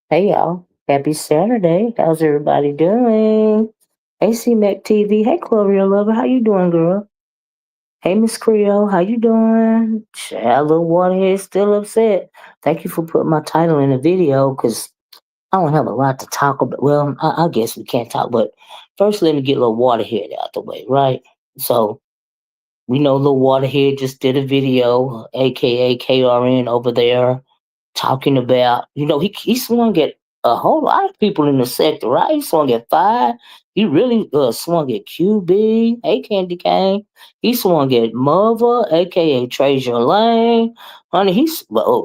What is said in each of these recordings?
Hey y'all, happy Saturday. How's everybody doing? Hey C-Mac TV. Hey Chloe Lover, how you doing, girl? Hey Miss Creole, how you doing? Child, little Waterhead still upset. Thank you for putting my title in the video because I don't have a lot to talk about. Well, I guess we can't talk, but first let me get a little Waterhead out the way, right? So we know little Waterhead just did a video, aka KRN over there talking about, he swung at a whole lot of people in the sector, right? He swung at Five. He really swung at QB, hey Candy Cane. He swung at Mother, aka Treasure Lane. Honey,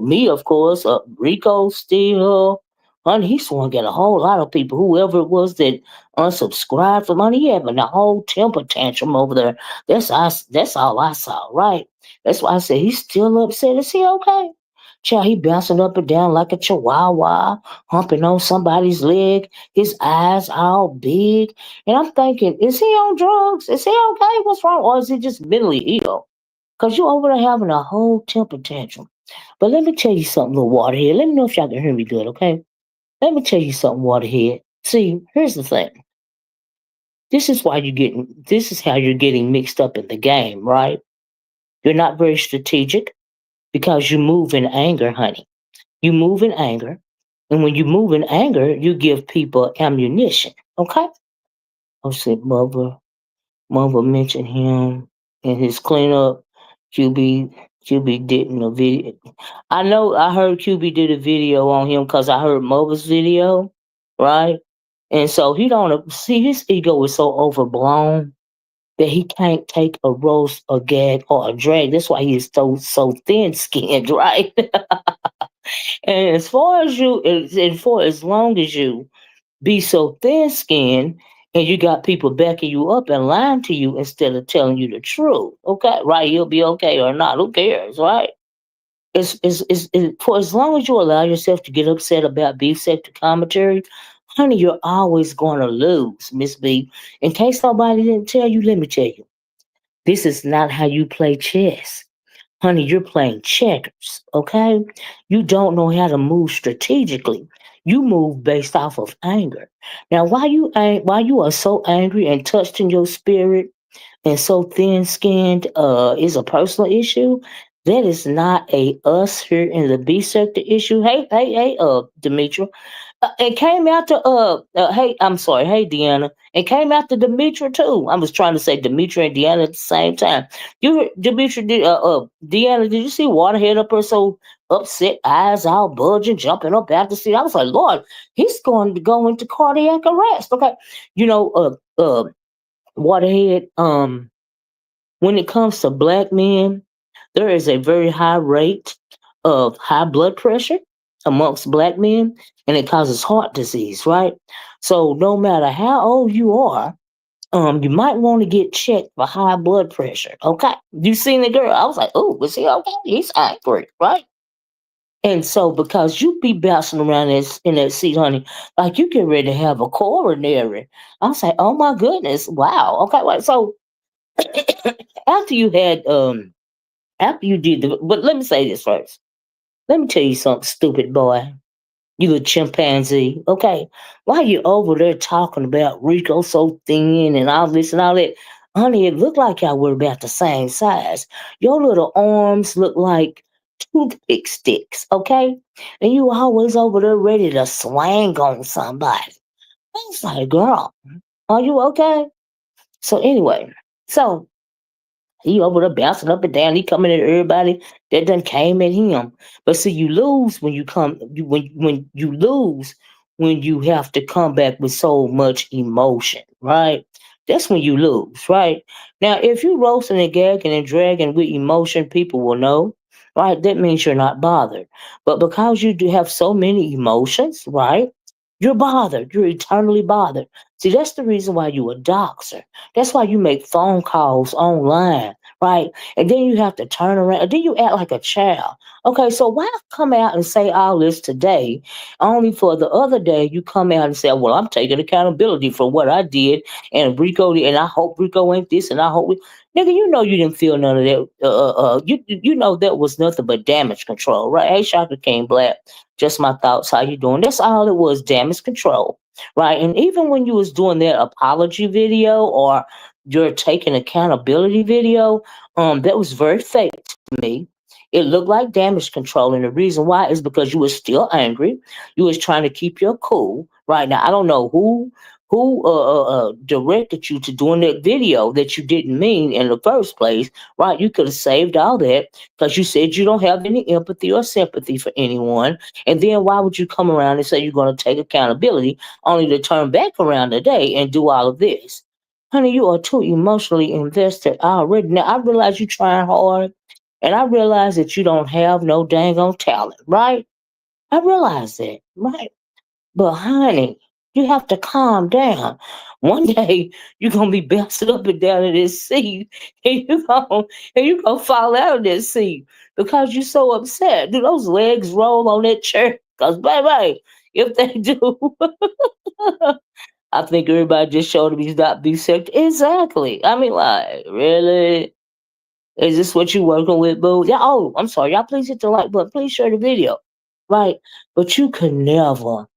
me, of course, Rico Steele. Honey, he swung at a whole lot of people, whoever it was that unsubscribed from money. He having a whole temper tantrum over there. That's all I saw, right? That's why I said he's still upset. Is he okay? Child, he bouncing up and down like a chihuahua, humping on somebody's leg, his eyes all big. And I'm thinking, is he on drugs? Is he okay? What's wrong? Or is he just mentally ill? Because you over there having a whole temper tantrum. But let me tell you something, little Waterhead. Let me know if y'all can hear me good, okay? Let me tell you something, Waterhead. See, here's the thing. This is how you're getting mixed up in the game, right? You're not very strategic because you move in anger, honey. You move in anger. And when you move in anger, you give people ammunition. Okay? I said, Mother mentioned him in his cleanup. QB did a video. I heard QB did a video on him because I heard Mother's video, right? And so he don't see his ego is so overblown that he can't take a roast, a gag, or a drag. That's why he is so thin skinned, right? And for as long as you be so thin skinned and you got people backing you up and lying to you instead of telling you the truth, okay, right? You'll be okay or not. Who cares, right? For as long as you allow yourself to get upset about beef sector commentary, honey, you're always going to lose, Miss B. In case somebody didn't tell you, let me tell you, this is not how you play chess. Honey, you're playing checkers, okay? You don't know how to move strategically. You move based off of anger. Now, why you are so angry and touched in your spirit and so thin-skinned is a personal issue. That is not a us here in the B sector issue. Hey, Demetra. It came after hey, I'm sorry, hey Deanna. It came after Demetra too. I was trying to say Demetra and Deanna at the same time. Demetra did Deanna, did you see Waterhead up her so upset, eyes all bulging, jumping up out the seat? I was like, Lord, he's going to go into cardiac arrest. Okay. You know, Waterhead, when it comes to black men, there is a very high rate of high blood pressure amongst black men, and it causes heart disease, right? So no matter how old you are, you might want to get checked for high blood pressure. Okay, you seen the girl? I was like, oh, was he okay? He's angry, right? And so because you be bouncing around in that seat, honey, like you get ready to have a coronary. I was like, oh my goodness, wow. Okay, wait. So after you had after you did the but let me say this first. Let me tell you something, stupid boy. You a chimpanzee. Okay. Why you over there talking about Rico so thin and all this and all that? Honey, it looked like y'all were about the same size. Your little arms look like toothpick sticks, okay? And you always over there ready to swing on somebody. I was like, girl, are you okay? So anyway, so he over there bouncing up and down. He coming at everybody that done came at him. But see, you lose when when you lose when you have to come back with so much emotion, right? That's when you lose, right? Now, if you roasting and gagging and dragging with emotion, people will know, right? That means you're not bothered. But because you do have so many emotions, right? You're bothered. You're eternally bothered. See, that's the reason why you a doxer. That's why you make phone calls online right? And then you have to turn around, and then you act like a child. Okay, so why come out and say all this today, only for the other day you come out and say, "Well, I'm taking accountability for what I did, and Rico, and I hope Rico ain't this, and I hope." Nigga, you know you didn't feel none of that. You know that was nothing but damage control, right? Hey, Shaka King Black, just my thoughts. How you doing? That's all it was, damage control, right? And even when you was doing that apology video or your taking accountability video, that was very fake to me. It looked like damage control, and the reason why is because you were still angry. You was trying to keep your cool. Right now, I don't know who directed you to doing that video that you didn't mean in the first place. Right? You could have saved all that because you said you don't have any empathy or sympathy for anyone. And then why would you come around and say you're going to take accountability only to turn back around today and do all of this? Honey, you are too emotionally invested already. Now, I realize you're trying hard, and I realize that you don't have no dang on talent, right? I realize that, right? But, honey, you have to calm down. One day, you're going to be bouncing up and down in this seat, and you're gonna fall out of this seat because you're so upset. Do those legs roll on that chair? Because, baby, if they do, I think everybody just showed him he's not bisexual. Exactly. I mean, like, really? Is this what you working with, boo? Yeah. Oh, I'm sorry. Y'all please hit the like button. Please share the video. Right. But you could never,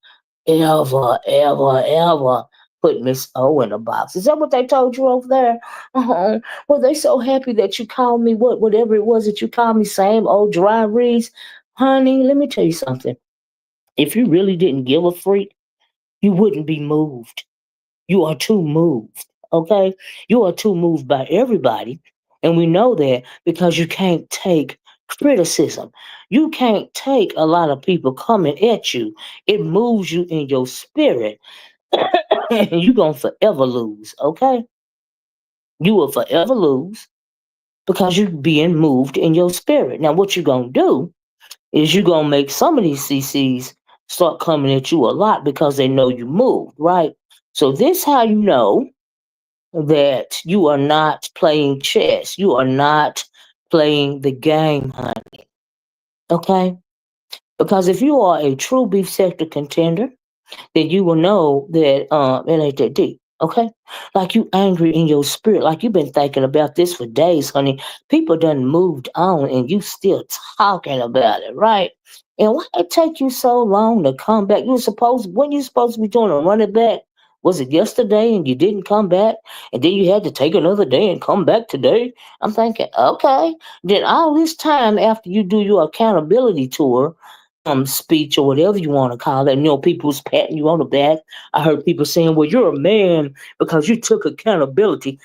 ever, ever, ever put Miss O in a box. Is that what they told you over there? Uh-huh. Well, they so happy that you called me whatever it was that you called me, same old dry reads. Honey, let me tell you something. If you really didn't give a freak, you wouldn't be moved. You are too moved, okay? You are too moved by everybody. And we know that because you can't take criticism. You can't take a lot of people coming at you. It moves you in your spirit. And you're going to forever lose, okay? You will forever lose because you're being moved in your spirit. Now, what you're going to do is you're going to make some of these CCs start coming at you a lot because they know you moved, right? So this how you know that you are not playing chess. You are not playing the game, honey. Okay? Because if you are a true beef sector contender, then you will know that it ain't that deep. Okay? Like you angry in your spirit, like you've been thinking about this for days, honey. People done moved on and you still talking about it, right? And why it take you so long to come back? When you supposed to be doing a running back? Was it yesterday and you didn't come back? And then you had to take another day and come back today? I'm thinking, okay. Then all this time after you do your accountability tour, speech or whatever you want to call it. People was patting you on the back. I heard people saying, "Well, you're a man because you took accountability."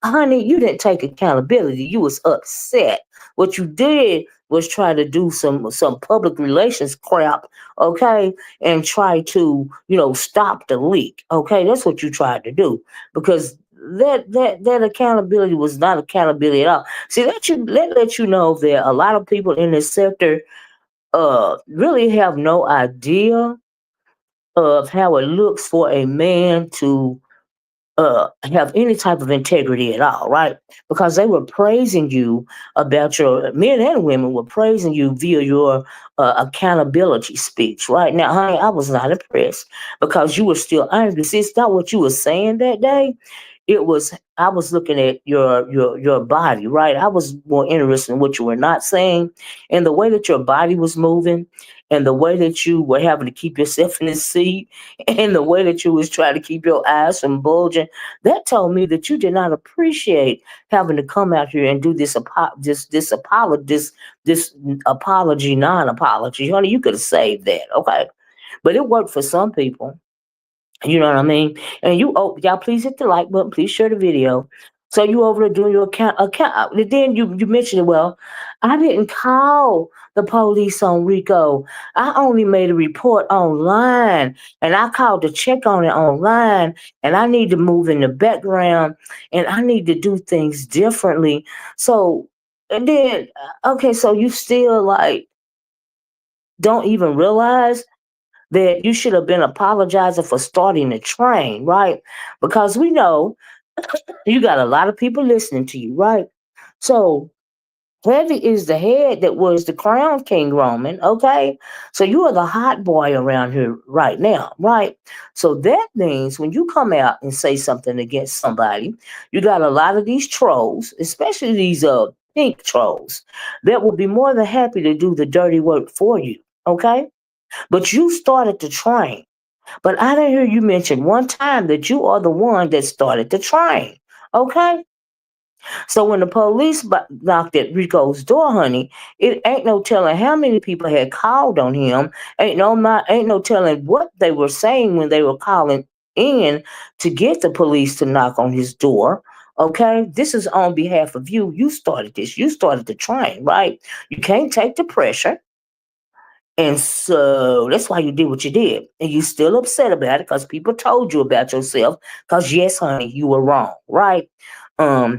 Honey, you didn't take accountability. You was upset. What you did was try to do some public relations crap, okay, and try to stop the leak. Okay, that's what you tried to do because that accountability was not accountability at all. See, let you know that a lot of people in this sector really have no idea of how it looks for a man to have any type of integrity at all, right? Because they were praising you about your men and women were praising you via your accountability speech, right? Now, honey, I was not impressed because you were still angry. See, it's not what you were saying that day. It was I was looking at your body, right? I was more interested in what you were not saying and the way that your body was moving and the way that you were having to keep yourself in the seat and the way that you was trying to keep your eyes from bulging. That told me that you did not appreciate having to come out here and do this apology, non-apology. Honey, you could have saved that, okay? But it worked for some people. You know what I mean? And y'all please hit the like button, please share the video. So you over there doing your account. Then you mentioned it. Well, I didn't call the police on Rico. I only made a report online, and I called to check on it online. And I need to move in the background, and I need to do things differently. So, and then okay, so you still like don't even realize that you should have been apologizing for starting the train, right? Because we know you got a lot of people listening to you, right? So heavy is the head that was the crown king Roman, okay? So you are the hot boy around here right now, right? So that means when you come out and say something against somebody, you got a lot of these trolls, especially these pink trolls, that will be more than happy to do the dirty work for you, okay? But you started the train. But I didn't hear you mention one time that you are the one that started the train, okay? So when the police knocked at Rico's door, honey, it ain't no telling how many people had called on him. Ain't no telling what they were saying when they were calling in to get the police to knock on his door. Okay, this is on behalf of you. You started this. You started the train, right? You can't take the pressure. And so that's why you did what you did. And you still upset about it because people told you about yourself. Because yes, honey, you were wrong, right?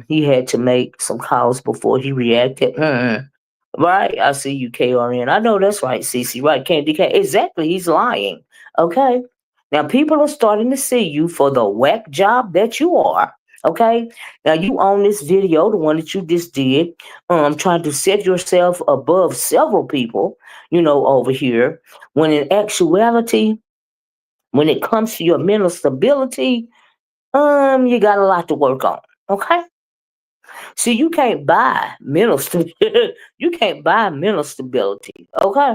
He had to make some calls before he reacted. Right? I see you, KRN. I know that's right, CC. Right, Candy K. Exactly, he's lying. Okay. Now people are starting to see you for the whack job that you are. Okay. Now you own this video, the one that you just did, trying to set yourself above several people, over here. When in actuality, when it comes to your mental stability, you got a lot to work on. Okay. See, you can't buy mental you can't buy mental stability. Okay.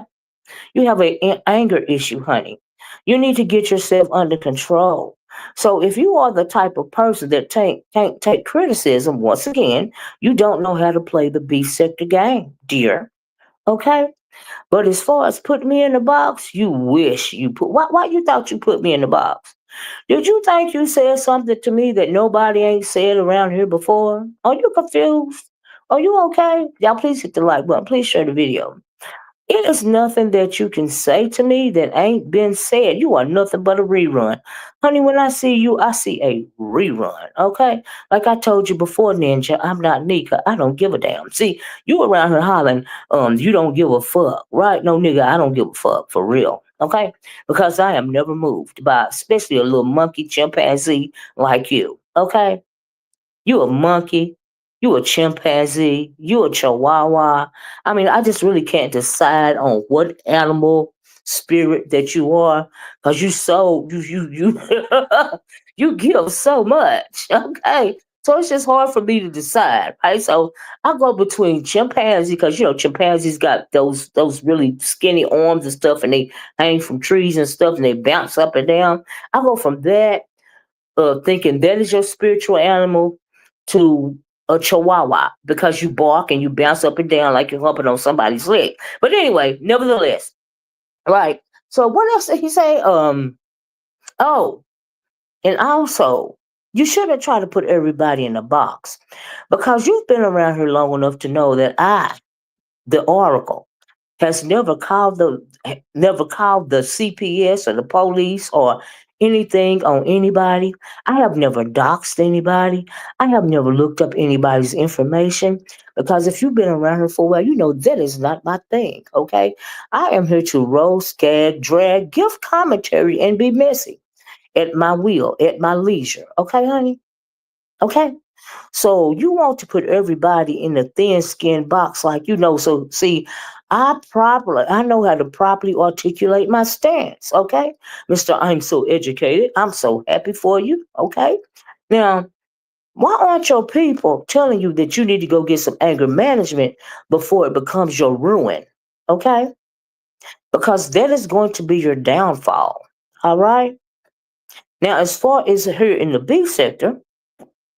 You have an anger issue, honey. You need to get yourself under control. So if you are the type of person that can't take criticism, once again, you don't know how to play the B sector game, dear. Okay? But as far as put me in the box, you wish you put why you thought you put me in the box? Did you think you said something to me that nobody ain't said around here before? Are you confused? Are you okay? Y'all please hit the like button. Please share the video. It is nothing that you can say to me that ain't been said. You are nothing but a rerun. Honey, when I see you, I see a rerun, okay? Like I told you before, Ninja, I'm not Nika. I don't give a damn. See, you around here hollering, you don't give a fuck, right? No, nigga, I don't give a fuck, for real, okay? Because I am never moved by, especially a little monkey chimpanzee like you, okay? You a monkey. You a chimpanzee. You a chihuahua. I mean, I just really can't decide on what animal spirit that you are because you give so much. Okay. So it's just hard for me to decide, right? So I go between chimpanzee because chimpanzees got those really skinny arms and stuff, and they hang from trees and stuff, and they bounce up and down. I go from that thinking that is your spiritual animal to a chihuahua because you bark and you bounce up and down like you're humping on somebody's leg. But anyway, nevertheless, right. So what else did he say? Oh, and also you shouldn't try to put everybody in a box because you've been around here long enough to know that the Oracle, has never called the CPS or the police or anything on anybody. I have never doxed anybody. I have never looked up anybody's information because if you've been around here for a while, you know that is not my thing. Okay, I am here to roast, gag, drag, give commentary, and be messy at my will, at my leisure. Okay, honey. Okay. So you want to put everybody in a thin skinned box like so see, I know how to properly articulate my stance, okay? Mr. I'm so educated. I'm so happy for you. Okay. Now, why aren't your people telling you that you need to go get some anger management before it becomes your ruin? Okay? Because that is going to be your downfall. All right. Now, as far as here in the B sector,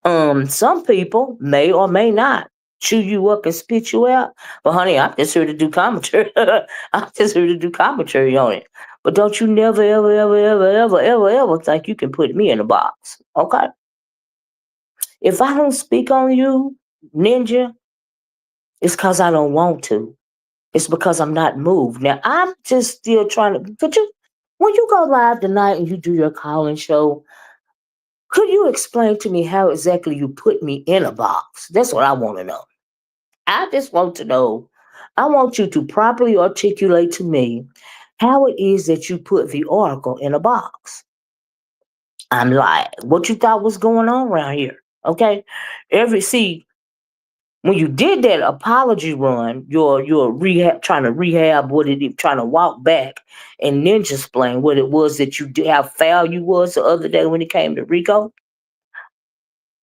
some people may or may not chew you up and spit you out. But honey, I'm just here to do commentary. I'm just here to do commentary on it. But don't you never, ever, ever, ever, ever, ever, ever think you can put me in a box. Okay? If I don't speak on you, Ninja, it's because I don't want to. It's because I'm not moved. Now I'm just still trying to could you when you go live tonight and you do your calling show, could you explain to me how exactly you put me in a box? That's what I want to know. I just want to know, I want you to properly articulate to me how it is that you put the oracle in a box. I'm like, what you thought was going on around here? Okay. See, When you did that apology run, you're rehab trying to rehab what it trying to walk back and ninja explain what it was that you did, how foul you was the other day when it came to Rico.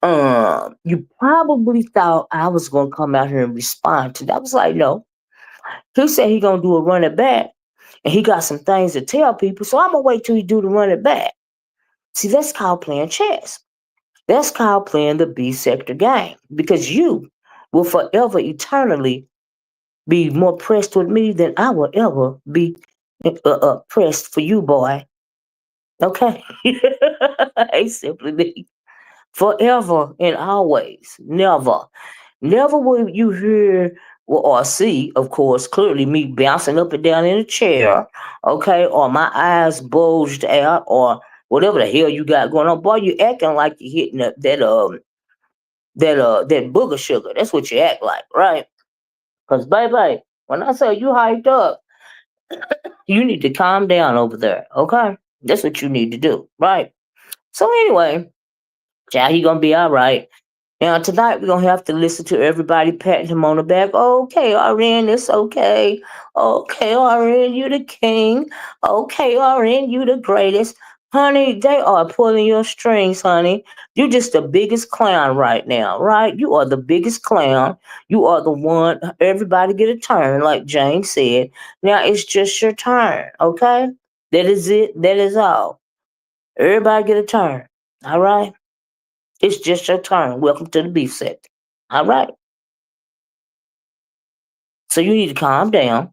You probably thought I was gonna come out here and respond to that. I was like, no. He said he gonna do a run it back, and he got some things to tell people. So I'm gonna wait till he do the run it back. See, that's called playing chess. That's called playing the B sector game because you will forever, eternally be more pressed with me than I will ever be pressed for you, boy. Okay? Hey, simply me. Forever and always. Never. Never will you hear or see, of course, clearly me bouncing up and down in a chair, okay, or my eyes bulged out, or whatever the hell you got going on. Boy, you acting like you're hitting that booger sugar. That's what you act like, right? Because baby, when I say you hyped up, you need to calm down over there, okay? That's what you need to do, right? So anyway, child, he gonna be all right. Now tonight we're gonna have to listen to everybody patting him on the back. Okay, RN, it's okay. Okay, RN, you the king. Okay, RN, you the greatest. Honey, they are pulling your strings, honey. You're just the biggest clown right now, right? You are the biggest clown. You are the one. Everybody get a turn, like James said. Now it's just your turn, okay? That is it. That is all. Everybody get a turn. All right? It's just your turn. Welcome to the beef sector. All right. So you need to calm down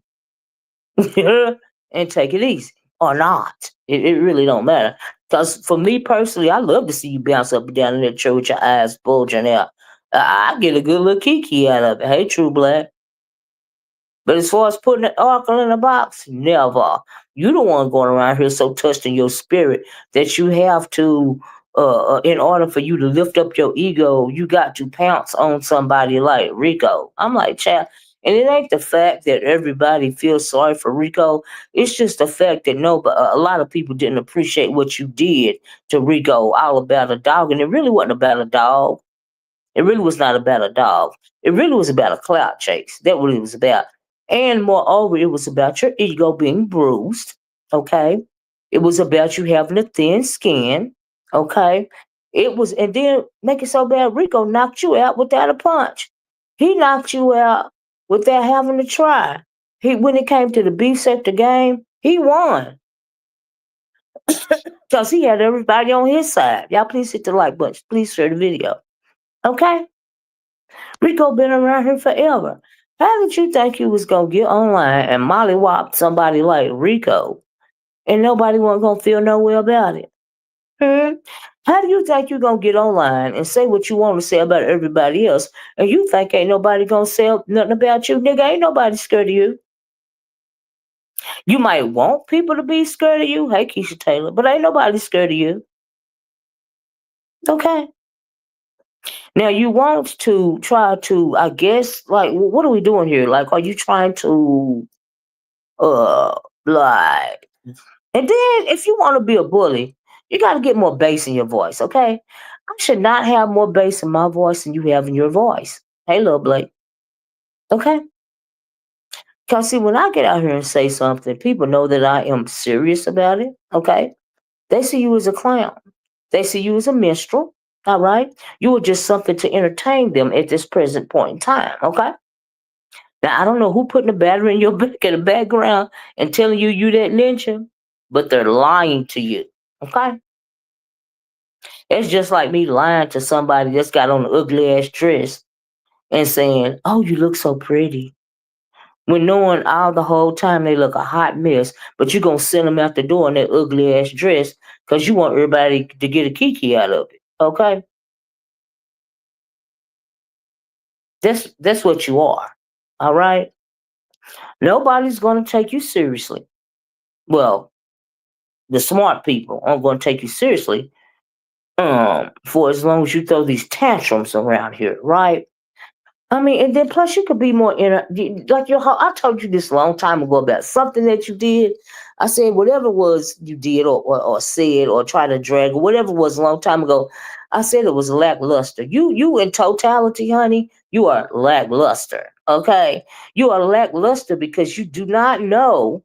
and take it easy or not. It really don't matter. Because for me personally, I love to see you bounce up and down in that chair with your eyes bulging out. I get a good little kiki out of it. Hey, True Black. But as far as putting an oracle in a box, never. You the one going around here so touched in your spirit that you have to, in order for you to lift up your ego, you got to pounce on somebody like Rico. I'm like, child. And it ain't the fact that everybody feels sorry for Rico. It's just the fact that a lot of people didn't appreciate what you did to Rico, all about a dog. And it really wasn't about a dog. It really was not about a dog. It really was about a clout chase. That's what it was about. And moreover, it was about your ego being bruised. Okay. It was about you having a thin skin. Okay. It was, and then make it so bad, Rico knocked you out without a punch. He knocked you out without having to try. When it came to the beef sector game, he won because he had everybody on his side. Y'all please hit the like button. Please share the video. Okay. Rico been around here forever. How did you think you was gonna get online and mollywop somebody like Rico and nobody wasn't gonna feel no way about it? Hmm? How do you think you gonna get online and say what you want to say about everybody else and you think ain't nobody gonna say nothing about you? Nigga, ain't nobody scared of you. You might want people to be scared of you, hey Keisha Taylor, but ain't nobody scared of you. Okay. Now you want to try to, I guess, like, what are we doing here? Like, are you trying to uh like and then if you want to be a bully, you got to get more bass in your voice, okay? I should not have more bass in my voice than you have in your voice. Hey, little Blake, okay? Because see, when I get out here and say something, people know that I am serious about it, okay? They see you as a clown. They see you as a minstrel, all right? You are just something to entertain them at this present point in time, okay? Now, I don't know who putting a battery in your back in the background and telling you that ninja, but they're lying to you, okay? It's just like me lying to somebody that's got on an ugly ass dress and saying, "Oh, you look so pretty." When knowing all the whole time they look a hot mess, but you gonna send them out the door in that ugly ass dress because you want everybody to get a kiki out of it. Okay, that's what you are. All right, nobody's gonna take you seriously. Well, the smart people aren't gonna take you seriously. For as long as you throw these tantrums around here, right? I mean, and then plus you could be more like I told you this a long time ago about something that you did. I said whatever it was you did or said or tried to drag or whatever it was a long time ago. I said it was lackluster. You in totality, honey, you are lackluster. Okay? You are lackluster because you do not know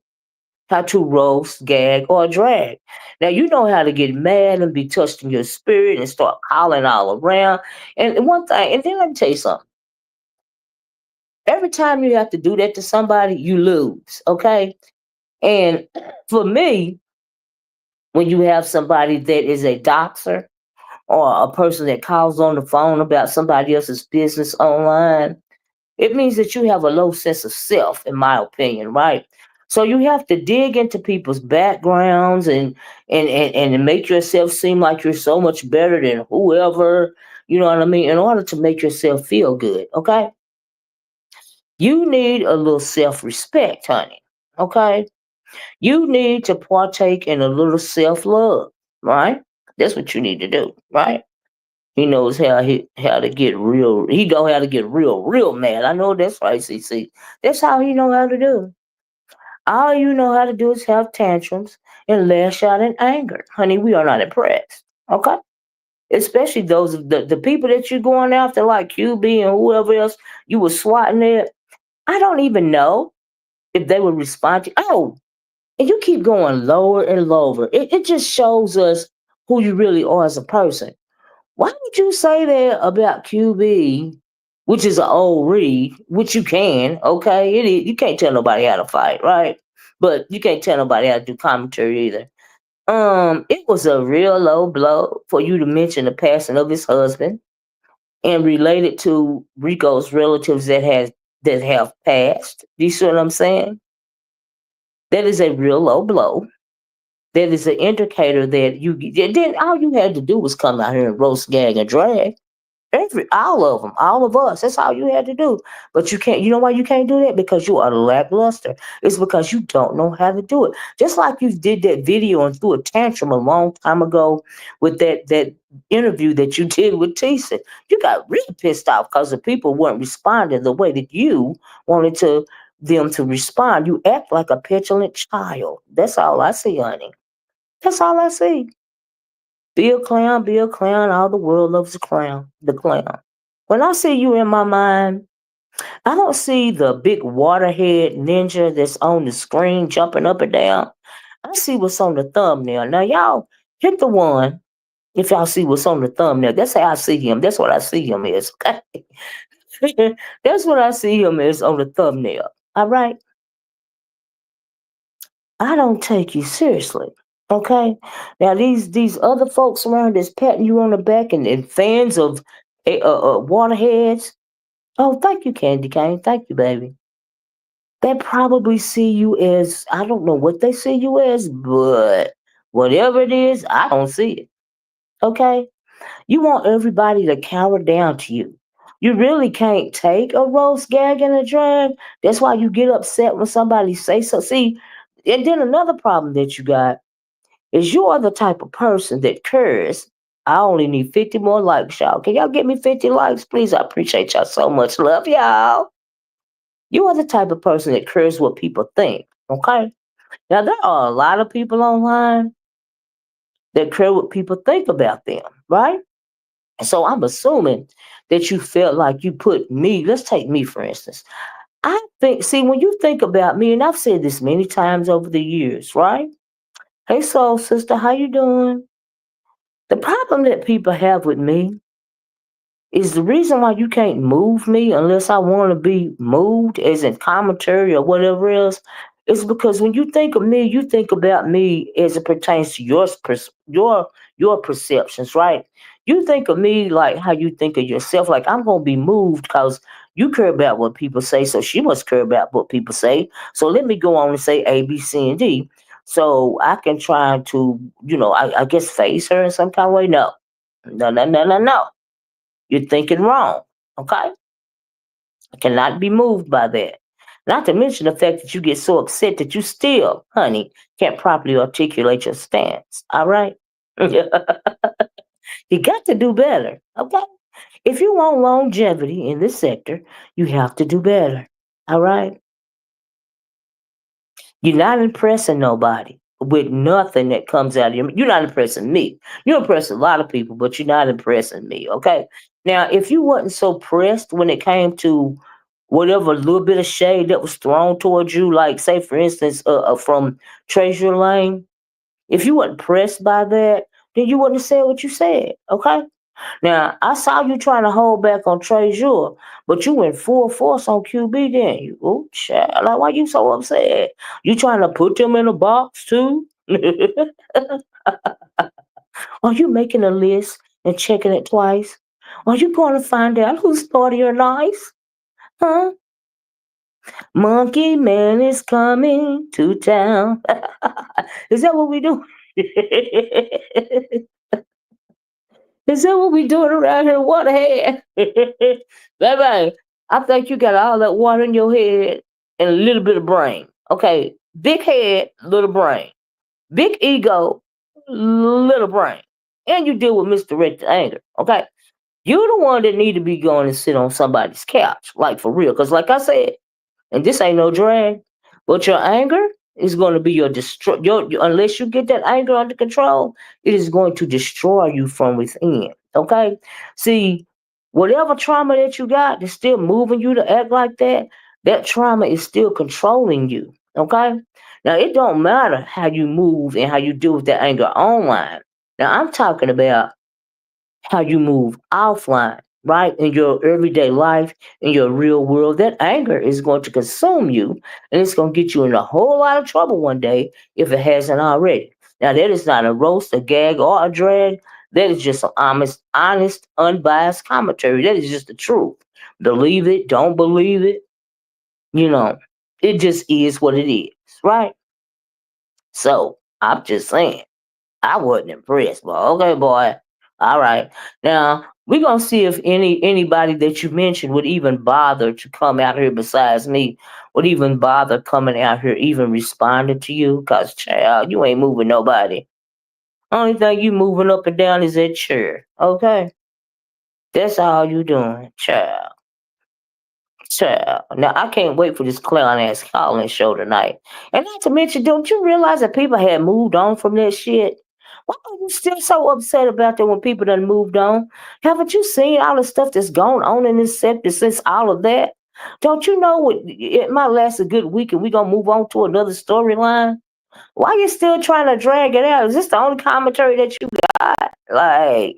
how to roast, gag, or drag. Now you know how to get mad and be touched in your spirit and start hollering all around. And one thing, and then let me tell you something. Every time you have to do that to somebody, you lose. Okay? And for me, when you have somebody that is a doxer or a person that calls on the phone about somebody else's business online, it means that you have a low sense of self, in my opinion, right? So you have to dig into people's backgrounds and make yourself seem like you're so much better than whoever, you know what I mean, in order to make yourself feel good, okay? You need a little self respect, honey, okay? You need to partake in a little self love, right? That's what you need to do, right? He knows how to get real. He know how to get real mad. I know that's right, CC. That's how he know how to do. All you know how to do is have tantrums and lash out in anger, honey. We are not impressed, okay? Especially those the people that you're going after, like QB and whoever else you were swatting at. I don't even know if they would respond to. Oh, and you keep going lower and lower. It just shows us who you really are as a person. Why would you say that about QB, which is an old read, which you can, okay? It is, you can't tell nobody how to fight, right? But you can't tell nobody how to do commentary either. It was a real low blow for you to mention the passing of his husband and relate it to Rico's relatives that have passed. Do you see what I'm saying? That is a real low blow. That is an indicator that you then all you had to do was come out here and roast, gag, and drag. All of them, all of us. That's all you had to do. But you can't. You know why you can't do that? Because you are lackluster. It's because you don't know how to do it. Just like you did that video and threw a tantrum a long time ago with that interview that you did with Tisa. You got really pissed off because the people weren't responding the way that you wanted them to respond. You act like a petulant child. That's all I see, honey. That's all I see. Be a clown, be a clown. All the world loves the clown. The clown. When I see you in my mind, I don't see the big waterhead ninja that's on the screen jumping up and down. I see what's on the thumbnail. Now, y'all hit the one if y'all see what's on the thumbnail. That's how I see him. That's what I see him as. Okay? That's what I see him as on the thumbnail. All right? I don't take you seriously. Okay? Now these other folks around that's patting you on the back and fans of waterheads. Oh, thank you, Candy Cane. Thank you, baby. They probably see you as I don't know what they see you as, but whatever it is, I don't see it. Okay? You want everybody to cower down to you. You really can't take a roast, gag, and a drag. That's why you get upset when somebody say so. See, and then another problem that you got is you are the type of person that cares. I only need 50 more likes, y'all. Can y'all get me 50 likes, please? I appreciate y'all so much. Love y'all. You are the type of person that cares what people think. Okay? Now there are a lot of people online that care what people think about them, right? So I'm assuming that you felt like you put me, let's take me for instance. I think, see, when you think about me, and I've said this many times over the years, right? Hey, soul sister, how you doing? The problem that people have with me is the reason why you can't move me unless I want to be moved, as in commentary or whatever else, is because when you think of me, you think about me as it pertains to your perceptions, right? You think of me like how you think of yourself. Like I'm gonna be moved because you care about what people say, so she must care about what people say. So let me go on and say A, B, C, and D. So I can try to, I guess face her in some kind of way. No, no, no, no, no, no. You're thinking wrong. Okay? I cannot be moved by that. Not to mention the fact that you get so upset that you still, honey, can't properly articulate your stance. All right? You got to do better. Okay? If you want longevity in this sector, you have to do better. All right? You're not impressing nobody. with nothing that comes out of you. You're not impressing me. You impress a lot of people, but you're not impressing me. Okay. Now, if you wasn't so pressed when it came to whatever little bit of shade that was thrown towards you, like say for instance, from Treasure Lane, if you wasn't pressed by that, then you wouldn't have said what you said. Okay. Now, I saw you trying to hold back on Treasure, but you went full force on QB, didn't you? Oh, child. Like, why you so upset? You trying to put them in a box, too? Are you making a list and checking it twice? Are you going to find out who's naughty or nice? Huh? Monkey Man is coming to town. Is that what we do? Is that what we doing around here? Waterhead? Baby, I think you got all that water in your head and a little bit of brain. Okay, big head, little brain. Big ego, little brain. And you deal with misdirected anger. Okay, you're the one that need to be going and sit on somebody's couch, like for real. Because like I said, and this ain't no drag. But your anger is going to be your destroy. Unless you get that anger under control, it is going to destroy you from within. Okay. See, whatever trauma that you got that's still moving you to act like that, that trauma is still controlling you. Okay. Now it don't matter how you move and how you deal with that anger online. Now I'm talking about how you move offline, right? In your everyday life, in your real world, that anger is going to consume you and it's going to get you in a whole lot of trouble one day if it hasn't already. Now, that is not a roast, a gag, or a drag. That is just some honest, unbiased commentary. That is just the truth. Believe it, don't believe it, you know, it just is what it is, right? So, I'm just saying. I wasn't impressed, but okay, boy. All right. Now we're gonna see if anybody that you mentioned would even bother to come out here besides me, would even bother coming out here, even responding to you. Cause child, you ain't moving nobody. Only thing you moving up and down is that chair. Okay, that's all you doing, child. Child. Now I can't wait for this clown ass calling show tonight. And not to mention, don't you realize that people had moved on from that shit? Why are you still so upset about that when people done moved on? Haven't you seen all the stuff that's gone on in this sector since all of that? Don't you know it might last a good week and we gonna move on to another storyline? Why you still trying to drag it out? Is this the only commentary that you got? Like,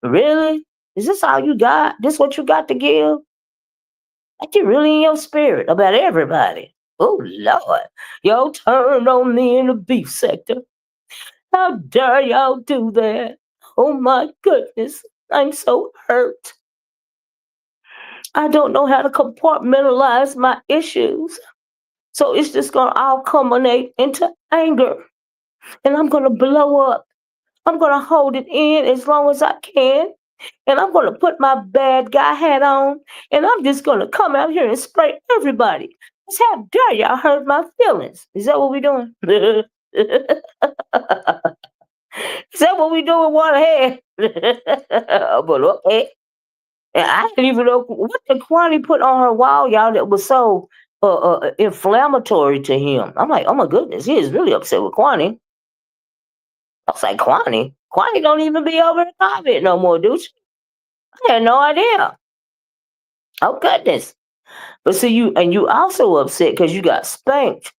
really? Is this all you got? This what you got to give? Like you really in your spirit about everybody. Oh Lord. Y'all turned on me in the beef sector. How dare y'all do that? Oh my goodness. I'm so hurt. I don't know how to compartmentalize my issues. So it's just gonna all culminate into anger. And I'm gonna blow up. I'm gonna hold it in as long as I can. And I'm gonna put my bad guy hat on, and I'm just gonna come out here and spray everybody. Just how dare y'all hurt my feelings? Is that what we doing? Is that what we doing, Waterhead? But okay. And I didn't even know what the Kwani put on her wall, y'all, that was so inflammatory to him. I'm like, oh my goodness, he is really upset with Kwani. I was like, Kwani? Kwani don't even be over the comment no more, dude. I had no idea. Oh goodness. But see, you also upset because you got spanked.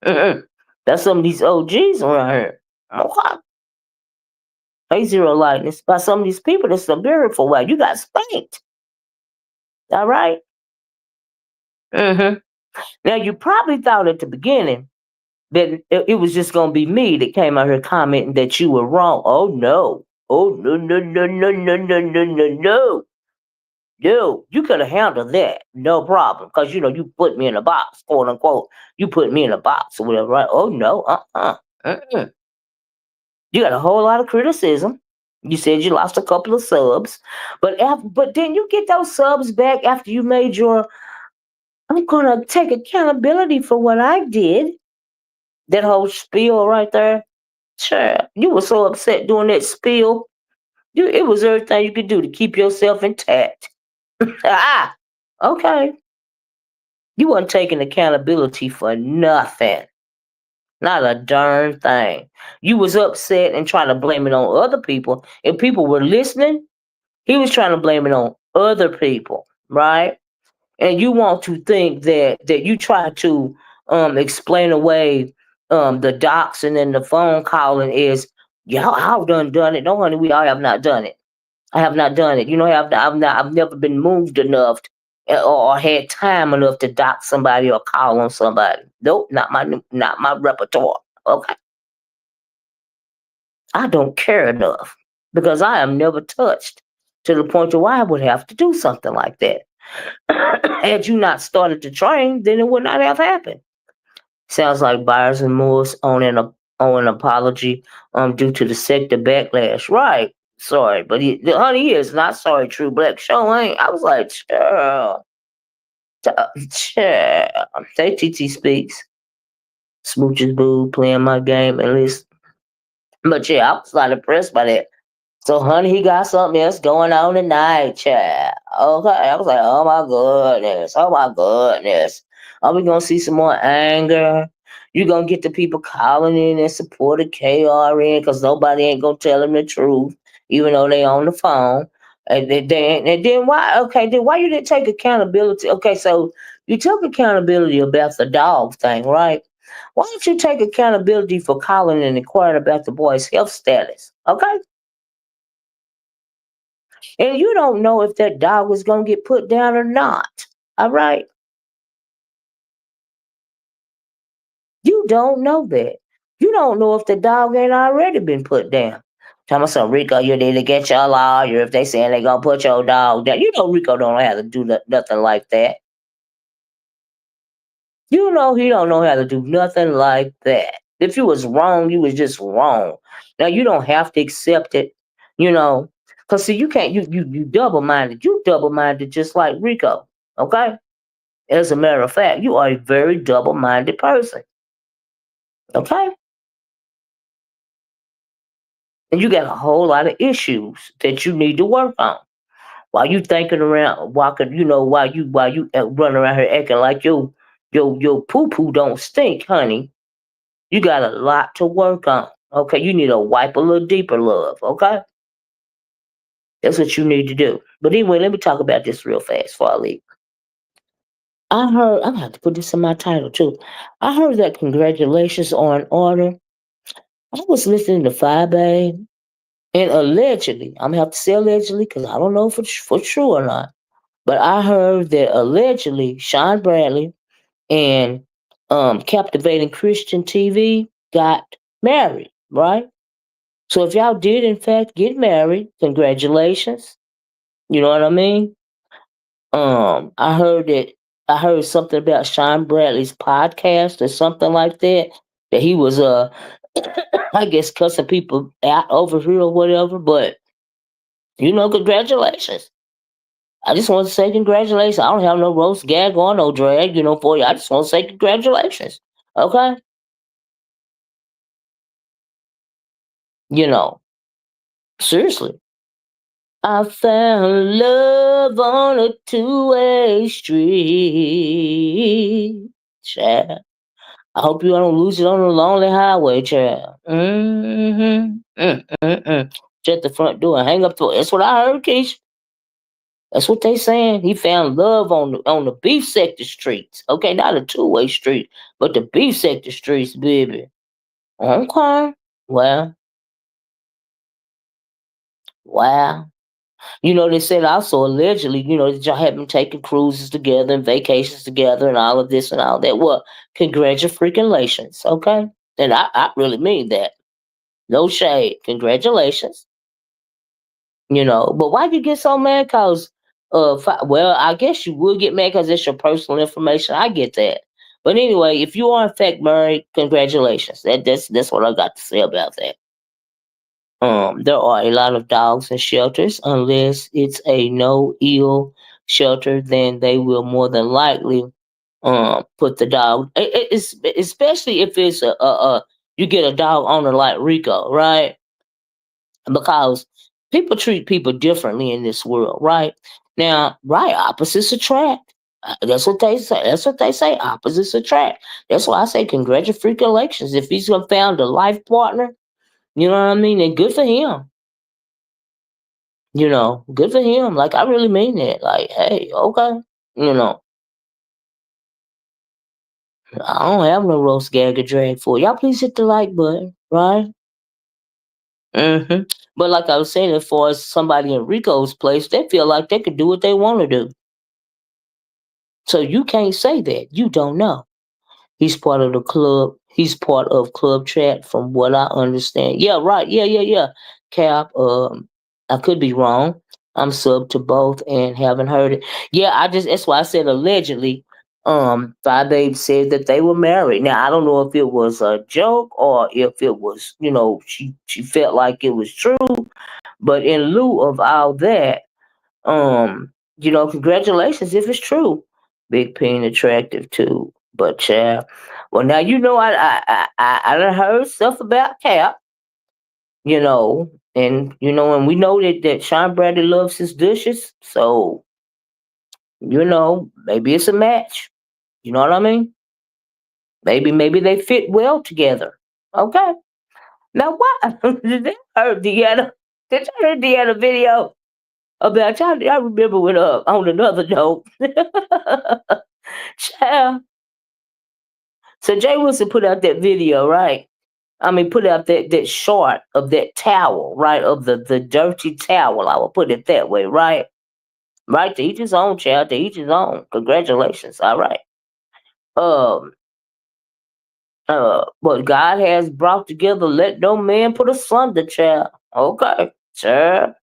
Mm-mm. That's some of these OGs around here. Okay. Hey, zero lightness. By some of these people that's been buried for a while. You got spanked. All right? Mm-hmm. Now, you probably thought at the beginning that it was just going to be me that came out here commenting that you were wrong. Oh, no. Oh, no, no, no, no, no, no, no, no, no. No, you could have handled that, no problem, because you put me in a box, quote unquote. You put me in a box or whatever, right? Oh no, mm-mm. You got a whole lot of criticism. You said you lost a couple of subs, but then you get those subs back after you made your. I'm gonna take accountability for what I did. That whole spiel right there, sure. You were so upset doing that spiel. It was everything you could do to keep yourself intact. Ah, okay. You weren't taking accountability for nothing. Not a darn thing. You was upset and trying to blame it on other people. If people were listening, he was trying to blame it on other people, right? And you want to think that you try to explain away the doxing and the phone calling is y'all I've done it. No, honey, we all have not done it. I have not done it. You know, I've never been moved enough or had time enough to dox somebody or call on somebody. Nope, not my repertoire. Okay, I don't care enough because I am never touched to the point where I would have to do something like that. Had you not started to train, then it would not have happened. Sounds like Byers and Morse on an apology due to the sector backlash. Right. Sorry, but honey, he is not sorry. True Black show ain't. I was like, chill, chill. Say TT speaks. Smooches boo playing my game and listen. But yeah, I was not impressed by that. So, honey, he got something else going on tonight, child. Okay. I was like, oh my goodness. Oh my goodness. Are we going to see some more anger? You going to get the people calling in and supporting KRN because nobody ain't going to tell them the truth, even though they on the phone. And then why? Okay, then why you didn't take accountability? Okay, so you took accountability about the dog thing, right? Why don't you take accountability for calling and inquiring about the boy's health status? Okay, and you don't know if that dog was going to get put down or not. All right. You don't know that. You don't know if the dog ain't already been put down. Tell me some Rico, you need to get your lawyer if they saying they gonna put your dog down. You know Rico don't know how to do nothing like that. You know he don't know how to do nothing like that. If you was wrong, you was just wrong. Now you don't have to accept it, you know. Cause see, you can't you double minded. You double minded just like Rico. Okay? As a matter of fact, you are a very double minded person. Okay? And you got a whole lot of issues that you need to work on. While you thinking around, walking, while you running around here acting like your poo poo don't stink, honey. You got a lot to work on. Okay, you need to wipe a little deeper, love. Okay, that's what you need to do. But anyway, let me talk about this real fast before I leave. I heard I'm gonna have to put this in my title too. I heard that congratulations are in order. I was listening to Five A, and allegedly, I'm gonna have to say allegedly because I don't know for sure or not. But I heard that allegedly Sean Bradley and Captivating Christian TV got married, right? So if y'all did in fact get married, congratulations. You know what I mean? I heard something about Sean Bradley's podcast or something like that. That he was I guess cussing people out over here or whatever, but congratulations. I just want to say congratulations. I don't have no roast gag or no drag, for you. I just want to say congratulations. Okay? You know, seriously. I found love on a two-way street. Child. I hope you don't lose it on the lonely highway, child. Mm-hmm. Mm-mm-mm. Shut the front door and hang up the. That's what I heard, Keisha. That's what they saying. He found love on the beef sector streets. Okay, not a two-way street, but the beef sector streets, baby. Okay. Well, wow. They said also allegedly, that y'all have been taking cruises together and vacations together and all of this and all that. Well, congratulations, okay? And I really mean that. No shade. Congratulations. But why you get so mad? Cause well, I guess you would get mad because it's your personal information. I get that. But anyway, if you are in fact married, congratulations. That's what I got to say about that. There are a lot of dogs in shelters. Unless it's a no ill shelter, then they will more than likely put the dog. It's especially if it's a you get a dog owner like Rico, right? Because people treat people differently in this world, right? Now, right opposites attract. That's what they say. That's what they say. Opposites attract. That's why I say congratulations. If he's gonna found a life partner, you know what I mean, and good for him. Good for him. Like I really mean that. Like, hey, okay, you know, I don't have no roast gag or drag for y'all. Please hit the like button, right? But like I was saying, as far as somebody in Rico's place, they feel like they could do what they want to do. So you can't say that. You don't know. He's part of the club. He's part of club chat, from what I understand. Yeah, right. Yeah. Cap. I could be wrong. I'm sub to both and haven't heard it. Yeah, that's why I said allegedly. Five Babe said that they were married. Now I don't know if it was a joke or if it was, she felt like it was true. But in lieu of all that, congratulations if it's true. Big Peen attractive too. But well now I done heard stuff about Cap, and we know that Sean Bradley loves his dishes, so maybe it's a match. You know what I mean? Maybe they fit well together. Okay. Now what did they heard Deanna? Did you hear Deanna video about y'all? I remember when on another note. Child. So Jay Wilson put out that video, right? I mean, put out that shot of that towel, right? Of the dirty towel. I will put it that way, right? Right, to each his own, child. To each his own. Congratulations. All right. Um. What God has brought together, let no man put asunder, child. Okay, sure.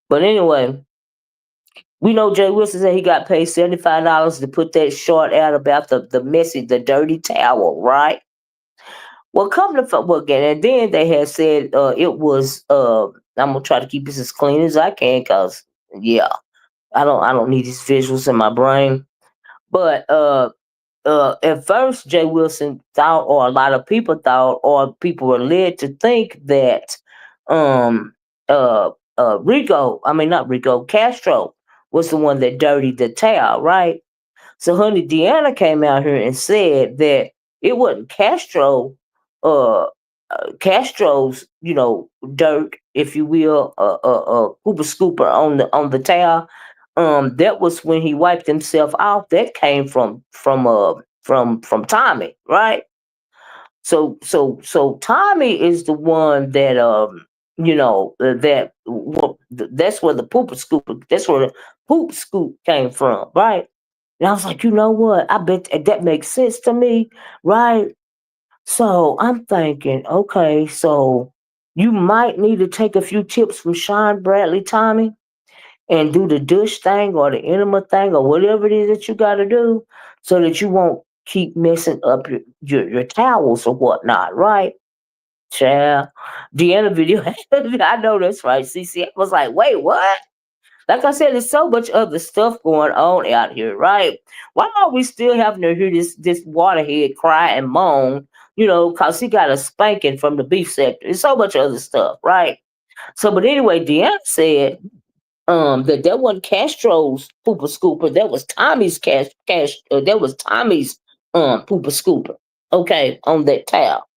But anyway, we know Jay Wilson said he got paid $75 to put that short out about the messy, the dirty towel, right? Well, come to well again, and then they had said it was. I'm gonna try to keep this as clean as I can, cause yeah, I don't need these visuals in my brain. But at first, Jay Wilson thought, or a lot of people thought, or people were led to think that um Rico, I mean not Rico, Castro was the one that dirtied the towel, right? So honey Deanna came out here and said that it wasn't uh, Castro's, dirt, if you will, Hooper Scooper on the towel. That was when he wiped himself off. That came from Tommy, right? So Tommy is the one that that's where the pooper scooper, that's where the poop scoop came from, right? And I was like, you know what? I bet that makes sense to me, right? So I'm thinking, okay, so you might need to take a few tips from Sean Bradley, Tommy, and do the douche thing or the enema thing or whatever it is that you got to do, so that you won't keep messing up your towels or whatnot, right? Child, the end of video, I know that's right. CC, I was like, wait, what? Like I said, there's so much other stuff going on out here, right? Why are we still having to hear this waterhead cry and moan? Cause he got a spanking from the beef sector. There's so much other stuff, right? So, but anyway, Deanna said that wasn't Castro's pooper scooper. That was Tommy's that was Tommy's pooper scooper. Okay, on that towel.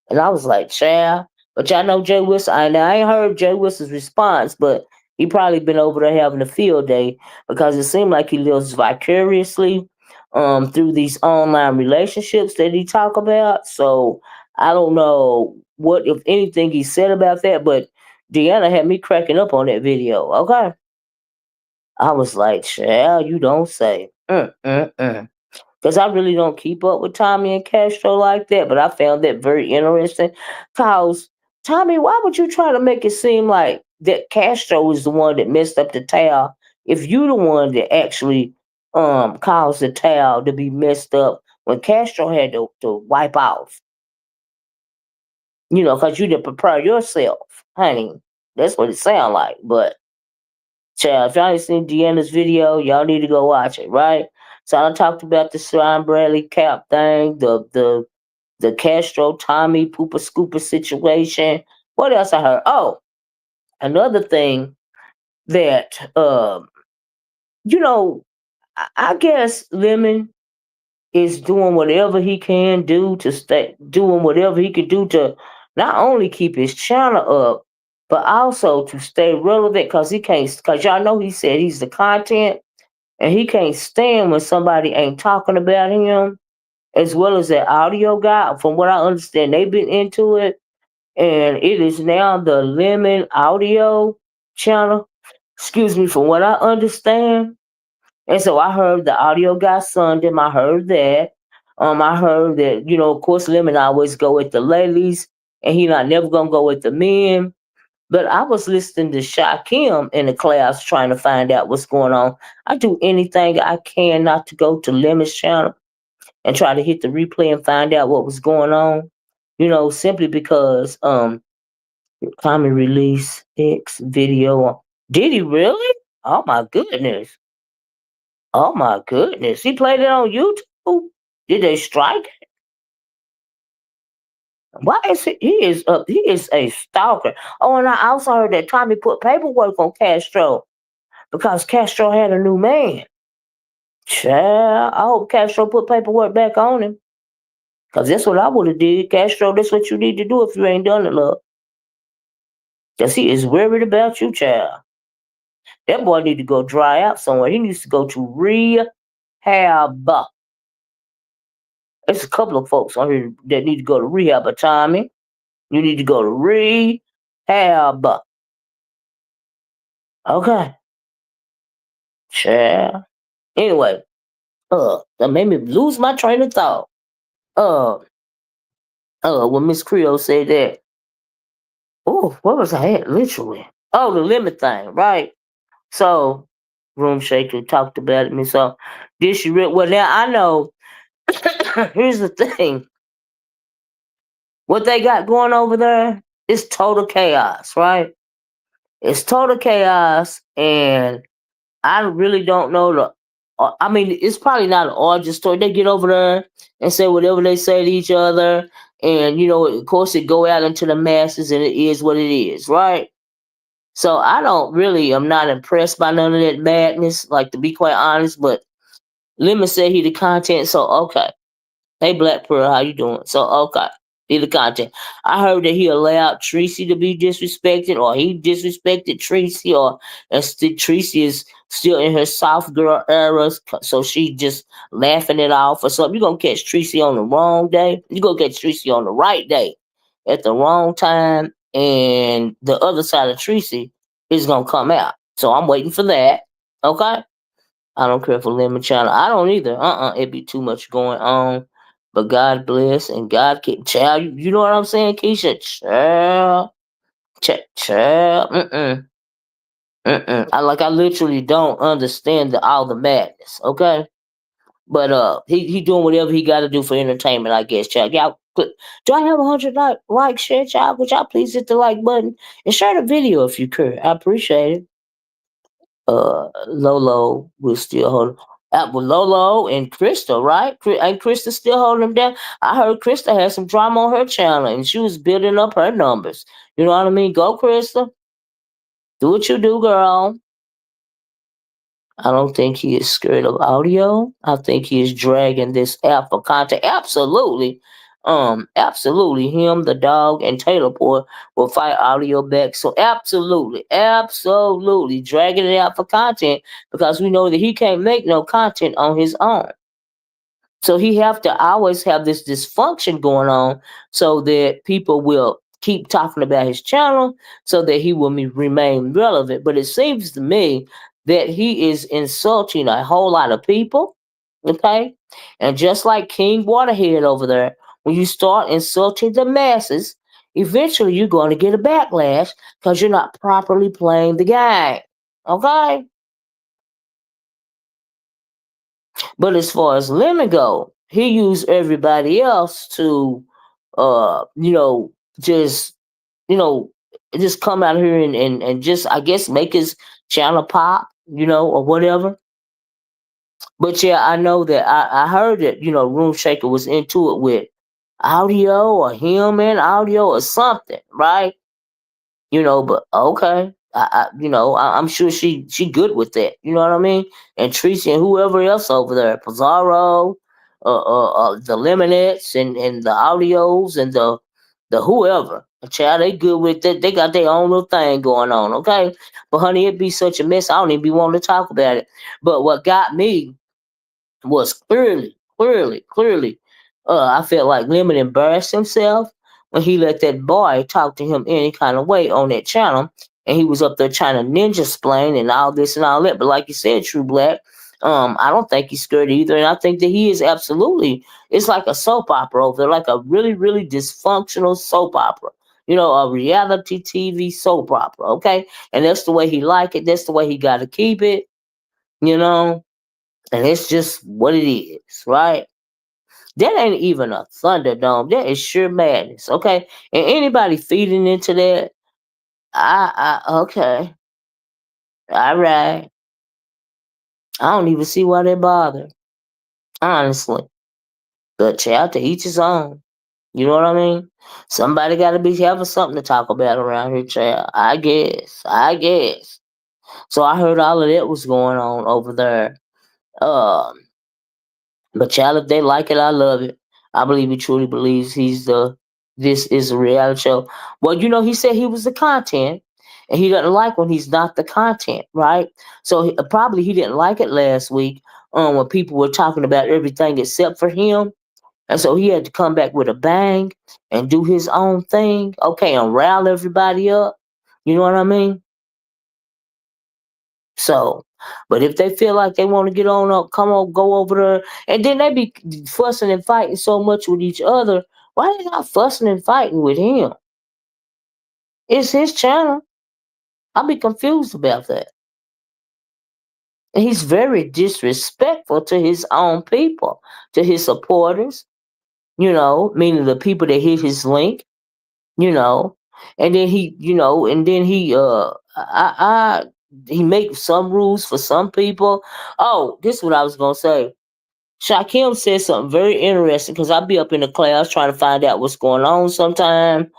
And I was like, child. But y'all know Jay Wilson. I ain't heard Jay Wilson's response, but he probably been over there having a field day, because it seemed like he lives vicariously through these online relationships that he talk about. So I don't know what, if anything, he said about that, but Deanna had me cracking up on that video. Okay. I was like, child, you don't say. Because I really don't keep up with Tommy and Castro like that, but I found that very interesting. Because, Tommy, why would you try to make it seem like that Castro is the one that messed up the towel if you the one that actually caused the towel to be messed up when Castro had to wipe off? Because you didn't prepare yourself, honey. That's what it sounds like. But child, if y'all ain't seen Deanna's video, y'all need to go watch it, right? So I talked about the Sean Bradley cap thing, the Castro Tommy Pooper Scooper situation. What else I heard? Oh, another thing that you know, I guess Lemon is doing whatever he can do to stay, doing whatever he can do to not only keep his channel up, but also to stay relevant. Cause he can't. Cause y'all know he said he's the content, and he can't stand when somebody ain't talking about him. As well as that audio guy, from what I understand, they've been into it, and it is now the Lemon Audio channel. Excuse me, from what I understand. And so I heard the audio guy sung him. I heard that. I heard that, of course, Lemon always go with the ladies, and he not never gonna go with the men. But I was listening to Shakim in the class trying to find out what's going on. I do anything I can not to go to Lemon's channel and try to hit the replay and find out what was going on. Simply because Tommy released X video. Did he really? Oh my goodness. Oh my goodness. He played it on YouTube? Did they strike? Why is he is up? He is a stalker. Oh, and I also heard that Tommy put paperwork on Castro because Castro had a new man. Child, I hope Castro put paperwork back on him. Cause that's what I would have did. Castro, that's what you need to do if you ain't done it, love. Cause he is worried about you, child. That boy need to go dry out somewhere. He needs to go to rehab. There's a couple of folks on here that need to go to rehab. But Tommy, you need to go to rehab. Okay. Child. Anyway, that made me lose my train of thought. Uh, when Miss Creole said that, oh, what was I at? Literally. Oh, the limit thing, right? So, Room Shaker talked about it. And so, did she really? Well, now I know. Here's the thing. What they got going over there is total chaos, right? It's total chaos, and I really don't know the. I mean, it's probably not an origin story. They get over there and say whatever they say to each other, and of course, it go out into the masses, and it is what it is, right? So I don't really, I'm not impressed by none of that madness, like to be quite honest. But Lemon said he the content, so okay. Hey Black Pearl, how you doing? So okay, he the content. I heard that he allowed Tracy to be disrespected, or he disrespected Tracy, or Tracy is still in her soft girl era, so she just laughing it off or something. You gonna catch Tracy on the wrong day. You gonna catch Tracy on the right day, at the wrong time, and the other side of Tracy is gonna come out. So I'm waiting for that. Okay. I don't care for Lemon Channel. I don't either. It'd be too much going on. But God bless and God keep child. You know what I'm saying, Keisha? Child. Child. I literally don't understand all the madness, okay? But he doing whatever he gotta do for entertainment, I guess, child. Y'all do I have 100 likes, share, child? Would y'all please hit the like button and share the video if you could? I appreciate it. Lolo will still hold. Well, Lolo and Krista, right? Ain't Krista still holding them down? I heard Krista had some drama on her channel, and she was building up her numbers. You know what I mean? Go, Krista. Do what you do, girl. I don't think he is scared of audio. I think he is dragging this app for content. Absolutely. Absolutely. Him, the dog, and Taylor Boy will fight audio back. So absolutely dragging it out for content because we know that he can't make no content on his own. So he have to always have this dysfunction going on so that people will keep talking about his channel so that he will remain relevant. But it seems to me that he is insulting a whole lot of people. Okay. And just like King Waterhead over there, when you start insulting the masses, eventually you're going to get a backlash because you're not properly playing the game. Okay. But as far as Lemon go, he used everybody else to, uh, you know, just, you know, just come out here and just, I guess, make his channel pop, or whatever. But yeah, I know that I heard that, Room Shaker was into it with audio or him and audio or something, right? But okay. I'm sure she good with that. You know what I mean? And Tracy and whoever else over there, Pizarro, the Lemonettes and the Audios and the whoever. Child, they good with that. They got their own little thing going on. Okay, but honey, it'd be such a mess. I don't even be wanting to talk about it. But what got me was clearly. I felt like Lemon embarrassed himself when he let that boy talk to him any kind of way on that channel, and he was up there trying to ninja splain and all this and all that. But like you said, True Black, I don't think he's scared either, and I think that he is absolutely. It's like a soap opera over there, like a really dysfunctional soap opera. A reality TV soap opera. Okay, and that's the way he like it. That's the way he got to keep it. You know, and it's just what it is, right? That ain't even a Thunderdome. That is sheer madness, okay? And anybody feeding into that, okay, all right. I don't even see why they bother, honestly. But child, to each his own. You know what I mean? Somebody got to be having something to talk about around here, child. I guess. I guess. So I heard all of that was going on over there. Um, But child, if they like it, I love it. I believe he truly believes this is a reality show. Well, he said he was the content, and he doesn't like when he's not the content, right? So probably he didn't like it last week, when people were talking about everything except for him, and so he had to come back with a bang and do his own thing, okay, and rile everybody up. You know what I mean? So, but if they feel like they want to get on up, come on, go over there, and then they be fussing and fighting so much with each other. Why they not fussing and fighting with him? It's his channel. I'll be confused about that. And he's very disrespectful to his own people, to his supporters. Meaning the people that hit his link. You know, and then he makes some rules for some people. Oh, this is what I was gonna say. Shakim said something very interesting because I'll be up in the class trying to find out what's going on sometime.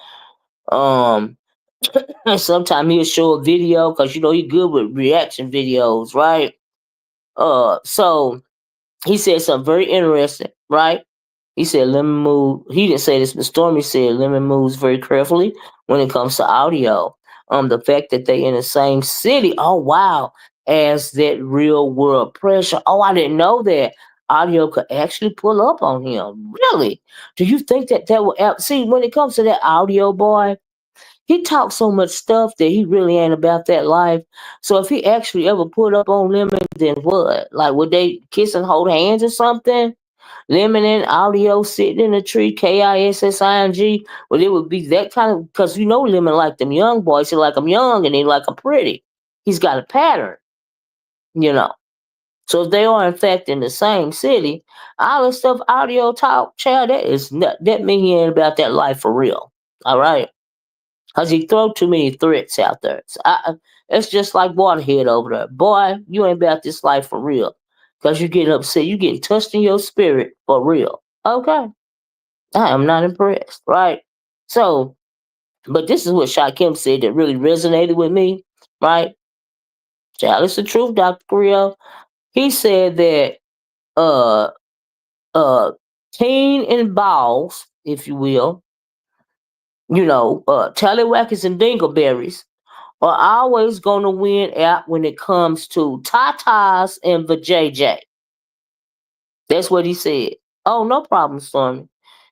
Um, and sometime he'll show a video because he good with reaction videos, right? So he said something very interesting, right? He said Lemon move. He didn't say this, but Stormy said Lemon moves very carefully when it comes to audio. The fact that they in the same city. Oh wow, as that real world pressure. Oh, I didn't know that audio could actually pull up on him. Really? Do you think that will see when it comes to that audio boy? He talks so much stuff that he really ain't about that life. So if he actually ever put up on Lemon, then what? Like would they kiss and hold hands or something? Lemon and audio sitting in a tree, KISSING. Well, it would be that kind of because Lemon like them young boys. He like them young and he like them pretty. He's got a pattern, you know. So if they are in fact in the same city, all this stuff audio talk, child, that mean he ain't about that life for real. All right, cause he throw too many threats out there. It's just like Waterhead over there. Boy, you ain't about this life for real. Cause you get upset, you get touched in your spirit for real. Okay. I am not impressed, right? So, but this is what Shakim said that really resonated with me, right? Child, it's the truth, Dr. Creel. He said that uh uh teen and balls, if you will, tallywhackers and dingleberries are always gonna win out when it comes to tatas and vajayjay. That's what he said. Oh, no problem, Stormy.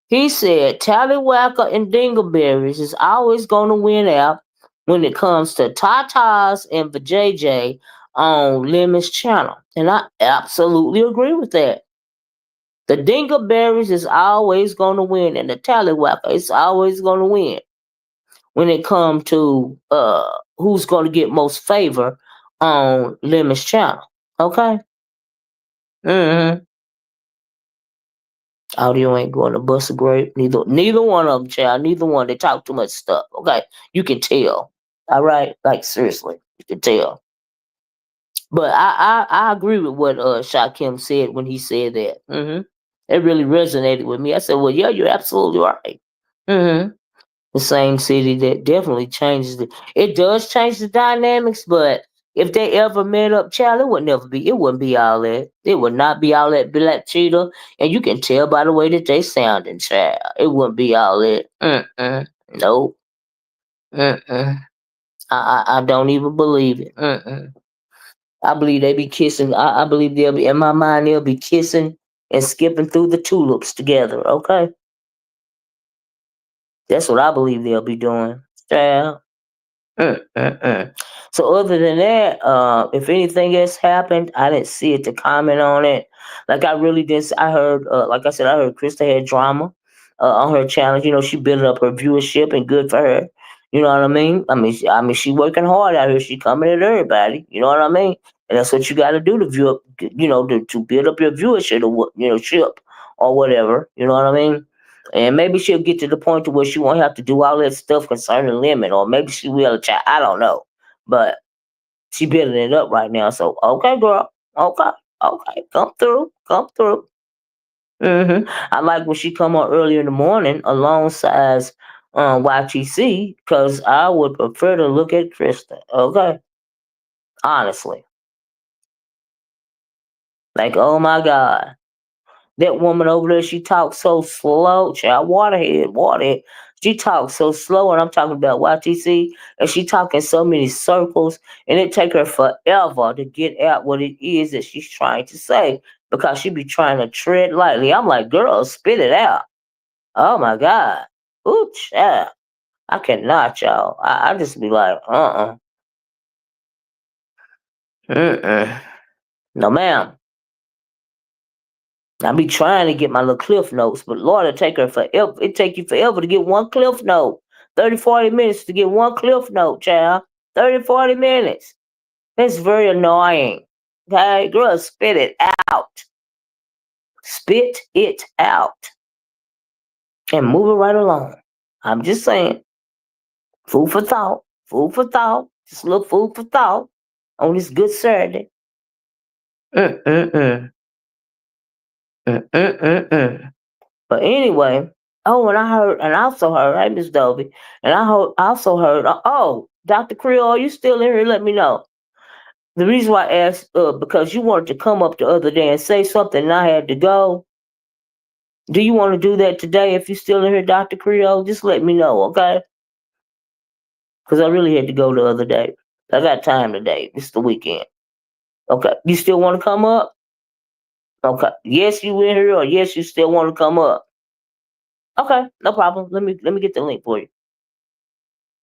He said Tallywhacker and Dingleberries is always going to win out when it comes to Tatas and Vajayjay on Lemon's channel. And I absolutely agree with that. The Dingleberries is always going to win, and the Tallywhacker is always going to win when it comes to who's going to get most favor on Lemon's channel. Okay? Mm-hmm. Audio ain't going to bust a grape. Neither one of them, child. Neither one. They talk too much stuff. Okay, you can tell. All right, like seriously, you can tell. But I agree with what Shakim said when he said that. It really resonated with me. I said, well, yeah, you're absolutely right. Mm-hmm. The same city that definitely changes it does change the dynamics, but if they ever met up, child, it wouldn't be all that. It would not be all that black cheetah, and you can tell by the way that they sounding, child. It wouldn't be all that. Nope. Mm-mm. I don't even believe it. I believe they be kissing. I believe they'll be in my mind. They'll be kissing and skipping through the tulips together. Okay, that's what I believe they'll be doing. Child. Mm. So other than that, if anything else happened, I didn't see it to comment on it. Like I really did. I heard, like I said, I heard Krista had drama on her challenge. You know, she building up her viewership, and good for her. You know what I mean? She working hard out here. She coming at everybody. You know what I mean? And that's what you got to do to view up. You know, to build up your viewership, or ship or whatever. You know what I mean? And maybe she'll get to the point to where she won't have to do all that stuff concerning limit, or maybe she will. Child, I don't know, but she building it up right now. So okay, girl, okay, okay, come through, come through. I like when she come on early in the morning alongside YTC, because I would prefer to look at Krista. Okay, honestly, like oh my god. That woman over there, she talks so slow. Child, Waterhead. She talks so slow, and I'm talking about YTC, and she talking so many circles, and it take her forever to get out what it is that she's trying to say, because she be trying to tread lightly. I'm like, girl, spit it out. Oh my god. Ooh, child. I cannot, y'all. I just be like, mm-mm. No, ma'am. I be trying to get my little cliff notes, but Lord, it take her forever. It take you forever to get one cliff note. 30, 40 minutes to get one cliff note, child. 30, 40 minutes. That's very annoying. Okay, girl, spit it out. Spit it out. And move it right along. I'm just saying. Food for thought. Food for thought. Just a little food for thought on this good Saturday. Mm-mm-mm. Mm-mm-mm-mm. But anyway, oh, and I also heard, hey, Miss Dovey, and also heard, oh, Dr. Creole, you still in here? Let me know. The reason why I asked, because you wanted to come up the other day and say something, and I had to go. Do you want to do that today? If you're still in here, Dr. Creole, just let me know, okay? Because I really had to go the other day. I got time today. It's the weekend. Okay. You still want to come up? Okay. Yes, you in here, or yes, you still want to come up? Okay, no problem. Let me get the link for you.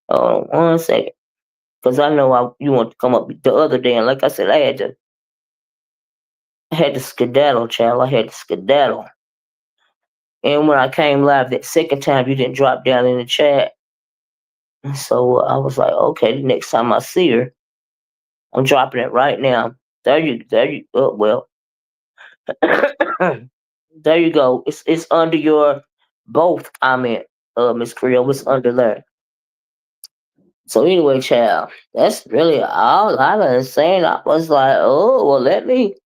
Oh, 1 second. Because I know you want to come up the other day, and like I said, I had to skedaddle, child. I had to skedaddle. And when I came live that second time, you didn't drop down in the chat. So I was like, okay, the next time I see her, I'm dropping it right now. There you. Oh well, there you go. It's under your both comment, Miss Creole. It's under there. So anyway, child, that's really all I was saying. I was like, oh well, let me.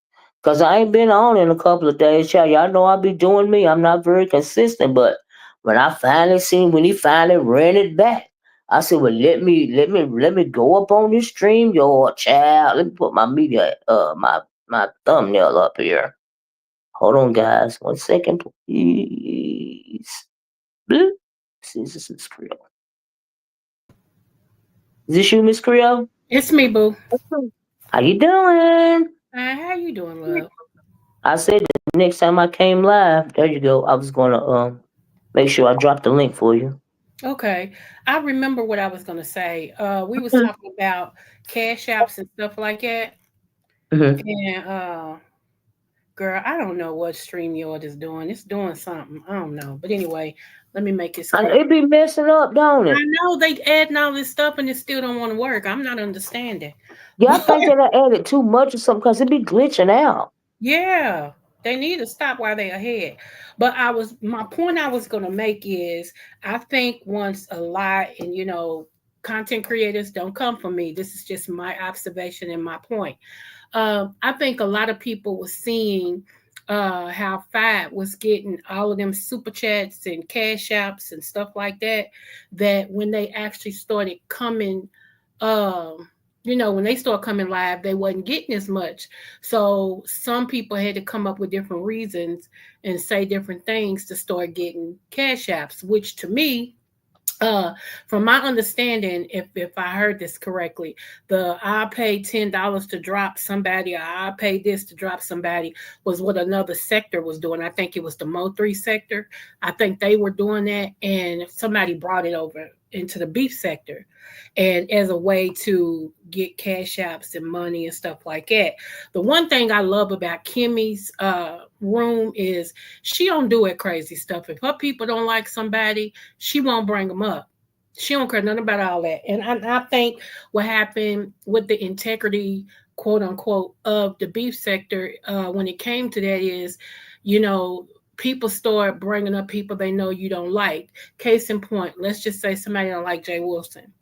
Cause I ain't been on in a couple of days, child. Y'all know I be doing me. I'm not very consistent, but when I finally seen when he finally ran it back, I said, "Well, let me go up on this stream, your child. Let me put my media, my thumbnail up here. Hold on, guys, 1 second, please. Bloop. See, this is Miss Creole. Is this you, Miss Creole? It's me, boo. How you doing? How you doing, love? I said the next time I came live, there you go. I was gonna make sure I drop the link for you. Okay. I remember what I was gonna say. We was talking about cash apps and stuff like that. Mm-hmm. And girl, I don't know what StreamYard is doing. It's doing something. I don't know. But anyway, let me make this And quick. it be messing up, don't I it? know they adding all this stuff and it still don't want to work. I'm not understanding. Yeah, I think that I added too much or something because it be glitching out. Yeah, they need to stop while they're ahead. But my point I was gonna make is I think once a lot and content creators don't come from me. This is just my observation and my point. I think a lot of people were seeing how Five was getting all of them super chats and cash apps and stuff like that, that when they actually started coming, um, when they start coming live, they wasn't getting as much. So some people had to come up with different reasons and say different things to start getting cash apps, which to me, uh from my understanding, if I heard this correctly, the I paid $10 to drop somebody, or I paid this to drop somebody, was what another sector was doing. I think it was the Mo3 sector. I think they were doing that, and somebody brought it over into the beef sector, and as a way to get cash apps and money and stuff like that. The one thing I love about Kimmy's room is she don't do it crazy stuff. If her people don't like somebody, she won't bring them up. She don't care nothing about all that. And I think what happened with the integrity, quote unquote, of the beef sector, when it came to that is, you know, people start bringing up people they know you don't like. Case in point, let's just say somebody don't like Jay Wilson,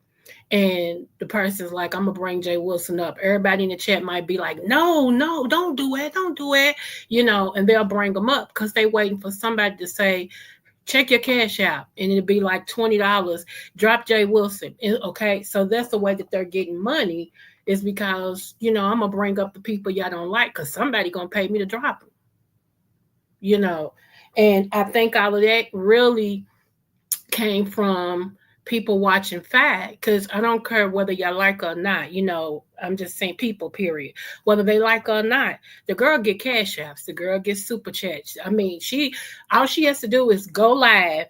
and the person's like, I'm gonna bring Jay Wilson up. Everybody in the chat might be like, no, no, don't do it, don't do it, and they'll bring them up because they waiting for somebody to say, check your cash out, and it'll be like $20, drop Jay Wilson. Okay, so that's the way that they're getting money, is because I'm gonna bring up the people y'all don't like because somebody gonna pay me to drop them, you know. And I think all of that really came from people watching Fat, because I don't care whether y'all like her or not. I'm just saying people, period. Whether they like her or not, the girl get cash apps, the girl gets super chats. I mean, all she has to do is go live,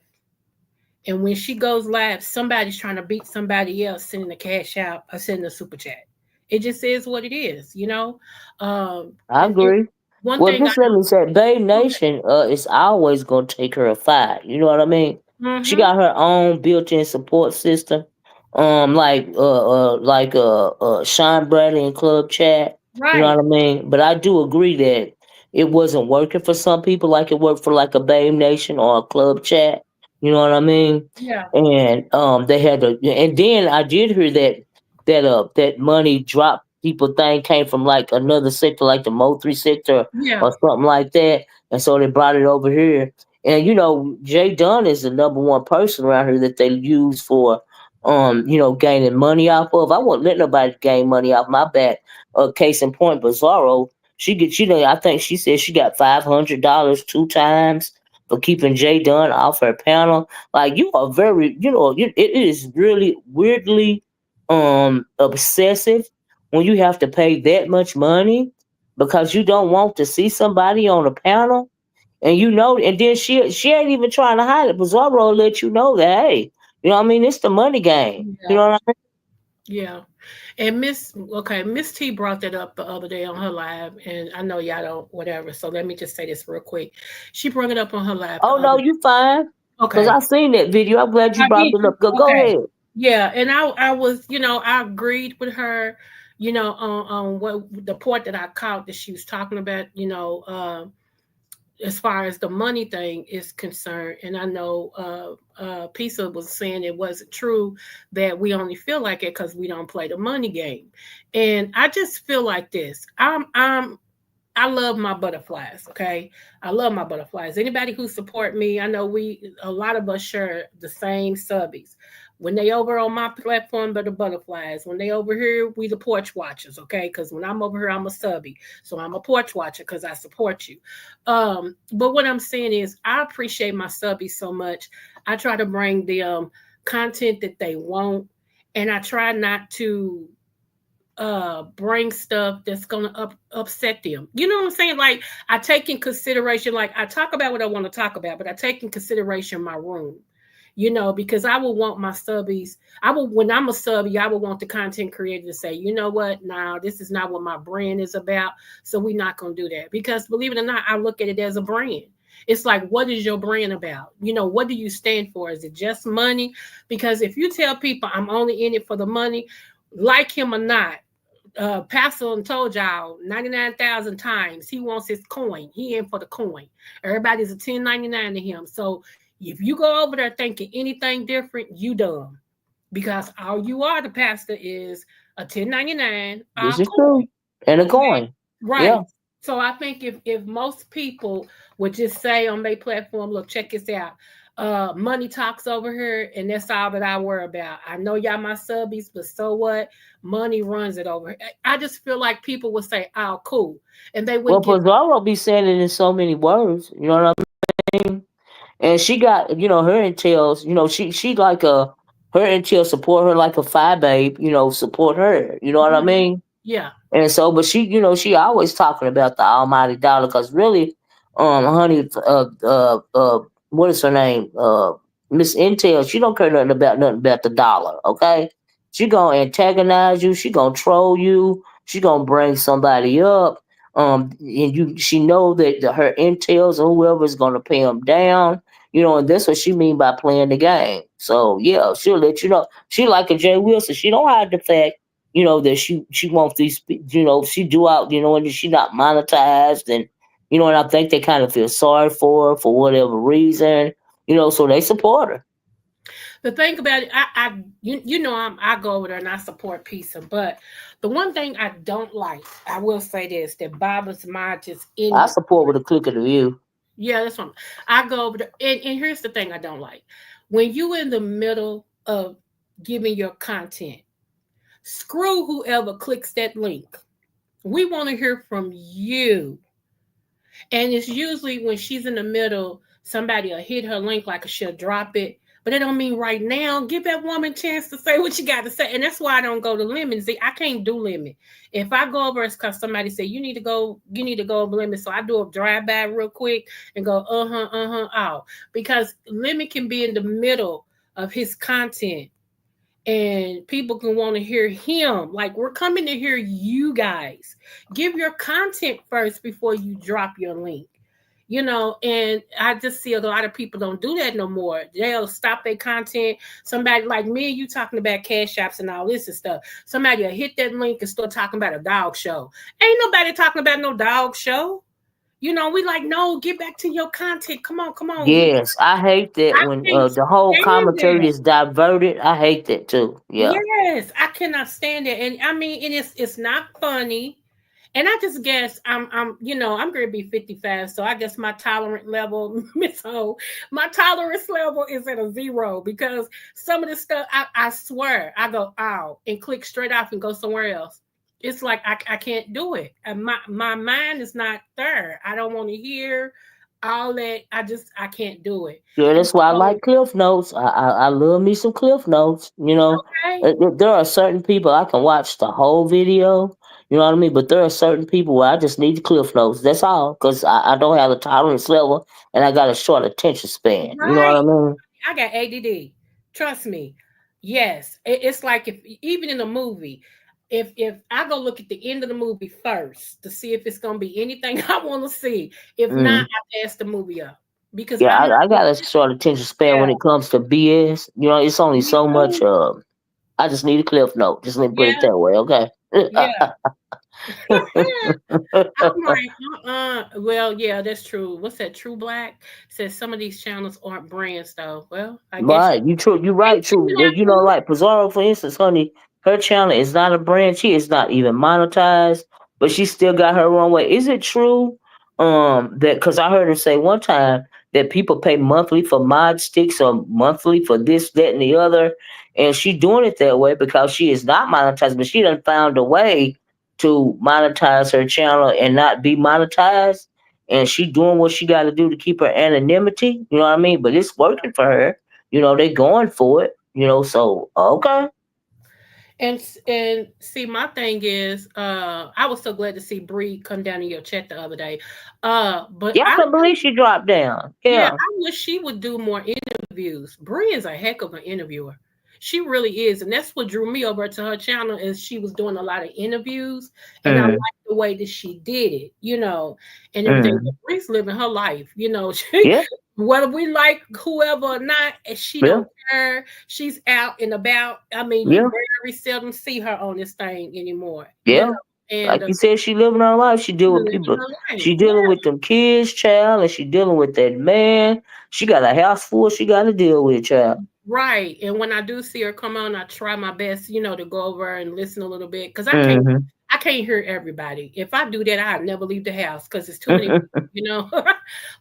and when she goes live, somebody's trying to beat somebody else sending a cash out or sending a super chat. It just is what it is. I And then agree. one Well, thing I just let me say, Bay know. Nation is always gonna take her a fight. You know what I mean? She Mm-hmm. got her own built-in support system, Sean Bradley and Club Chat. You know Right. what I mean? But I do agree that it wasn't working for some people, like it worked for like a Bay Nation or a Club Chat. You know what I mean? Yeah. And they had to. And then I did hear that money drop people thing came from like another sector, like the Mo3 sector Yeah. or something like that. And so they brought it over here. And Jay Dunn is the number one person around here that they use for gaining money off of. I won't let nobody gain money off my back. Case in point, Bizarro. I think she said she got $500 two times for keeping Jay Dunn off her panel. Like you are very, it is really weirdly obsessive when you have to pay that much money because you don't want to see somebody on a panel, and then she ain't even trying to hide it. Bizarro let you know that, hey, what I mean, it's the money game. You Yeah. know what I Yeah. And Miss T brought that up the other day on her live, and I know y'all don't whatever. So let me just say this real quick. She brought it up on her live the Oh no, other. you fine. Cause Okay. I seen that video. I'm glad you I brought did it you? up. Go Okay. ahead. Yeah, and I was, I agreed with her, on what the point that I caught that she was talking about, as far as the money thing is concerned. And I know Pisa was saying it wasn't true, that we only feel like it because we don't play the money game. And I just feel like this. I love my butterflies. Okay, I love my butterflies. Anybody who support me, I know a lot of us share the same subbies. When they over on my platform, they're the butterflies. When they over here, we the porch watchers. Okay, because when I'm over here, I'm a subby, so I'm a porch watcher because I support you. But what I'm saying is, I appreciate my subbies so much. I try to bring them content that they want, and I try not to bring stuff that's gonna upset them. You know what I'm saying? Like, I take in consideration, like, I talk about what I want to talk about, but I take in consideration my room. Because I will want my subbies. When I'm a subby, I will want the content creator to say, you know what? Now this is not what my brand is about, so we're not gonna do that. Because believe it or not, I look at it as a brand. It's like, what is your brand about? What do you stand for? Is it just money? Because if you tell people I'm only in it for the money, like him or not, Pastor told y'all 99,000 times he wants his coin. He in for the coin. Everybody's a 1099 to him. So if you go over there thinking anything different, you dumb. Because all you are, the pastor, is a 1099 This is coin. true. And a Okay. coin. Right. Yeah. So I think if most people would just say on their platform, look, check this out. Money talks over here, and that's all that I worry about. I know y'all my subbies, but so what? Money runs it over. I just feel like people would say, "Oh, cool," and they Well, wouldn't get. Pizarro be saying it in so many words. You know what I mean? And she got, her entails. She like her entail support her like a fi babe. Support her. You know what I Mhm. mean? Yeah. And so, but she, she always talking about the almighty dollar because really, honey, what is her name? Miss Intel, she don't care nothing about the dollar, okay? She gonna antagonize you, she gonna troll you, she gonna bring somebody up, and she know that her intels or whoever is gonna pay them down, and that's what she mean by playing the game. So yeah, she'll let you know. She like a Jay Wilson, she don't hide the fact that she wants these, she do out, and she not monetized, and and I think they kind of feel sorry for her for whatever reason, so they support her. The thing about it, I go over there and I support pizza, but the one thing I don't like, I will say this, that bothers my just I in support with a click of the view. yeah, that's one. I go over there, and here's the thing I don't like. When you in the middle of giving your content, screw whoever clicks that link. We want to hear from you. And it's usually when she's in the middle, somebody will hit her link like she'll drop it. But it don't mean right now. Give that woman a chance to say what you got to say. And that's why I don't go to limit. See, I can't do limit. If I go over, it's because somebody say you need to go over limit. So I do a drive by real quick and go, out. Because limit can be in the middle of his content and people can want to hear him. Like, we're coming to hear you guys. Give your content first before you drop your link. And I just see a lot of people don't do that no more. They'll stop their content. Somebody like me and you talking about cash apps and all this and stuff. Somebody will hit that link and start talking about a dog show. Ain't nobody talking about no dog show. We like, no, get back to your content. Come on, come on. Yes, I hate that I when can't the whole stand commentary that. is diverted. I hate that too. Yeah. Yes, I cannot stand it, and I mean, and it's not funny. And I just guess I'm going to be 55, so I guess my tolerant level, Miss O, my tolerance level is at a zero because some of the stuff I swear I go out and click straight off and go somewhere else. It's like I can't do it. And my mind is not there. I don't want to hear all that. I can't do it. Yeah, And that's why I so, like Cliff Notes. I love me some Cliff Notes. okay. There are certain people I can watch the whole video. You know what I mean? But there are certain people where I just need the Cliff Notes. That's all, because I don't have a tolerance level and I got a short attention span. You know what Right. I mean? I got ADD. Trust me. Yes, it's like if even in a movie, if I go look at the end of the movie first to see if it's gonna be anything I want to see. If not, Mm. I pass the movie up because Yeah, I'm not. I got a short attention span when Yeah, it comes to BS. It's only me so much. too. I just need a Cliff Note. Just let me put it Yeah, that way, okay? yeah. I'm like, well, yeah, that's true. What's that? True Black says some of these channels aren't brands, though. Well, I guess Right, you they right, true. shouldn't have to. Like Pizarro, for instance, honey, her channel is not a brand. She is not even monetized, but she still got her own way. Is it true? That because I heard her say one time that people pay monthly for mod sticks or monthly for this, that, and the other, and she doing it that way because she is not monetized, but she done found a way to monetize her channel and not be monetized, and she doing what she got to do to keep her anonymity. You know what I mean? But it's working for her. They going for it. So okay. And see, my thing is, I was so glad to see Bree come down in your chat the other day. But Yeah, I couldn't believe she dropped down. yeah, Yeah. I wish she would do more interviews. Bree is a heck of an interviewer. She really is, and that's what drew me over to her channel. Is she was doing a lot of interviews, and I Mm, liked the way that she did it, and everything. But mm. Bree's living her life, She, Yeah, whether we like whoever or not, she yeah, don't care. She's out and about. I mean, you yeah, very seldom see her on this thing anymore, yeah. And Like you said, she living her life. She deal with living people. her life. She Yeah. dealing with them kids, child, and she dealing with that man. She got a house full. She got to deal with, child. Right. And when I do see her come on, I try my best, to go over and listen a little bit because I can't. Mm-hmm. I can't hear everybody. If I do that, I'd never leave the house because it's too many people, you know.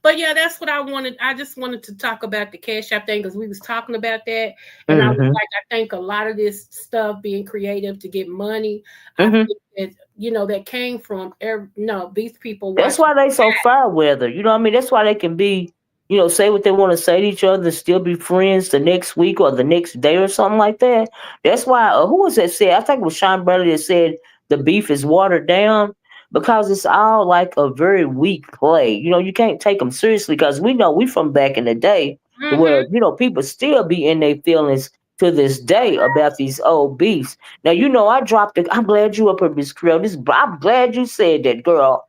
But yeah, that's what I wanted. I just wanted to talk about the Cash App thing because we was talking about that, and I was Hmm. like, I think a lot of this stuff being creative to get money, I Hmm. think that that came from no, these people That's watching. why they so fair weather. You know what I mean? That's why they can be, say what they want to say to each other, and still be friends the next week or the next day or something like that. That's why, who was that said? I think it was Sean Bradley that said the beef is watered down because it's all like a very weak play. You can't take them seriously because we know we from back in the day where, Mm-hmm. people still be in their feelings to this day about these old beefs. Now, I dropped it. I'm glad you up here, Miss Creel. I'm glad you said that, girl,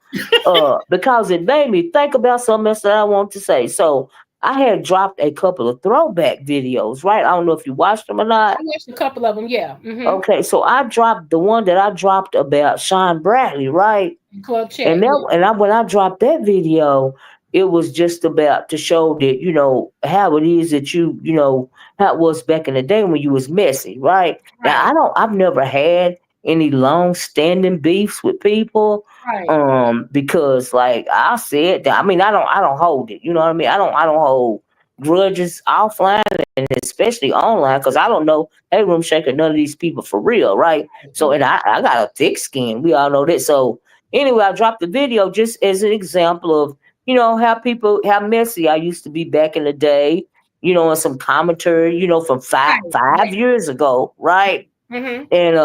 because it made me think about something else that I want to say. So I had dropped a couple of throwback videos, right? I don't know if you watched them or I not. watched a couple of them. Yeah. Mm-hmm. Okay, so I dropped the one that I dropped about Sean Bradley, right? Club And chat. that Yeah. and I when I dropped that video, it was just about to show that how it is that how it was back in the day when you was messy, right? Now Right. I've never had any long standing beefs with people, Right. because like I said, I mean I don't hold it, you know what I mean? I don't hold grudges offline and especially online because I don't know hey room shaker none of these people for real, right? So and I got a thick skin, we all know that. So anyway, I dropped the video just as an example of, how messy I used to be back in the day, and some commentary, from five Right. five Right. years ago, right? Mm-hmm. And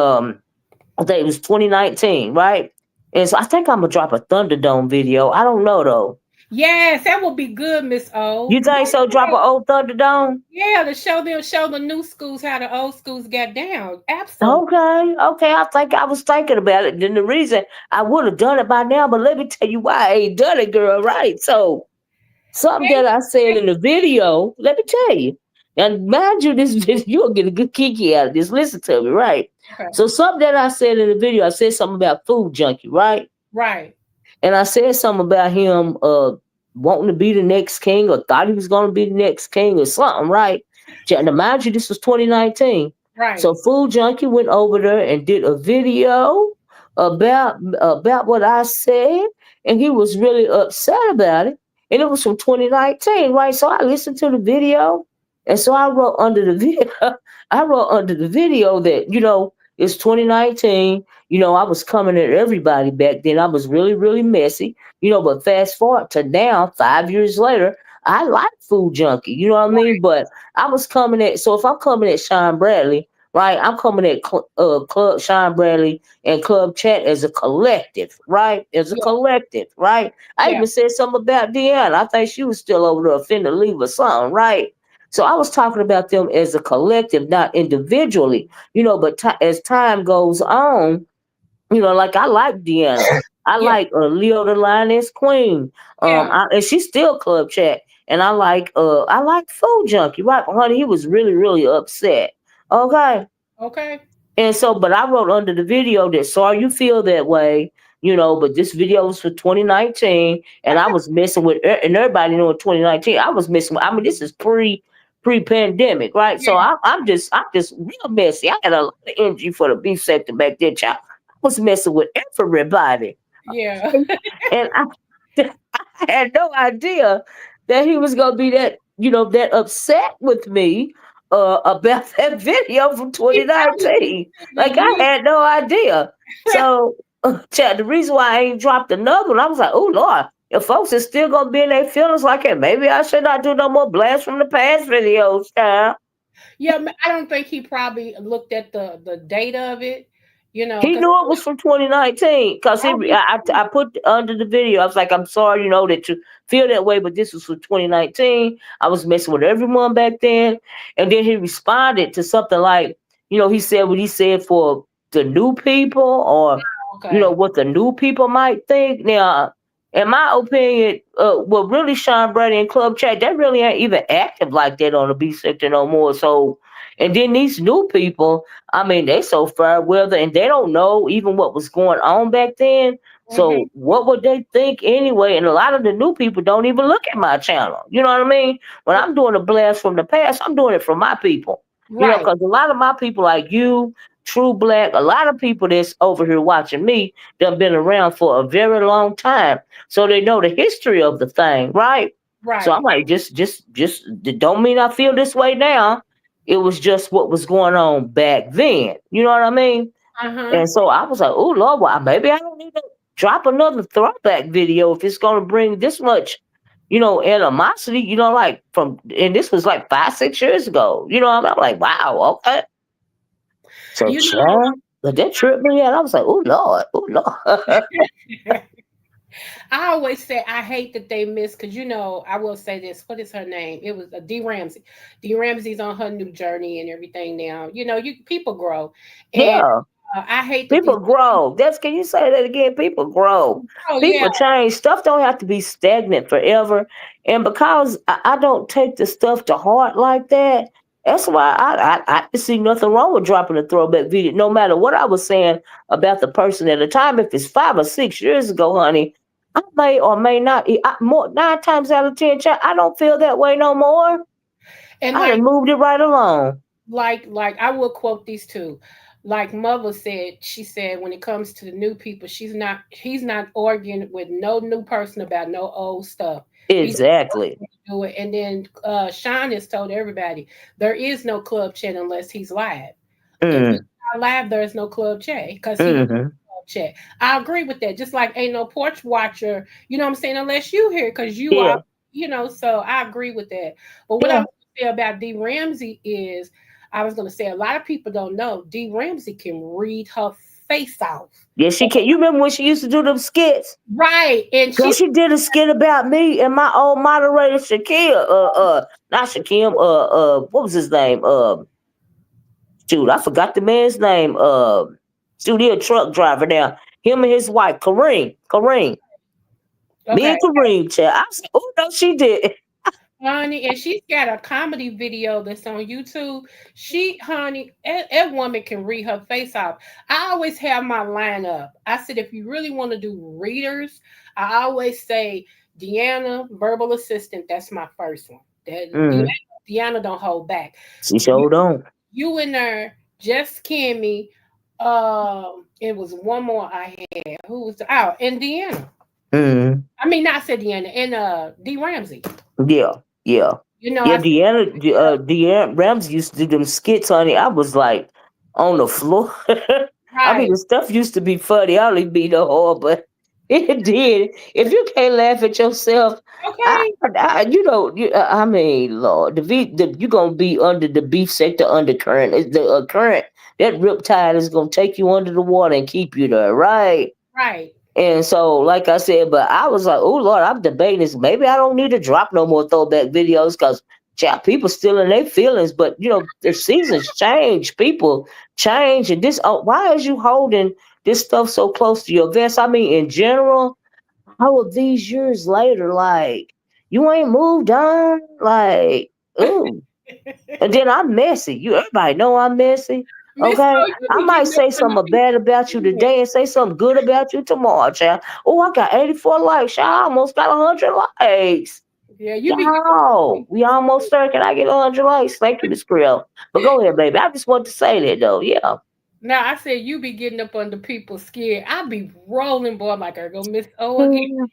I think it was 2019, right? And so I think I'm gonna drop a Thunderdome video. I don't know though. Yes, that would be good, Miss O. You think so? Drop an old Thunderdome? Yeah, to show the new schools how the old schools got down. Absolutely. Okay, okay. I think I was thinking about it. Then the reason I would have done it by now, but let me tell you why I ain't done it, girl. Right? So something Hey, that I said in the video, let me tell you. And mind you, this video, you'll get a good kiki out of this. Listen to me, right? okay. So something that I said in the video, I said something about food junkie, right? Right. And I said something about him wanting to be the next king or thought he was gonna be the next king or something, right? Now mind you, this was 2019. Right. So Food Junkie went over there and did a video about what I said, and he was really upset about it. And it was from 2019, right? So I listened to the video, and so I wrote under the video, I wrote under the video that it's 2019. I was coming at everybody back then. I was really, really messy. But fast forward to now, 5 years later, I like Food Junkie. You know what I mean? But I was coming at, so if I'm coming at Sean Bradley, right, I'm coming at Club Sean Bradley and Club Chat as a collective, right? As a Yeah. collective, right? I Yeah. even said something about Deanna. I think she was still over there offended leave or something, right? So I was talking about them as a collective, not individually, but as time goes on, like I like Deanna. I Yeah. like Leo the Lioness Queen. Yeah. And she's still club chat. And I like Food Junkie. Right, honey, he was really, really upset. Okay. Okay. And so, but I wrote under the video that sorry you feel that way, but this video was for 2019, and I was messing with, and everybody knew in 2019 I was messing with. I mean, this is pre-pandemic, right? So Yeah. I'm just real messy. I had a lot of energy for the beef sector back then, child. I was messing with everybody, Yeah. and I had no idea that he was gonna be that upset with me about that video from He probably didn't 2019. feel the Like I need. had no idea. So Chad, the reason why I ain't dropped another one, I was like, oh Lord, if folks are still gonna be in their feelings like that, maybe I should not do no more blast from the past videos, child. Yeah, I don't think he probably looked at the data of it, He because knew it was from 2019 because I do too. I put under the video. I was like, I'm sorry, that you feel that way, but this was from 2019. I was messing with everyone back then. And then he responded to something like, he said what he said for the new people or, Okay. what the new people might think. Now, in my opinion, well, really, Sean Brady and Club Chat, they really ain't even active like that on the B sector no more. So, and then these new people, I mean, they so fair weather and they don't know even what was going on back then. Hmm. So what would they think anyway? And a lot of the new people don't even look at my channel. You know what I mean? When I'm doing a blast from the past, I'm doing it for my people. Right. Because a lot of my people like you, True Black, a lot of people that's over here watching me done been around for a very long time, so they know the history of the thing, right? So I'm Right. like, just don't mean I feel this way now. It was just what was going on back then. You know what I mean? Uh-huh. And so I was like, oh Lord, well, maybe I don't need to drop another throwback video if it's gonna bring this much, animosity, like and this was like 5, 6 years ago. I'm like, wow, okay. So You know, child, but that tripped me out. I was like, oh Lord. I always say I hate that they miss because I will say this. What is her name? It was D Ramsey. D Ramsey's on her new journey and everything now. You people grow, and Yeah. I hate that these. People grow. Can you say that again? People grow. Oh yeah, People change. Stuff don't have to be stagnant forever. And because I don't take the stuff to heart like that, that's why I see nothing wrong with dropping a throwback video. No matter what I was saying about the person at the time, if it's 5 or 6 years ago, honey, I may or may not. More 9 times out of 10, child, I don't feel that way no more. and I done moved it right along. like I will quote these two. Like Mother said, she said when it comes to the new people, he's not arguing with no new person about no old stuff. He's Exactly. do it. And then Sean has told everybody there is no club chat unless he's live. If he's Mm, not live, there is no club chat because he wants mm-hmm. club chat. I agree with that. Just like ain't no porch watcher, you know what I'm saying, unless you here because you are, Yeah. so I agree with that. But what I Yeah. was gonna say about D Ramsey is I was gonna say a lot of people don't know D Ramsey can read her face off. Yes, she can. You remember when she used to do them skits? Right. And Girl, she's she did a skit about me and my old moderator Shaquille. Not Shaquille. What was his name? Shoot, I forgot the man's name. Shoot, he a truck driver now. Him and his wife, Kareem. Me okay. and Kareem, child. I said, oh no, she did. Honey, and she's got a comedy video that's on YouTube. Honey, that woman can read her face off. I always have my line up. I said, if you really want to do readers, I always say Deanna, verbal assistant. That's my first one. That Mm, Deanna don't hold back. she You, showed on. you in there, just Kimmy. It was one more I had. Who was and Deanna. Mm, I mean, not said Deanna and D Ramsey. yeah, yeah. Yeah, I said, Deanna Ramsey used to do them skits, honey. I was like on the floor. I mean, right. the stuff used to be funny. I don't even be no horror, but it did. If you can't laugh at yourself, Okay. I mean, Lord, you gonna be under the beef sector undercurrent. It's the current that riptide is gonna take you under the water and keep you there, right? Right. And so, like I said, but I was like, oh Lord, I'm debating this. Maybe I don't need to drop no more throwback videos because people still in their feelings. But the seasons change, people change, and this. Oh, why is you holding this stuff so close to your vest? I mean, in general, how are these years later? Like you ain't moved on. Like, ooh. And then I'm messy. Everybody know I'm messy. Miss Okay, O, you I be might getting up say on the something bad people's about you skin. today and say something good about you tomorrow, child. Oh, I got 84 likes. Child. I almost got 100 likes. Yeah, you be getting up on the Yo, we people's almost skin. there. Can I get 100 likes? Thank you, Miss Creel. But go ahead, baby. I just want to say that though. Yeah. Now I said you be getting up under people's skin. I be rolling, boy. I'm like, I go Miss O again. Mm,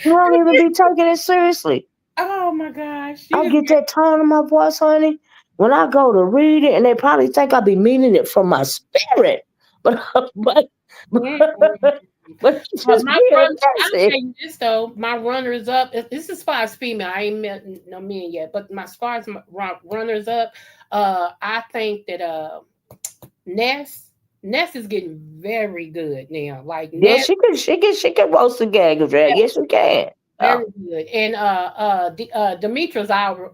you don't even be taking it seriously. Oh my gosh, you I just get that tone in my voice, honey, when I go to read it, and they probably think I be meaning it from my spirit, but but got. but it's But just my being run, I'll tell messy. you this though, my runners up. This is as far as female. I ain't met no men yet, but as far as my runners up, I think that Ness Ness is getting very good now. Like Yeah, Ness, she can roast the gag of that. Yes, she can. very Oh, good. And Demetra's our,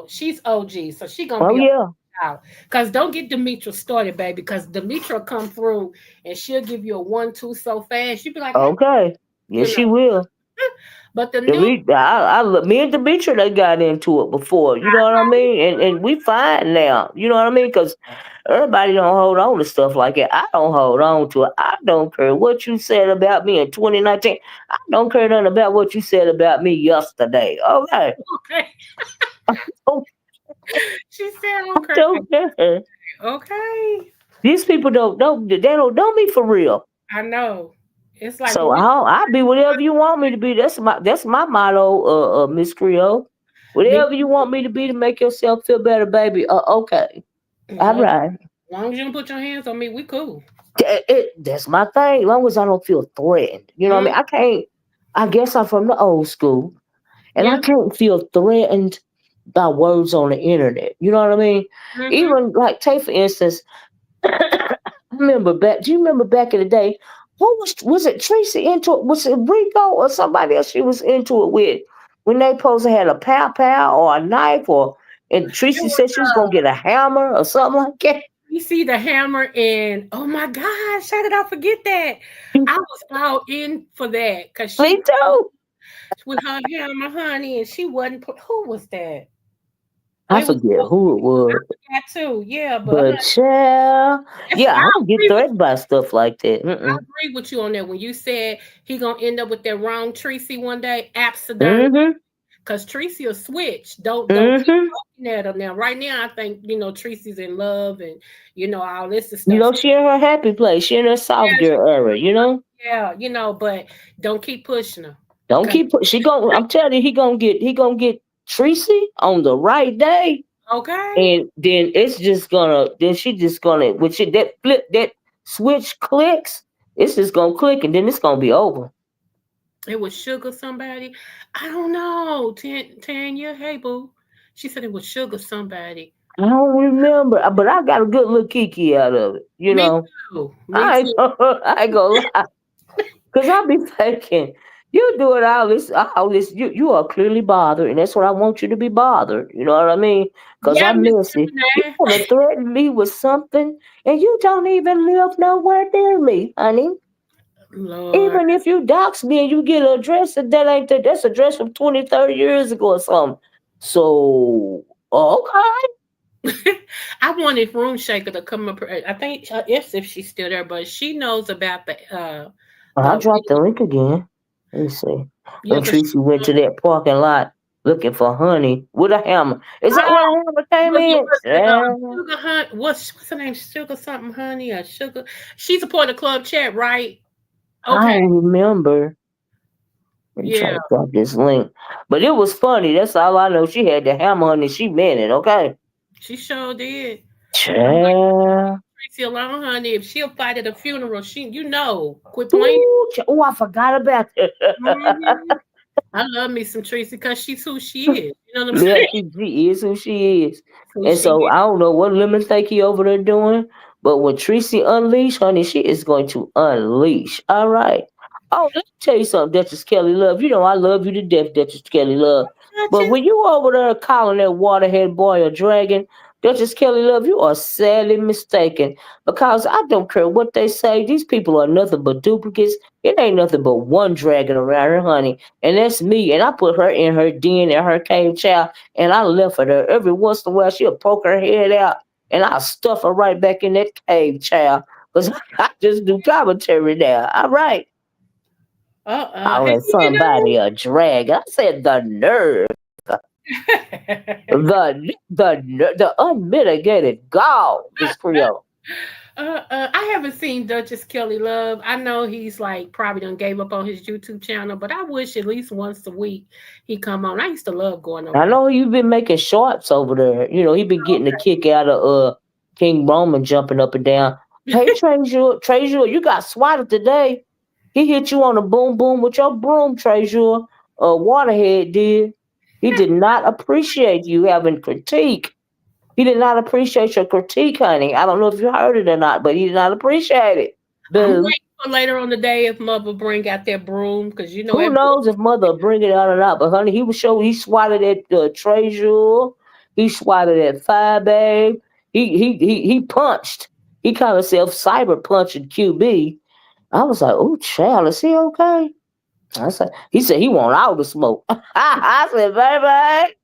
she's OG, so she gonna oh be yeah. out. Cause don't get Demetra started, baby. Cause Demetra come through and she'll give you a 1-2 so fast. You be like, hey, Okay. Yes, you she know. will. But the new Me and Demetri, they got into it before. You know what I mean? And we fine now. You know what I mean? Because everybody don't hold on to stuff like that. I don't hold on to it. I don't care what you said about me in 2019. I don't care nothing about what you said about me yesterday. Okay. okay. Oh, She said, I okay. don't care. Okay. These people don't know me for real. I know. It's like when So we I'll be whatever you want me to be. That's my motto, Miss Creole. me Whatever you want me to be to make yourself feel better, baby. Okay, all well, right. as long as you don't put your hands on me, we cool. That's my thing. As long as I don't feel threatened, you know what I Mm, mean. I can't. I guess I'm from the old school, and I yeah. can't feel threatened by words on the internet. You know what I mean? Mm-hmm. Even like, take for instance, I remember back. Do you remember back in the day? Who was it? Tracy into it? Was it Rico or somebody else? She was into it with when they supposed to had a pow or a knife and It Tracy was said she was gonna get a hammer or something like that. you see the hammer and oh my gosh, how did I forget that? I was all in for that because Me she too. with her hammer, honey, and she wasn't put. Who was that? I It was forget who it was, that too. Yeah, but but child, that's, yeah, I don't get threatened by stuff like that. I Mm-mm. agree with you on that. When you said he gonna end up with that wrong Tracy one day, absolutely. Mhm. Because Tracy will switch. Don't keep Mhm. looking at her now. Right now, I think Tracy's in love and all this is You stuff. know, she in her happy place. She in her soft girl era. You know. Yeah, but don't keep pushing her. Don't 'Cause- keep she going I'm telling you, he gonna get Tracy on the right day. okay, And then she just gonna when she that switch clicks, it's just gonna click and then it's gonna be over. it was sugar somebody. I don't know. Tanya, hey boo. She said it was sugar somebody. I don't remember, but I got a good little kiki out of it. You Me know, too. Me I too. ain't, I ain't gonna lie. Cause I be thinking, you doing all this, you are clearly bothered, and that's what I want you to be bothered. You know what I mean? Cause Yeah, I'm Miss messy. You Gemini. wanna threaten me with something, and you don't even live nowhere near me, honey. Lord. Even if you dox me and you get an address that ain't that's address from 20, 30 years ago or something. So okay. I wanted Room Shaker to come up. I think if she's still there, but she knows about the I dropped the video. link again. Let me see. Yeah, When because Tracy went to that parking lot looking for honey with a hammer. Is that where the hammer came in? was it Yeah. Sugar Hunt? What's her name? Sugar something Honey or Sugar? She's a part of Club Chat, right? I Okay, don't remember. Let me try yeah, to drop this link. But it was funny. That's all I know. She had the hammer honey. She meant it, okay? she sure did. I'm like Child. Tracy alone, honey. If she'll fight at a funeral, quit playing. Ooh, oh, I forgot about that. Mhm. I love me some Tracy because she's who she is. You know what I'm Yeah, saying? she is who she is. Who And she so is. I don't know what lemon think he over there doing, but when Tracy unleash, honey, she is going to unleash. All right. Oh, let me tell you something, Duchess Kelly Love. You know I love you to death, Duchess Kelly Love. But Duchess. when you over there calling that waterhead boy a dragon, Duchess Kelly Love, you are sadly mistaken. Because I don't care what they say, these people are nothing but duplicates. It ain't nothing but one dragon around here, honey, and that's me. And I put her in her den in her cave, child, and I left her there. Every once in a while, she'll poke her head out, and I'll stuff her right back in that cave, child, because I just do commentary now. All right. Hey, Calling somebody a drag. I said the nerve, the unmitigated gall, Miss Creole. I haven't seen Duchess Kelly Love. I know he's like probably done gave up on his YouTube channel, but I wish at least once a week he come on. I used to love going over I there. know you've been making shorts over there. You know, he been getting a kick out of King Roman jumping up and down. Hey Treasure, you got swatted today. He hit you on the boom boom with your broom, Treasure. Waterhead did. He did not appreciate you having critique. He did not appreciate your critique, honey. I don't know if you heard it or not, but he did not appreciate it. I'm Boo. waiting for later on the day if Mother bring out their broom because Who knows if mother bring it out or not? But honey, he swatted at Treasure. He swatted at Fire Babe. He punched. He kind of self cyber punching QB. I was like, oh child, is he okay? I said he said he want all the smoke. I said, baby.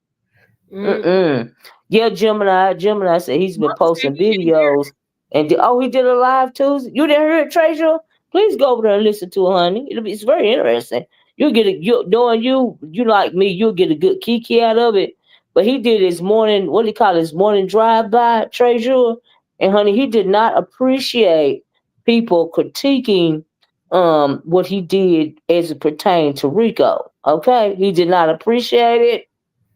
mm, Mm-mm. Yeah, Gemini said he's been Mother said posting he didn't hear. videos. He did a live too. You didn't hear it, Treasure? Please go over there and listen to it, honey. It's very interesting. You'll get a you knowing you like me, you'll get a good kiki out of it. But he did his morning, what do you call it, his morning drive by, Treasure. And honey, he did not appreciate people critiquing what he did as it pertained to Rico. Okay, he did not appreciate it.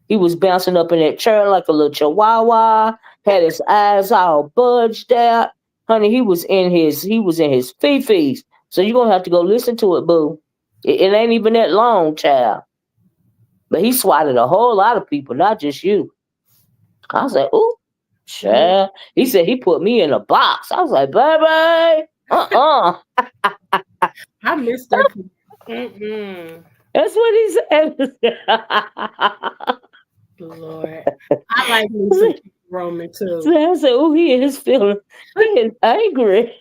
He was bouncing up in that chair like a little chihuahua, had his eyes all budged out. Honey, he was in his fifis. So you're gonna have to go listen to it, boo. It ain't even that long, child. But he swatted a whole lot of people, not just you. I was like, ooh, Mm, child. He said he put me in a box. I was like, baby, I missed that. Mm-mm. That's what he said. Lord, I like me some Roman too. So I said, oh, he is feeling, he is angry.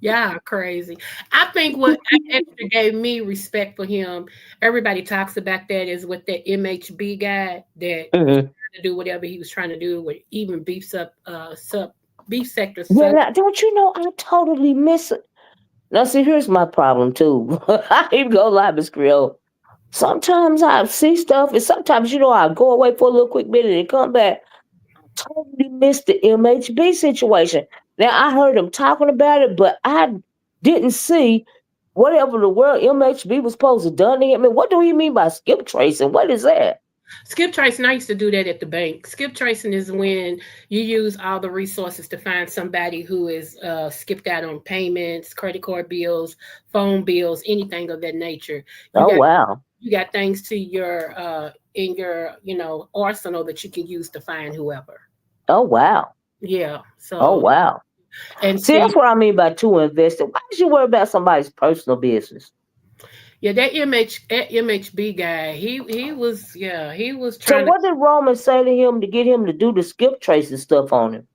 Yeah, crazy. I think what extra gave me respect for him, everybody talks about that, is with that MHB guy that was Mhm. trying to do whatever he was trying to do, with even beefs up beef sector Yeah, sub. now, don't you know I totally miss it. Now, see, here's my problem too. I even go live as Creole. Sometimes I see stuff, and sometimes I go away for a little quick minute and come back. Totally missed the MHB situation. Now I heard him talking about it, but I didn't see whatever the world MHB was supposed to done to him. And what do he mean by skip tracing? What is that? Skip tracing, I used to do that at the bank. Skip tracing is when you use all the resources to find somebody who is skipped out on payments, credit card bills, phone bills, anything of that nature. You Oh got wow. you got things to your in your arsenal that you can use to find whoever. Oh wow. Yeah. Oh So wow. and See, see, that's what I mean by too invested. Why should you worry about somebody's personal business? yeah, that MHB guy, he was So trying to what did Roman say to him to get him to do the skip tracing stuff on him?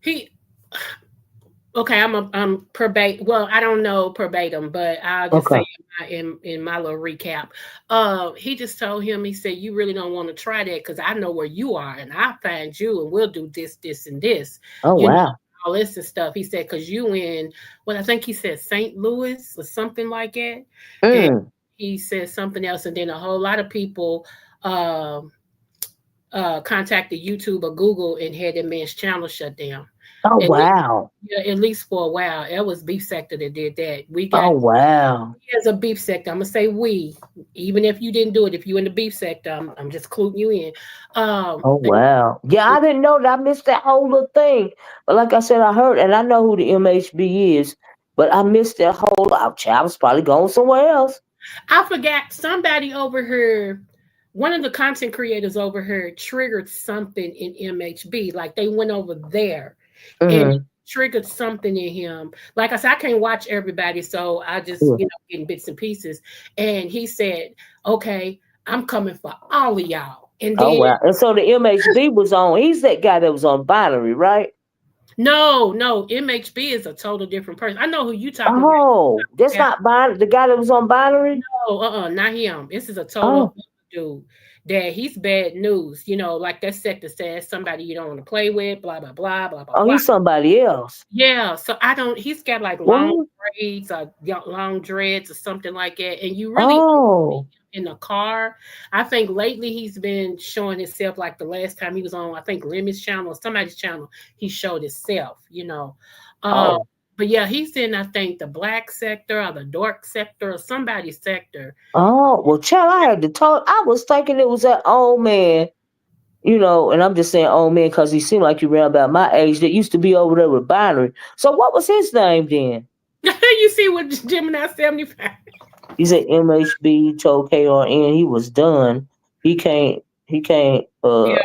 he okay, I'm verbatim. Well, I don't know verbatim, but I'll just say Okay. in my little recap. He just told him, he said, "You really don't want to try that because I know where you are, and I find you, and we'll do this, this, and this, Oh you know, wow. all this and stuff." He said, "Because you in what I think he said St. Louis or something like that," and Mm. he said something else, and then a whole lot of people. Um, contacted YouTube or Google and had that man's channel shut down. Oh At least, wow. yeah, at least for a while. It was Beef Sector that did that. We Oh got wow. as a beef sector. I'm gonna say we, even if you didn't do it. If you in the beef sector, I'm just cluing you in. Oh wow. Yeah, I didn't know that. I missed that whole little thing. But like I said, I heard and I know who the MHB is, but I missed that whole lot. I was probably going somewhere else. I forgot somebody over here. One of the content creators over here triggered something in MHB. Like they went over there and it Mm-hmm. triggered something in him. Like I said, I can't watch everybody, so I just, Yeah. getting bits and pieces. And he said, "Okay, I'm coming for all of y'all." And Oh then wow. And so the MHB was on. He's that guy that was on Binary, right? no, no, MHB is a total different person. I know who you talking Oh, that's about. not Binary. The guy that was on Binary. No, not him. This is a total Oh, other dude that he's bad news. Like that sector says somebody you don't want to play with, blah blah blah blah blah oh, blah. he's somebody else. Yeah, so I don't. He's got like long What? braids or long dreads or something like that, and you really Oh, in the car. I think lately he's been showing himself. Like the last time he was on, I think Lemmy's channel or somebody's channel, he showed himself. Uh, oh, but yeah, he's in I think the black sector or the dark sector or somebody's sector. oh. Well, child, I had to talk. I was thinking it was that old man. And I'm just saying old man because he seemed like he ran about my age that used to be over there with Binary. So what was his name then? You see what Gemini 75? He said MHB told KRN he was done. He can't Yeah,